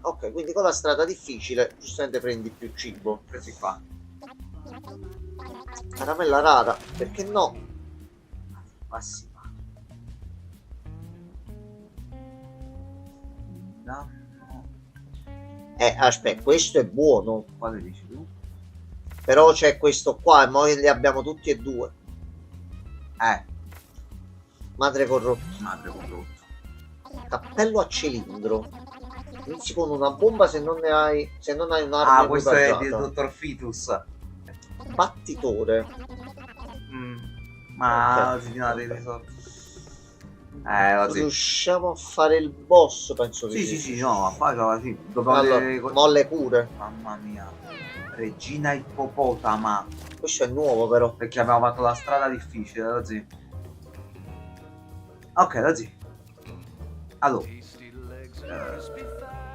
[SPEAKER 1] Ok, quindi con la strada difficile, giustamente prendi più cibo.
[SPEAKER 2] Questi qua.
[SPEAKER 1] Caramella rara, perché no?
[SPEAKER 2] Passiva. Danno.
[SPEAKER 1] Aspetta, questo è buono.
[SPEAKER 2] Quale dici tu?
[SPEAKER 1] Però c'è questo qua e noi li abbiamo tutti e due. Madre corrotta.
[SPEAKER 2] Madre corrotta.
[SPEAKER 1] Cappello a cilindro. Inizi con una bomba se non ne hai. Se non hai un'arma
[SPEAKER 2] questo è
[SPEAKER 1] equipaggiata.
[SPEAKER 2] del dottor Fitus.
[SPEAKER 1] Battitore.
[SPEAKER 2] Ma
[SPEAKER 1] Ok.
[SPEAKER 2] si tiene dei risorse. Così.
[SPEAKER 1] Riusciamo a fare il boss, penso di
[SPEAKER 2] Sì, no, ma sì. Dobbiamo
[SPEAKER 1] Allora,
[SPEAKER 2] vedere-
[SPEAKER 1] molle pure.
[SPEAKER 2] Mamma mia. Regina ippopotama.
[SPEAKER 1] Questo è nuovo però.
[SPEAKER 2] Perché abbiamo fatto la strada difficile, ragazzi. Ok, ragazzi. Allora.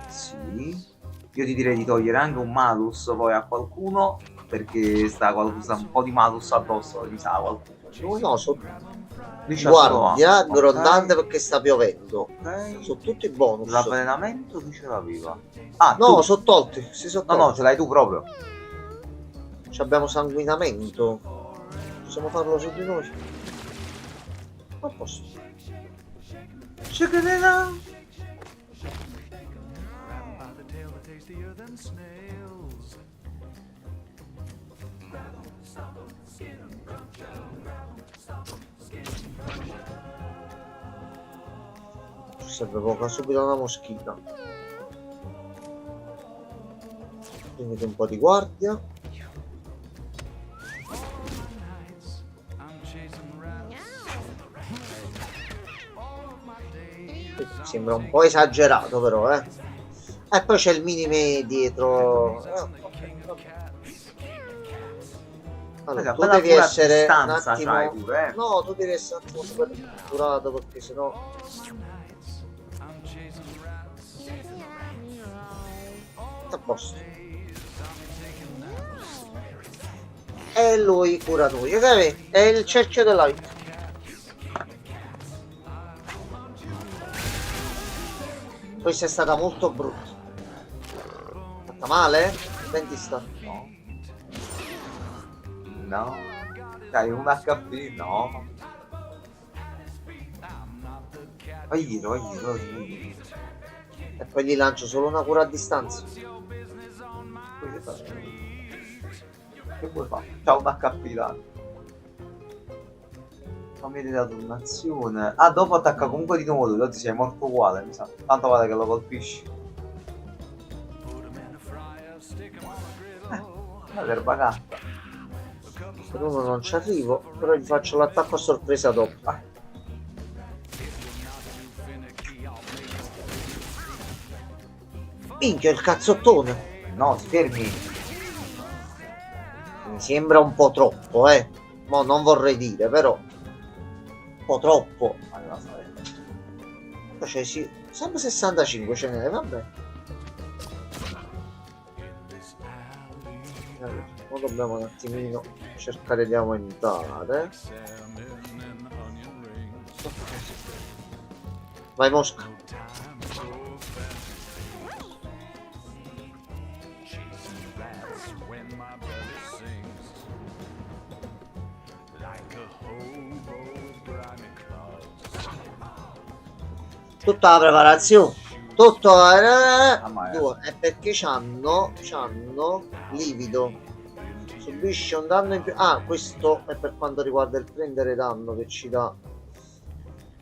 [SPEAKER 2] Sì. Io ti direi di togliere anche un malus poi a qualcuno. Perché sta un po' di malus addosso, gli sa qualcuno.
[SPEAKER 1] No, Guardia,
[SPEAKER 2] Ok.
[SPEAKER 1] grondante perché sta piovendo.
[SPEAKER 2] Ok.
[SPEAKER 1] Sono tutti bonus.
[SPEAKER 2] L'avvelenamento chi ce l'aveva? Ah,
[SPEAKER 1] No,
[SPEAKER 2] tu.
[SPEAKER 1] sono tolti. Si sono
[SPEAKER 2] No,
[SPEAKER 1] tolti.
[SPEAKER 2] ce l'hai tu proprio.
[SPEAKER 1] Ci abbiamo sanguinamento. Possiamo farlo su di noi. A posto.
[SPEAKER 2] C'è che ne là?
[SPEAKER 1] Ci serve poco, subito una moschita. Prendete un po' di guardia. Sembra un po' esagerato però, eh. E poi c'è il minime dietro. Allora, tu devi essere un attimo...
[SPEAKER 2] pure, eh.
[SPEAKER 1] No, tu devi essere un attimo super curato perché sennò... A posto. E lui cura noi, ok? È il cerchio della vita. Questa è stata molto brutta. Fatta male? Senti sta.
[SPEAKER 2] No. No. Dai, un HP, no. Vai dietro, vai dietro, vai dietro.
[SPEAKER 1] E poi gli lancio solo una cura a distanza.
[SPEAKER 2] Che vuoi fare? Ciao, un HP, dai. Fammi vedere la turnazione. Ah, dopo attacca comunque di nuovo lui, oggi sei morto uguale, mi sa. Tanto vale che lo colpisci. L'erba gatta.
[SPEAKER 1] Per uno non ci arrivo, però gli faccio l'attacco a sorpresa dopo.
[SPEAKER 2] Vai.
[SPEAKER 1] Minchia, il cazzottone!
[SPEAKER 2] No, si fermi.
[SPEAKER 1] Mi sembra un po' troppo, eh. Mo' non vorrei dire, però. Un po' troppo.
[SPEAKER 2] Vai, la saletta.
[SPEAKER 1] Cioè, sì, sempre 65 ce n'è, vabbè. Allora, ora dobbiamo un attimino cercare di aumentare. Vai Mosca. Tutta la preparazione, tutto due, è perché c'hanno livido, subisce un danno in più. Ah, questo è per quanto riguarda il prendere danno che ci dà,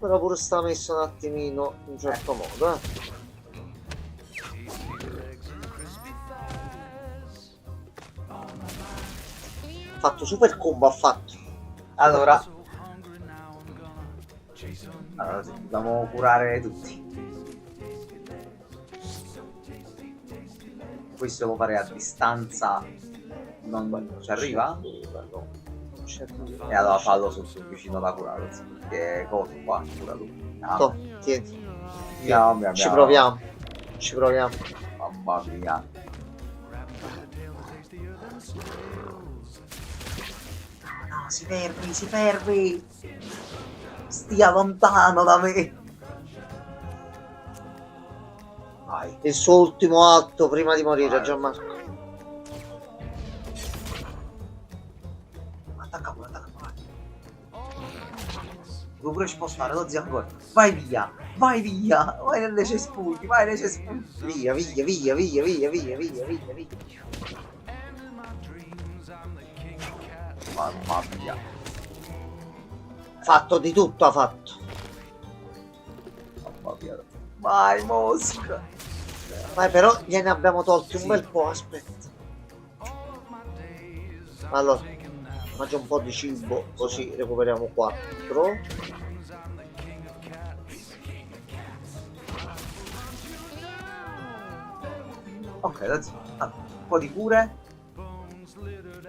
[SPEAKER 1] però pure sta messo un attimino in un certo modo, fatto super combo, ha fatto.
[SPEAKER 2] Allora sì, dobbiamo curare tutti. Questo lo fare a distanza. Non ci arriva?
[SPEAKER 1] No, non ci arriva.
[SPEAKER 2] E allora fallo sul vicino da curare. Perché cosa qua? Cura lui.
[SPEAKER 1] To, tieni.
[SPEAKER 2] Ci
[SPEAKER 1] Proviamo. Ci proviamo.
[SPEAKER 2] Mamma mia. No, si fermi. Stia lontano da me. Vai.
[SPEAKER 1] Il suo ultimo atto prima di morire,
[SPEAKER 2] Vai.
[SPEAKER 1] Gianmarco.
[SPEAKER 2] Attacca pure. Devo pure spostare lo zio ancora. Vai via. Vai nelle cespugli.
[SPEAKER 1] Via.
[SPEAKER 2] Mamma mia.
[SPEAKER 1] Fatto di tutto, ha fatto.
[SPEAKER 2] Mamma mia. Vai Mosca.
[SPEAKER 1] Ma però gliene abbiamo tolti un bel po', aspetta. Allora, mangia un po' di cibo, così recuperiamo 4.
[SPEAKER 2] Ok, adesso un po' di cure.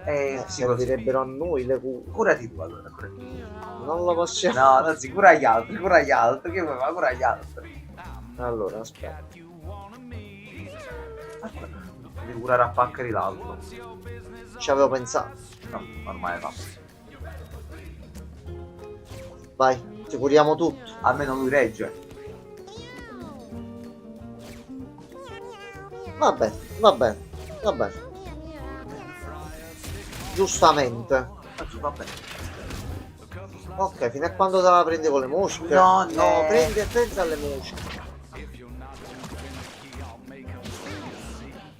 [SPEAKER 2] E
[SPEAKER 1] Servirebbero a noi le cure.
[SPEAKER 2] curati tu allora, curati tu.
[SPEAKER 1] Non lo possiamo.
[SPEAKER 2] No, anzi, cura gli altri. Che vuoi fare? Cura gli altri.
[SPEAKER 1] Allora, aspetta.
[SPEAKER 2] Devi curare a Paccheri l'altro.
[SPEAKER 1] Ci avevo pensato.
[SPEAKER 2] No, ormai è fatto.
[SPEAKER 1] Vai, ti curiamo tutto.
[SPEAKER 2] Almeno lui regge.
[SPEAKER 1] Va bene, va bene, va bene. Giustamente.
[SPEAKER 2] Oggi va bene.
[SPEAKER 1] Ok, fino a quando te la prendi con le mosche?
[SPEAKER 2] No,
[SPEAKER 1] no, prendi e pensa alle mosche.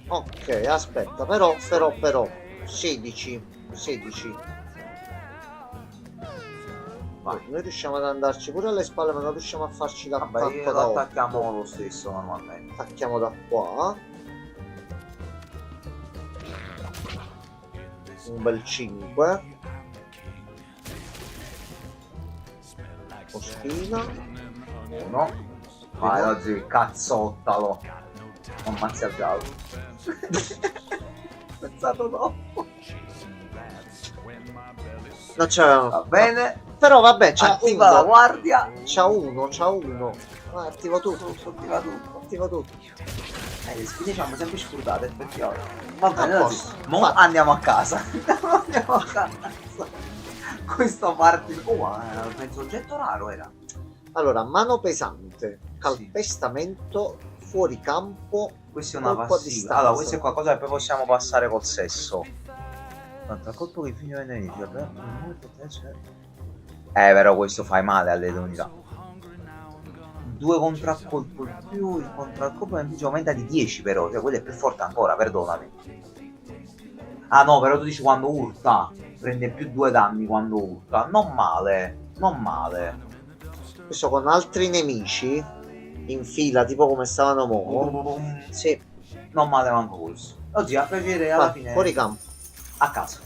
[SPEAKER 1] Ok, aspetta, però, 16.
[SPEAKER 2] Vai.
[SPEAKER 1] Noi riusciamo ad andarci pure alle spalle, ma non riusciamo a farci
[SPEAKER 2] Vabbè,
[SPEAKER 1] l'attacco
[SPEAKER 2] lo
[SPEAKER 1] da
[SPEAKER 2] attacchiamo
[SPEAKER 1] 8.
[SPEAKER 2] lo stesso normalmente.
[SPEAKER 1] Attacchiamo da qua. Un bel 5. Moschina.
[SPEAKER 2] Uno. Vai, oggi cazzottalo. Ammazzi al giallo. Pensato dopo.
[SPEAKER 1] Non c'era.
[SPEAKER 2] Va bene.
[SPEAKER 1] Però vabbè, c'ha
[SPEAKER 2] Attiva la guardia.
[SPEAKER 1] C'ha uno. Ah, attivo tutto.
[SPEAKER 2] Attiva tutto.
[SPEAKER 1] Attivo tutto.
[SPEAKER 2] Le spine ci hanno sempre scordate, effettivamente. Va bene,
[SPEAKER 1] A
[SPEAKER 2] oggi.
[SPEAKER 1] posto.
[SPEAKER 2] Mo
[SPEAKER 1] Fatto.
[SPEAKER 2] andiamo a casa. Andiamo a casa. Questo parte. Oh, ma penso oggetto raro era.
[SPEAKER 1] Allora, mano pesante, calpestamento, fuori campo.
[SPEAKER 2] Questa è una
[SPEAKER 1] colpo a
[SPEAKER 2] passiva.
[SPEAKER 1] distanza.
[SPEAKER 2] Allora, questo è qualcosa che poi possiamo passare col sesso. Quanto al colpo che finisce nemico, però questo fai male alle unità. 2 contraccolpo in più, il contraccolpo in più aumenta di 10 però, cioè quello è più forte ancora, perdonami. Ah no, però tu dici quando urta, prende più 2 danni quando urta, non male, non male.
[SPEAKER 1] Questo con altri nemici in fila, tipo come stavano mo. Sì,
[SPEAKER 2] Non male manco questo. Oggi a piacere alla
[SPEAKER 1] va,
[SPEAKER 2] fine
[SPEAKER 1] fuori campo.
[SPEAKER 2] a casa.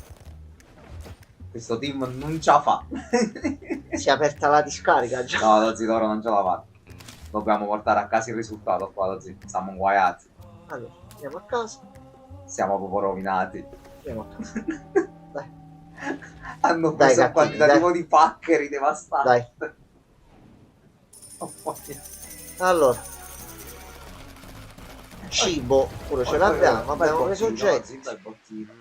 [SPEAKER 2] Questo team non ce la fa.
[SPEAKER 1] Si è aperta la discarica già.
[SPEAKER 2] No, Lozzi d'oro non ce la fa. Dobbiamo portare a casa il risultato qua, Lozzi. Siamo inguaiati.
[SPEAKER 1] Allora, andiamo a casa.
[SPEAKER 2] Siamo proprio rovinati.
[SPEAKER 1] Andiamo a casa. Dai,
[SPEAKER 2] Hanno
[SPEAKER 1] Dai,
[SPEAKER 2] preso un
[SPEAKER 1] gattini,
[SPEAKER 2] quantitativo di paccheri devastanti.
[SPEAKER 1] dai.
[SPEAKER 2] Oh, fuori.
[SPEAKER 1] Allora. Cibo, pure ce l'abbiamo. Abbiamo preso oggetti.
[SPEAKER 2] Bel bottino.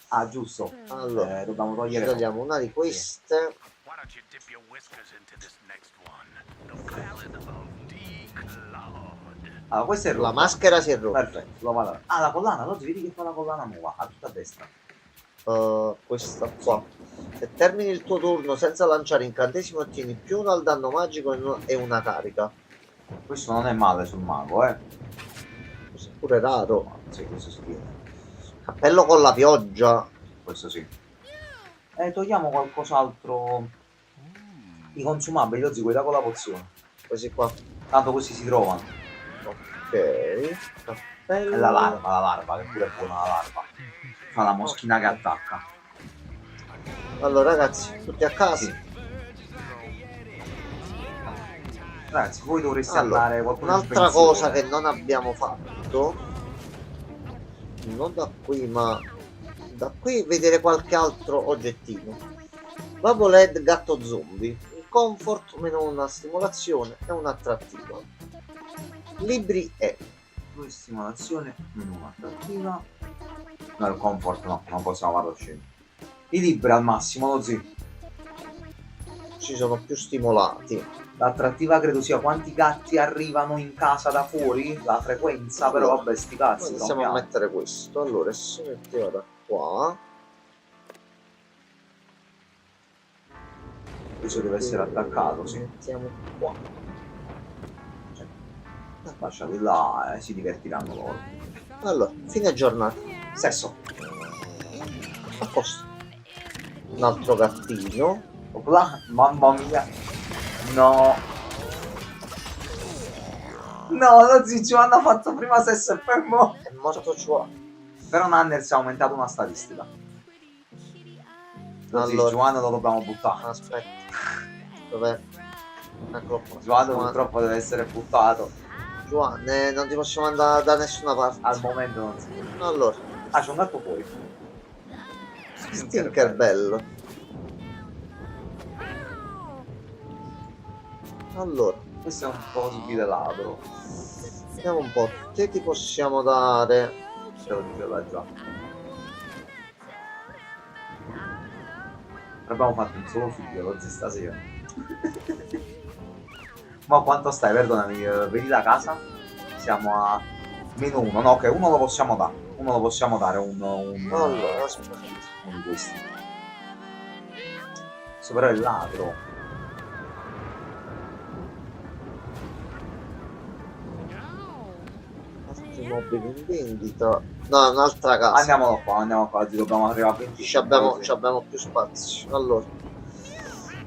[SPEAKER 2] Ah, giusto.
[SPEAKER 1] Allora,
[SPEAKER 2] Dobbiamo
[SPEAKER 1] ci
[SPEAKER 2] togliere.
[SPEAKER 1] togliamo una di queste.
[SPEAKER 3] Why don't you dip your whiskers into this next one? The ballad of D-Cloud.
[SPEAKER 2] Allora, questa è
[SPEAKER 1] La
[SPEAKER 2] rotta.
[SPEAKER 1] maschera si è rotta.
[SPEAKER 2] Perfetto, lo vado. Ah, la collana, Lozzi, vedi che fa la collana nuova. A tutta a destra.
[SPEAKER 1] Questa qua. Se termini il tuo turno senza lanciare incantesimo, ottieni più uno al danno magico e una carica.
[SPEAKER 2] Questo non è male sul mago,
[SPEAKER 1] Questo è pure raro.
[SPEAKER 2] Sì, questo si tiene.
[SPEAKER 1] Cappello con la pioggia.
[SPEAKER 2] Questo sì. Togliamo qualcos'altro. I consumabili, Lozzi, quelli là con la pozione.
[SPEAKER 1] Questi qua.
[SPEAKER 2] Tanto questi si trovano.
[SPEAKER 1] Ok. Cappello.
[SPEAKER 2] È la larva, che pure è buona la larva. Fa la moschina che attacca.
[SPEAKER 1] Allora ragazzi, tutti a casa.
[SPEAKER 2] Sì. Ragazzi, voi dovreste
[SPEAKER 1] Allora,
[SPEAKER 2] andare qualcuno
[SPEAKER 1] un'altra cosa che non abbiamo fatto, non da qui ma da qui, vedere qualche altro oggettino. Bubble LED gatto zombie, un comfort meno una stimolazione e un'attrattiva. Libri e
[SPEAKER 2] Due stimolazione, meno attrattiva. No, il comfort no, non possiamo farlo scendere. I libri al massimo, Lozzi.
[SPEAKER 1] ci sono più stimolati.
[SPEAKER 2] L'attrattiva credo sia quanti gatti arrivano in casa da fuori, la frequenza, però vabbè sti cazzi.
[SPEAKER 1] Noi iniziamo a
[SPEAKER 2] rompiamo.
[SPEAKER 1] mettere questo. Allora, se si metteva da qua,
[SPEAKER 2] Questo deve essere attaccato, sì.
[SPEAKER 1] mettiamo qua.
[SPEAKER 2] Lasciali là e si divertiranno loro.
[SPEAKER 1] Allora, fine giornata.
[SPEAKER 2] Sesso.
[SPEAKER 1] A posto. Un altro gattino.
[SPEAKER 2] Opla, mamma mia. No. No, Lozzi, Giovanna ha fatto prima sesso e poi mo.
[SPEAKER 1] È morto Chua.
[SPEAKER 2] Però Nanners ha aumentato una statistica. Lozzi,
[SPEAKER 1] Allora.
[SPEAKER 2] Giovanna lo dobbiamo buttare.
[SPEAKER 1] Aspetta. Dov'è? Eccolo qua.
[SPEAKER 2] Giovanna purtroppo deve essere buttato.
[SPEAKER 1] Giovanni, non ti possiamo andare da nessuna parte.
[SPEAKER 2] Al momento non si può.
[SPEAKER 1] Allora,
[SPEAKER 2] Ah, c'è un gatto fuori.
[SPEAKER 1] Tinkerbell. Allora,
[SPEAKER 2] Questo è un po' subito ladro.
[SPEAKER 1] vediamo un po'. Che ti possiamo dare?
[SPEAKER 2] Ce lo diceva già. Abbiamo fatto un solo figlio oggi stasera. Ma quanto stai? Perdonami, vedi la casa? Siamo a -1. No, ok, uno lo possiamo dare. Uno lo possiamo dare,
[SPEAKER 1] Allora, aspetta.
[SPEAKER 2] uno di questi. Questo però è il ladro.
[SPEAKER 1] Altri mobili in vendita. No, è un'altra casa.
[SPEAKER 2] Andiamo qua, oggi dobbiamo arrivare a 20.
[SPEAKER 1] Ci abbiamo più spazio. Allora,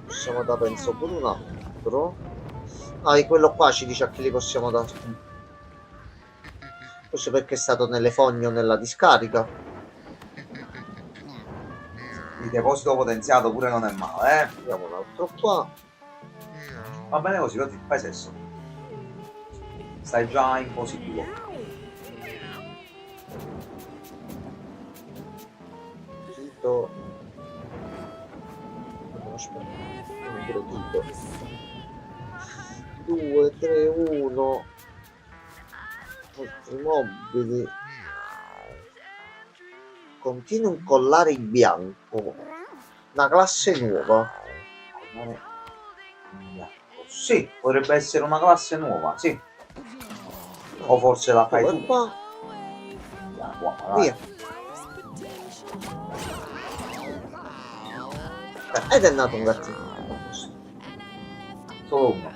[SPEAKER 1] possiamo dare penso pure un altro. Ah, e quello qua ci dice a chi li possiamo dare. Forse perché è stato nelle fogne o nella discarica.
[SPEAKER 2] Il deposito potenziato pure non è male, eh.
[SPEAKER 1] Vediamo un altro qua.
[SPEAKER 2] Va bene così, così, fai sesso. Stai già in positivo.
[SPEAKER 1] Tito. No, aspetta. Numero Tito. 2, 3, 1. Altri mobili. Contiene un collare in bianco. Una classe nuova.
[SPEAKER 2] Sì, potrebbe essere una classe nuova, sì. O forse la fai tu.
[SPEAKER 1] Qua.
[SPEAKER 2] Buona, dai.
[SPEAKER 1] Via. Ed è nato un gattino.
[SPEAKER 2] Solo uno.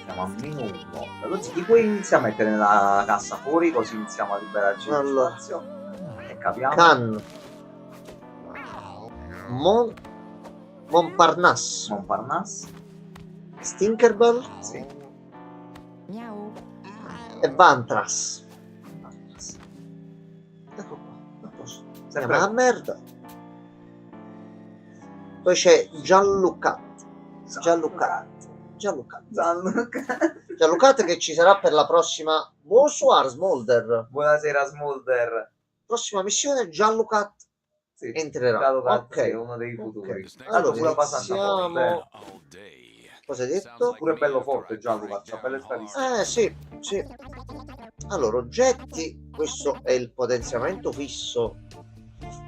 [SPEAKER 2] Siamo a -1. Così di cui iniziamo a mettere nella cassa fuori, così iniziamo a liberarci del
[SPEAKER 1] Allora.
[SPEAKER 2] spazio. E capiamo.
[SPEAKER 1] Can. Montparnasse.
[SPEAKER 2] Montparnasse.
[SPEAKER 1] Stinkerbell
[SPEAKER 2] Sì.
[SPEAKER 1] e Vantras. Ecco qua. A posto.
[SPEAKER 2] Sempre
[SPEAKER 1] Ma merda. Poi c'è Gianlucat. Gianlucat che ci sarà per la prossima. Bonsoir Smolder.
[SPEAKER 2] Buonasera Smolder.
[SPEAKER 1] Prossima missione Gianlucat
[SPEAKER 2] Sì.
[SPEAKER 1] entrerà.
[SPEAKER 2] Gianlucat,
[SPEAKER 1] Ok.
[SPEAKER 2] sì, è uno dei futuri.
[SPEAKER 1] Ok.
[SPEAKER 2] Allora,
[SPEAKER 1] Allora
[SPEAKER 2] pure abbastanza
[SPEAKER 1] iniziamo.
[SPEAKER 2] forte.
[SPEAKER 3] All day.
[SPEAKER 1] Cosa hai detto?
[SPEAKER 2] Pure bello forte Gianlucat, c'ha belle statistiche.
[SPEAKER 1] Sì, sì. Allora, oggetti, questo è il potenziamento fisso.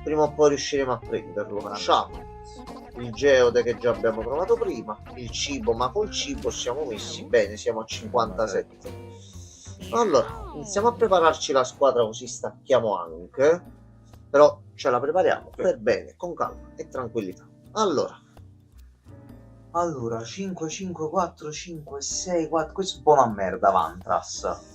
[SPEAKER 1] Prima o poi riusciremo a prenderlo. Facciamo il geode che già abbiamo trovato prima, il cibo, ma col cibo siamo messi bene, siamo a 57. Allora, iniziamo a prepararci la squadra così stacchiamo anche, però ce la prepariamo per bene, con calma e tranquillità.
[SPEAKER 2] Allora, 5, 5, 4, 5, 6, 4. Questo è buona merda, Vantras.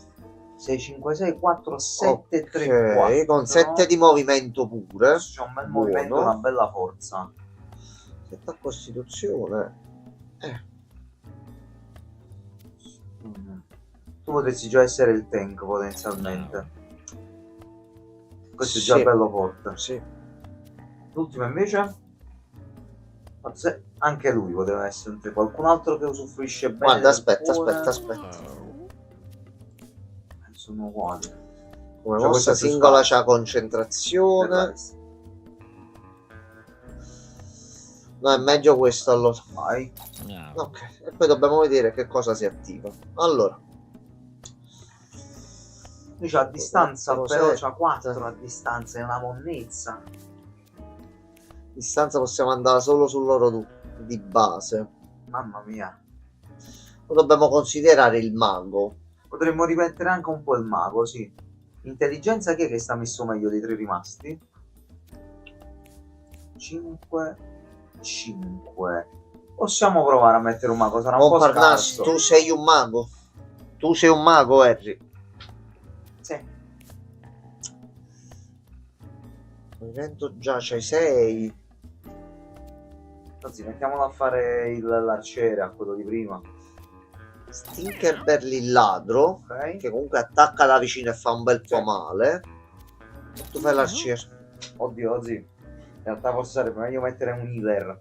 [SPEAKER 2] 6, 5, 6, 4, 7, 3, 4.
[SPEAKER 1] Con 7 di movimento pure.
[SPEAKER 2] C'è un bel movimento,
[SPEAKER 1] Buono.
[SPEAKER 2] una bella forza.
[SPEAKER 1] 7 a costituzione.
[SPEAKER 2] Tu potresti già essere il tank potenzialmente. Questo è già
[SPEAKER 1] Sì.
[SPEAKER 2] bello forte.
[SPEAKER 1] Sì.
[SPEAKER 2] L'ultimo invece? Forse anche lui poteva essere un tank. Qualcun altro che usufruisce bene.
[SPEAKER 1] Guarda,
[SPEAKER 2] del
[SPEAKER 1] aspetta.
[SPEAKER 2] cuore? Sono uguali.
[SPEAKER 1] Come
[SPEAKER 2] Cioè,
[SPEAKER 1] mossa
[SPEAKER 2] questo è più
[SPEAKER 1] singola
[SPEAKER 2] scarso.
[SPEAKER 1] c'ha concentrazione. No, è meglio questo allora.
[SPEAKER 2] Vai.
[SPEAKER 1] Ok, e poi dobbiamo vedere che cosa si attiva. Allora,
[SPEAKER 2] Lui c'ha a distanza,
[SPEAKER 1] Quattro,
[SPEAKER 2] però
[SPEAKER 1] sette.
[SPEAKER 2] c'ha 4 a distanza, è una monnezza.
[SPEAKER 1] distanza possiamo andare solo sull'oro di base.
[SPEAKER 2] Mamma mia.
[SPEAKER 1] Lo dobbiamo considerare il mago.
[SPEAKER 2] Potremmo rimettere anche un po' il mago, sì. Intelligenza chi è che sta messo meglio dei 3 rimasti? 5. Possiamo provare a mettere un mago, sarà un po'
[SPEAKER 1] Montparnasse,
[SPEAKER 2] scarso.
[SPEAKER 1] tu sei un mago. Tu sei un mago, Harry.
[SPEAKER 2] Sì.
[SPEAKER 1] Movimento già c'hai 6.
[SPEAKER 2] Anzi, mettiamolo a fare l'arciere a quello di prima.
[SPEAKER 1] Stinkerbell il ladro,
[SPEAKER 2] Ok.
[SPEAKER 1] che comunque attacca da vicino e fa un bel po' male. Tu fai l'arciere.
[SPEAKER 2] Oddio, sì. In realtà forse sarebbe meglio mettere un healer.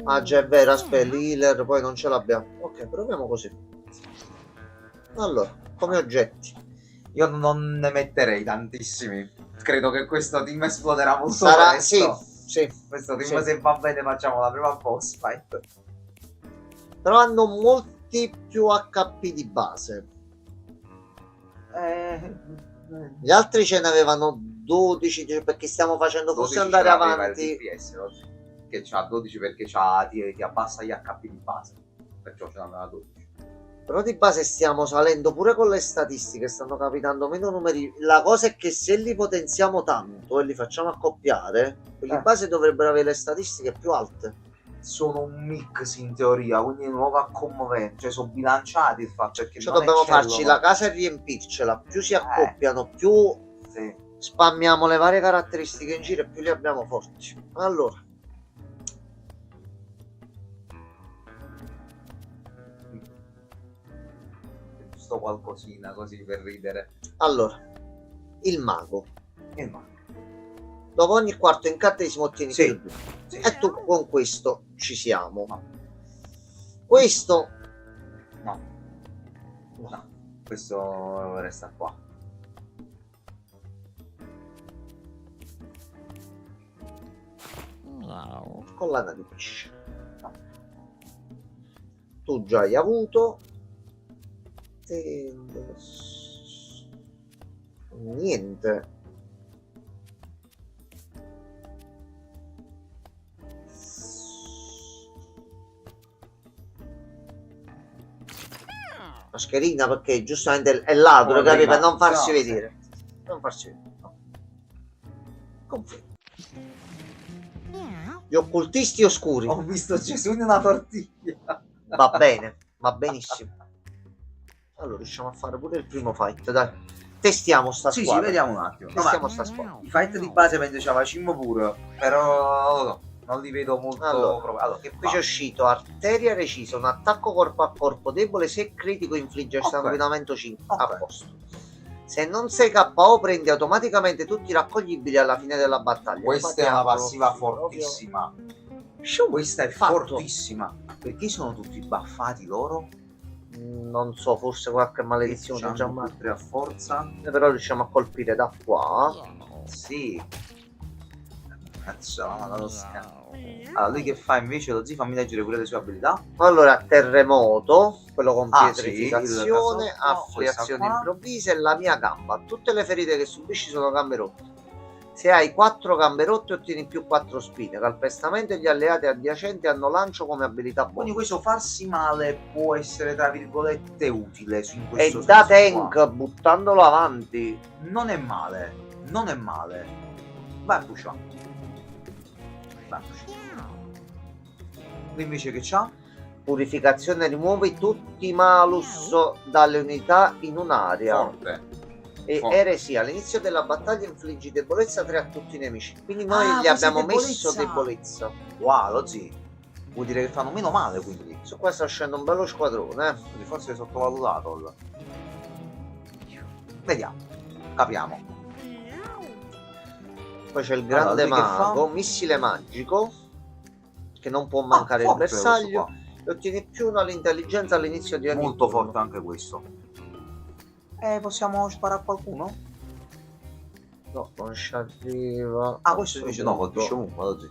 [SPEAKER 1] Ah, già è vero, aspetta, l'healer poi non ce l'abbiamo. Ok, proviamo così. Allora, come oggetti.
[SPEAKER 2] Io non ne metterei tantissimi. Credo che questo team esploderà molto
[SPEAKER 1] Sarà,
[SPEAKER 2] presto.
[SPEAKER 1] sì.
[SPEAKER 2] Questo team,
[SPEAKER 1] Sì.
[SPEAKER 2] se va bene, facciamo la prima boss fight.
[SPEAKER 1] Però hanno molti più HP di base. Gli altri ce ne avevano 12, perché stiamo facendo forse
[SPEAKER 2] 12
[SPEAKER 1] andare
[SPEAKER 2] ce l'aveva il
[SPEAKER 1] avanti.
[SPEAKER 2] DPS oggi. che c'ha 12 perché ti abbassa gli HP di base. Perciò ce l'aveva 12.
[SPEAKER 1] Però di base stiamo salendo pure con le statistiche, stanno capitando meno numeri. La cosa è che se li potenziamo tanto e li facciamo accoppiare, quelli di base dovrebbero avere le statistiche più alte.
[SPEAKER 2] Sono un mix in teoria, quindi non va commovente, cioè sono bilanciati il fatto perché
[SPEAKER 1] Cioè
[SPEAKER 2] non è
[SPEAKER 1] dobbiamo
[SPEAKER 2] cello,
[SPEAKER 1] farci
[SPEAKER 2] ma-
[SPEAKER 1] la casa e riempircela. Più si accoppiano, più
[SPEAKER 2] Sì.
[SPEAKER 1] spammiamo le varie caratteristiche in giro e più li abbiamo forti. Allora,
[SPEAKER 2] Giusto qualcosina così per ridere.
[SPEAKER 1] il mago.
[SPEAKER 2] Ma
[SPEAKER 1] Dopo ogni quarto incantesimo ottieni
[SPEAKER 2] Sì.
[SPEAKER 1] più 2.
[SPEAKER 2] sì.
[SPEAKER 1] E tu con questo ci siamo.
[SPEAKER 2] No.
[SPEAKER 1] Questo
[SPEAKER 2] No. No. Questo resta qua.
[SPEAKER 1] collana di pesce. Tu già hai avuto. Niente. Mascherina perché giustamente è ladro,
[SPEAKER 2] Come
[SPEAKER 1] capi?
[SPEAKER 2] prima.
[SPEAKER 1] Per non farsi
[SPEAKER 2] No,
[SPEAKER 1] vedere. Non farsi vedere. No. Confermo. Gli occultisti oscuri.
[SPEAKER 2] Ho visto Gesù in una tortiglia.
[SPEAKER 1] Va bene, va benissimo. Allora riusciamo a fare pure il primo fight, dai. Testiamo sta
[SPEAKER 2] Sì,
[SPEAKER 1] squadra.
[SPEAKER 2] vediamo un attimo.
[SPEAKER 1] Testiamo sta squadra.
[SPEAKER 2] I fight di base mentre ce la facciamo pure, però no, non li vedo molto
[SPEAKER 1] Allora,
[SPEAKER 2] proprio. Allora, che
[SPEAKER 1] Qui c'è uscito arteria recisa, un attacco corpo a corpo debole, se critico infligge
[SPEAKER 2] Ok.
[SPEAKER 1] sanguinamento 5.
[SPEAKER 2] Ok.
[SPEAKER 1] A posto. Se non sei KO prendi automaticamente tutti i raccoglibili alla fine della battaglia.
[SPEAKER 2] Questa è una
[SPEAKER 1] Infatti,
[SPEAKER 2] passiva
[SPEAKER 1] proprio-
[SPEAKER 2] fortissima.
[SPEAKER 1] Sciù,
[SPEAKER 2] Questa è
[SPEAKER 1] fatto.
[SPEAKER 2] fortissima. Perché sono tutti baffati loro?
[SPEAKER 1] Non so, forse qualche maledizione
[SPEAKER 2] C'hanno
[SPEAKER 1] già
[SPEAKER 2] più 3 a forza.
[SPEAKER 1] però riusciamo a colpire da qua.
[SPEAKER 2] Sì. Cazzo, la madonna. Allora, lui che fa invece lo zio? Fammi leggere pure le sue abilità.
[SPEAKER 1] Allora, terremoto, quello con
[SPEAKER 2] Ah,
[SPEAKER 1] pietrificazione,
[SPEAKER 2] sì, il casotto,
[SPEAKER 1] afflizioni
[SPEAKER 2] questa qua.
[SPEAKER 1] improvvise e la mia gamba. Tutte le ferite che subisci sono gambe rotte. Se hai 4 gambe rotte ottieni più 4 spine. Calpestamento e gli alleati adiacenti hanno lancio come abilità
[SPEAKER 2] Quindi
[SPEAKER 1] bonus.
[SPEAKER 2] questo farsi male può essere tra virgolette utile in
[SPEAKER 1] E
[SPEAKER 2] questo
[SPEAKER 1] da
[SPEAKER 2] senso qua.
[SPEAKER 1] tank, buttandolo avanti.
[SPEAKER 2] Non è male, non è male. Vai a pushare. Vai a pushare. Lui invece che c'ha?
[SPEAKER 1] Purificazione, rimuovi tutti i malus dalle unità in un'area.
[SPEAKER 2] Forte.
[SPEAKER 1] E
[SPEAKER 2] forte.
[SPEAKER 1] eresia, all'inizio della battaglia infliggi debolezza 3 a tutti i nemici. Quindi noi
[SPEAKER 2] Ah,
[SPEAKER 1] gli
[SPEAKER 2] questa è
[SPEAKER 1] abbiamo messo
[SPEAKER 2] debolezza.
[SPEAKER 1] debolezza.
[SPEAKER 2] Wow, lo zio. Vuol dire che fanno meno male quindi.
[SPEAKER 1] Su questo scende un bello squadrone.
[SPEAKER 2] Quindi forse è sottovalutato. Vediamo. Capiamo.
[SPEAKER 1] Poi c'è il grande
[SPEAKER 2] Allora, lui che
[SPEAKER 1] mago,
[SPEAKER 2] fa?
[SPEAKER 1] missile magico, che non può mancare il
[SPEAKER 2] forte questo
[SPEAKER 1] bersaglio.
[SPEAKER 2] qua.
[SPEAKER 1] E ottieni più 1 all'intelligenza all'inizio di ogni
[SPEAKER 2] Molto
[SPEAKER 1] turno.
[SPEAKER 2] forte anche questo. Possiamo sparare a qualcuno?
[SPEAKER 1] No, non ci arriva.
[SPEAKER 2] Ah, questo invece no,
[SPEAKER 1] Appunto.
[SPEAKER 2] colpisce ovunque, lo zio.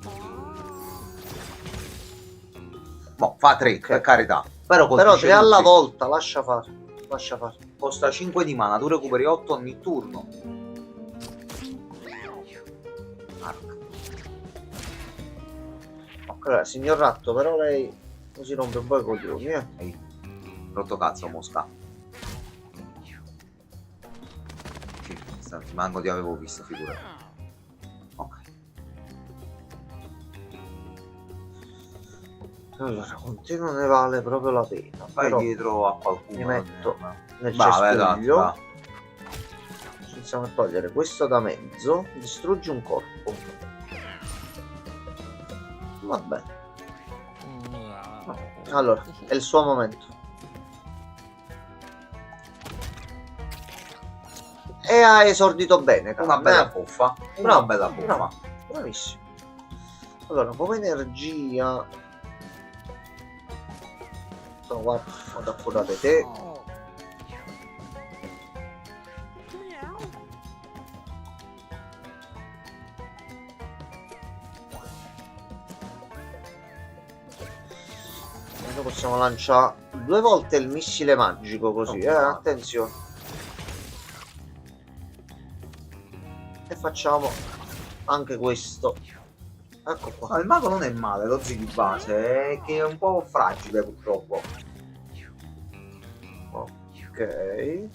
[SPEAKER 2] Boh, fa 3,
[SPEAKER 1] Ok.
[SPEAKER 2] per carità. Però
[SPEAKER 1] Però
[SPEAKER 2] colpisce
[SPEAKER 1] 3 alla
[SPEAKER 2] tutti.
[SPEAKER 1] volta, lascia fare. Lascia fare.
[SPEAKER 2] Costa 5 di mana, tu recuperi 8 ogni turno. Arc.
[SPEAKER 1] Ok, signor Ratto, però lei così rompe un po' i coglioni,
[SPEAKER 2] Ehi, rotto cazzo, mosca. Sì, manco ti avevo visto, figurati. Ok.
[SPEAKER 1] Allora, con te non ne vale proprio la pena.
[SPEAKER 2] Vai
[SPEAKER 1] Però
[SPEAKER 2] dietro a qualcuno.
[SPEAKER 1] mi metto nel
[SPEAKER 2] Va, esatto,
[SPEAKER 1] cespuglio.
[SPEAKER 2] va.
[SPEAKER 1] Iniziamo a togliere questo da mezzo. Distruggi un corpo. Vabbè. Allora, è il suo momento. E ha esordito bene,
[SPEAKER 2] Una
[SPEAKER 1] Carmen.
[SPEAKER 2] bella puffa. Una
[SPEAKER 1] Bravo,
[SPEAKER 2] bella puffa.
[SPEAKER 1] bravo. Bravissimo. Allora, come energia. No, guarda, vado a curare te. E noi possiamo lanciare 2 volte il missile magico così,
[SPEAKER 2] Oh,
[SPEAKER 1] attenzione. E facciamo anche questo. Ecco qua.
[SPEAKER 2] No, il mago non è male, lo di base, è che è un po' fragile purtroppo.
[SPEAKER 1] Ok.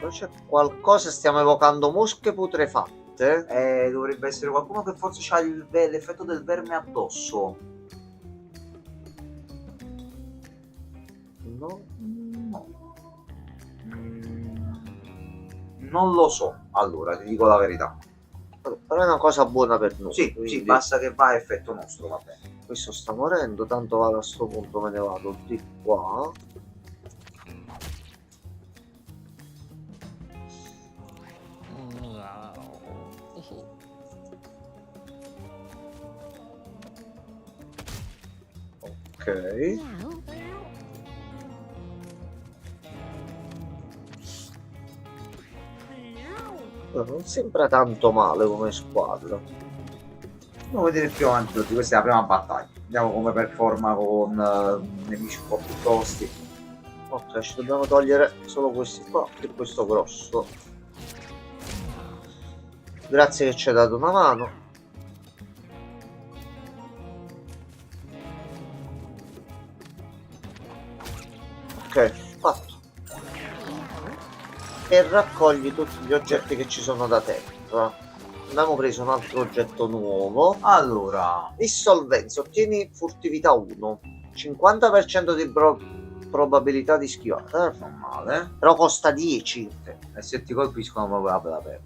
[SPEAKER 1] Poi c'è qualcosa, stiamo evocando mosche putrefatte.
[SPEAKER 2] Dovrebbe essere qualcuno che forse ha l'effetto del verme addosso.
[SPEAKER 1] No.
[SPEAKER 2] No. Non lo so, allora ti dico la verità.
[SPEAKER 1] Però è una cosa buona per noi.
[SPEAKER 2] Sì,
[SPEAKER 1] quindi
[SPEAKER 2] sì, basta che va a effetto nostro, va bene.
[SPEAKER 1] questo sta morendo, tanto vado a sto punto, me ne vado di qua. Ok. Non sembra tanto male come squadra.
[SPEAKER 2] Andiamo a vedere più avanti tutti, questa è la prima battaglia. Vediamo come performa con nemici un po' più tosti.
[SPEAKER 1] Ok, ci dobbiamo togliere solo questi qua e questo grosso. Grazie che ci hai dato una mano. Ok, fatto. E raccogli tutti gli oggetti che ci sono da terra. Abbiamo preso un altro oggetto nuovo.
[SPEAKER 2] Allora,
[SPEAKER 1] Dissolvenza, ottieni furtività 1. 50% di probabilità di schivare.
[SPEAKER 2] non male.
[SPEAKER 1] Però costa 10.
[SPEAKER 2] E se ti colpiscono proprio la per.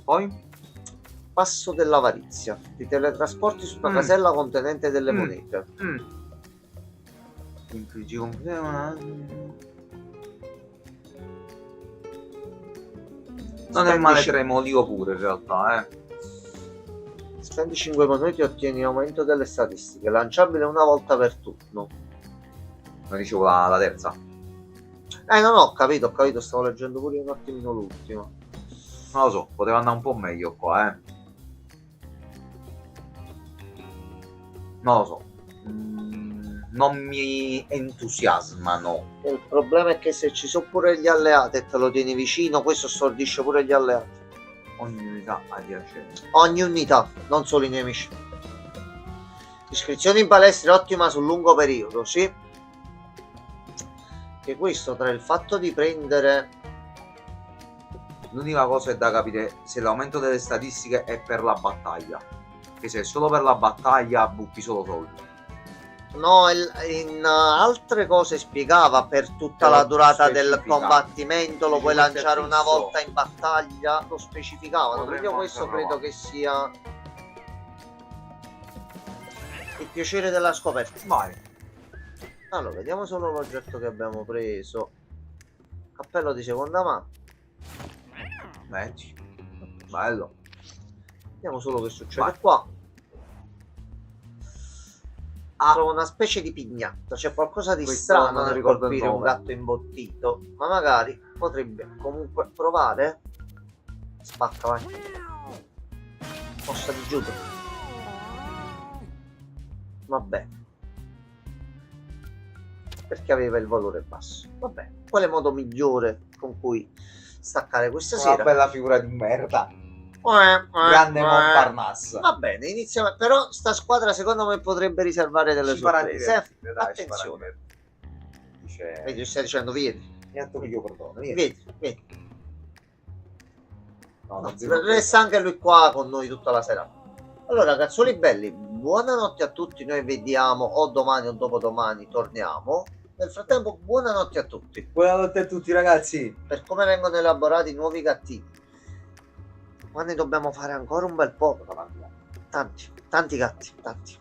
[SPEAKER 2] Poi?
[SPEAKER 1] Passo dell'avarizia. Ti teletrasporti su una
[SPEAKER 2] Mm.
[SPEAKER 1] casella contenente delle
[SPEAKER 2] Mm.
[SPEAKER 1] monete.
[SPEAKER 2] Infliggi non è male tremolio pure in realtà,
[SPEAKER 1] Spendi 5 monete e ottieni aumento delle statistiche. Lanciabile una volta per turno.
[SPEAKER 2] Ma dicevo la terza.
[SPEAKER 1] Non ho capito, stavo leggendo pure un attimino l'ultimo.
[SPEAKER 2] Non lo so, poteva andare un po' meglio qua, Non lo so. Non mi entusiasmano.
[SPEAKER 1] Il problema è che se ci sono pure gli alleati e te lo tieni vicino, questo stordisce pure gli alleati.
[SPEAKER 2] Ogni unità adiacente.
[SPEAKER 1] Ogni unità, non solo i nemici. Iscrizione in palestra è ottima sul lungo periodo, sì. Che questo tra il fatto di prendere...
[SPEAKER 2] L'unica cosa è da capire se l'aumento delle statistiche è per la battaglia. Che se è solo per la battaglia butti solo soldi.
[SPEAKER 1] No, in altre cose spiegava per tutta la durata del
[SPEAKER 2] specifica.
[SPEAKER 1] combattimento, lo
[SPEAKER 2] Dice
[SPEAKER 1] puoi
[SPEAKER 2] questo è
[SPEAKER 1] lanciare una
[SPEAKER 2] fisso.
[SPEAKER 1] volta in battaglia, lo specificavano.
[SPEAKER 2] Potremmo
[SPEAKER 1] Quindi io questo
[SPEAKER 2] anche
[SPEAKER 1] credo
[SPEAKER 2] provare.
[SPEAKER 1] che sia il piacere della scoperta.
[SPEAKER 2] Vai.
[SPEAKER 1] Allora, vediamo solo l'oggetto che abbiamo preso. Cappello di seconda mano.
[SPEAKER 2] Metti. Bello.
[SPEAKER 1] Vediamo solo che succede
[SPEAKER 2] Vai.
[SPEAKER 1] qua.
[SPEAKER 2] Ah,
[SPEAKER 1] Trovo una specie di pignatta, c'è qualcosa di
[SPEAKER 2] Questo
[SPEAKER 1] strano
[SPEAKER 2] non
[SPEAKER 1] nel
[SPEAKER 2] ricordo il
[SPEAKER 1] colpire un
[SPEAKER 2] nome.
[SPEAKER 1] gatto imbottito, ma magari potrebbe comunque provare. Spacca, vai. Mossa di judo. Vabbè. Perché aveva il valore basso. Vabbè, qual è il modo migliore con cui staccare questa
[SPEAKER 2] una
[SPEAKER 1] sera?
[SPEAKER 2] bella figura di merda. Grande Montparnasse.
[SPEAKER 1] Va bene, iniziamo. Però sta squadra secondo me potrebbe riservare delle
[SPEAKER 2] Ci farà
[SPEAKER 1] sorprese.
[SPEAKER 2] divertire, dai, ci farà
[SPEAKER 1] Attenzione.
[SPEAKER 2] divertire. Dice...
[SPEAKER 1] Vedi, stai dicendo vieni.
[SPEAKER 2] Niente che io perdono.
[SPEAKER 1] Vieni.
[SPEAKER 2] No, non si
[SPEAKER 1] Resta anche lui qua con noi tutta la sera. Allora, cazzuoli belli, buonanotte a tutti. Noi vediamo o domani o dopodomani torniamo. Nel frattempo, buonanotte a tutti.
[SPEAKER 2] Buonanotte a tutti ragazzi.
[SPEAKER 1] Per come vengono elaborati i nuovi gattini. Ma ne dobbiamo fare ancora un bel po'. Tanti gatti, tanti.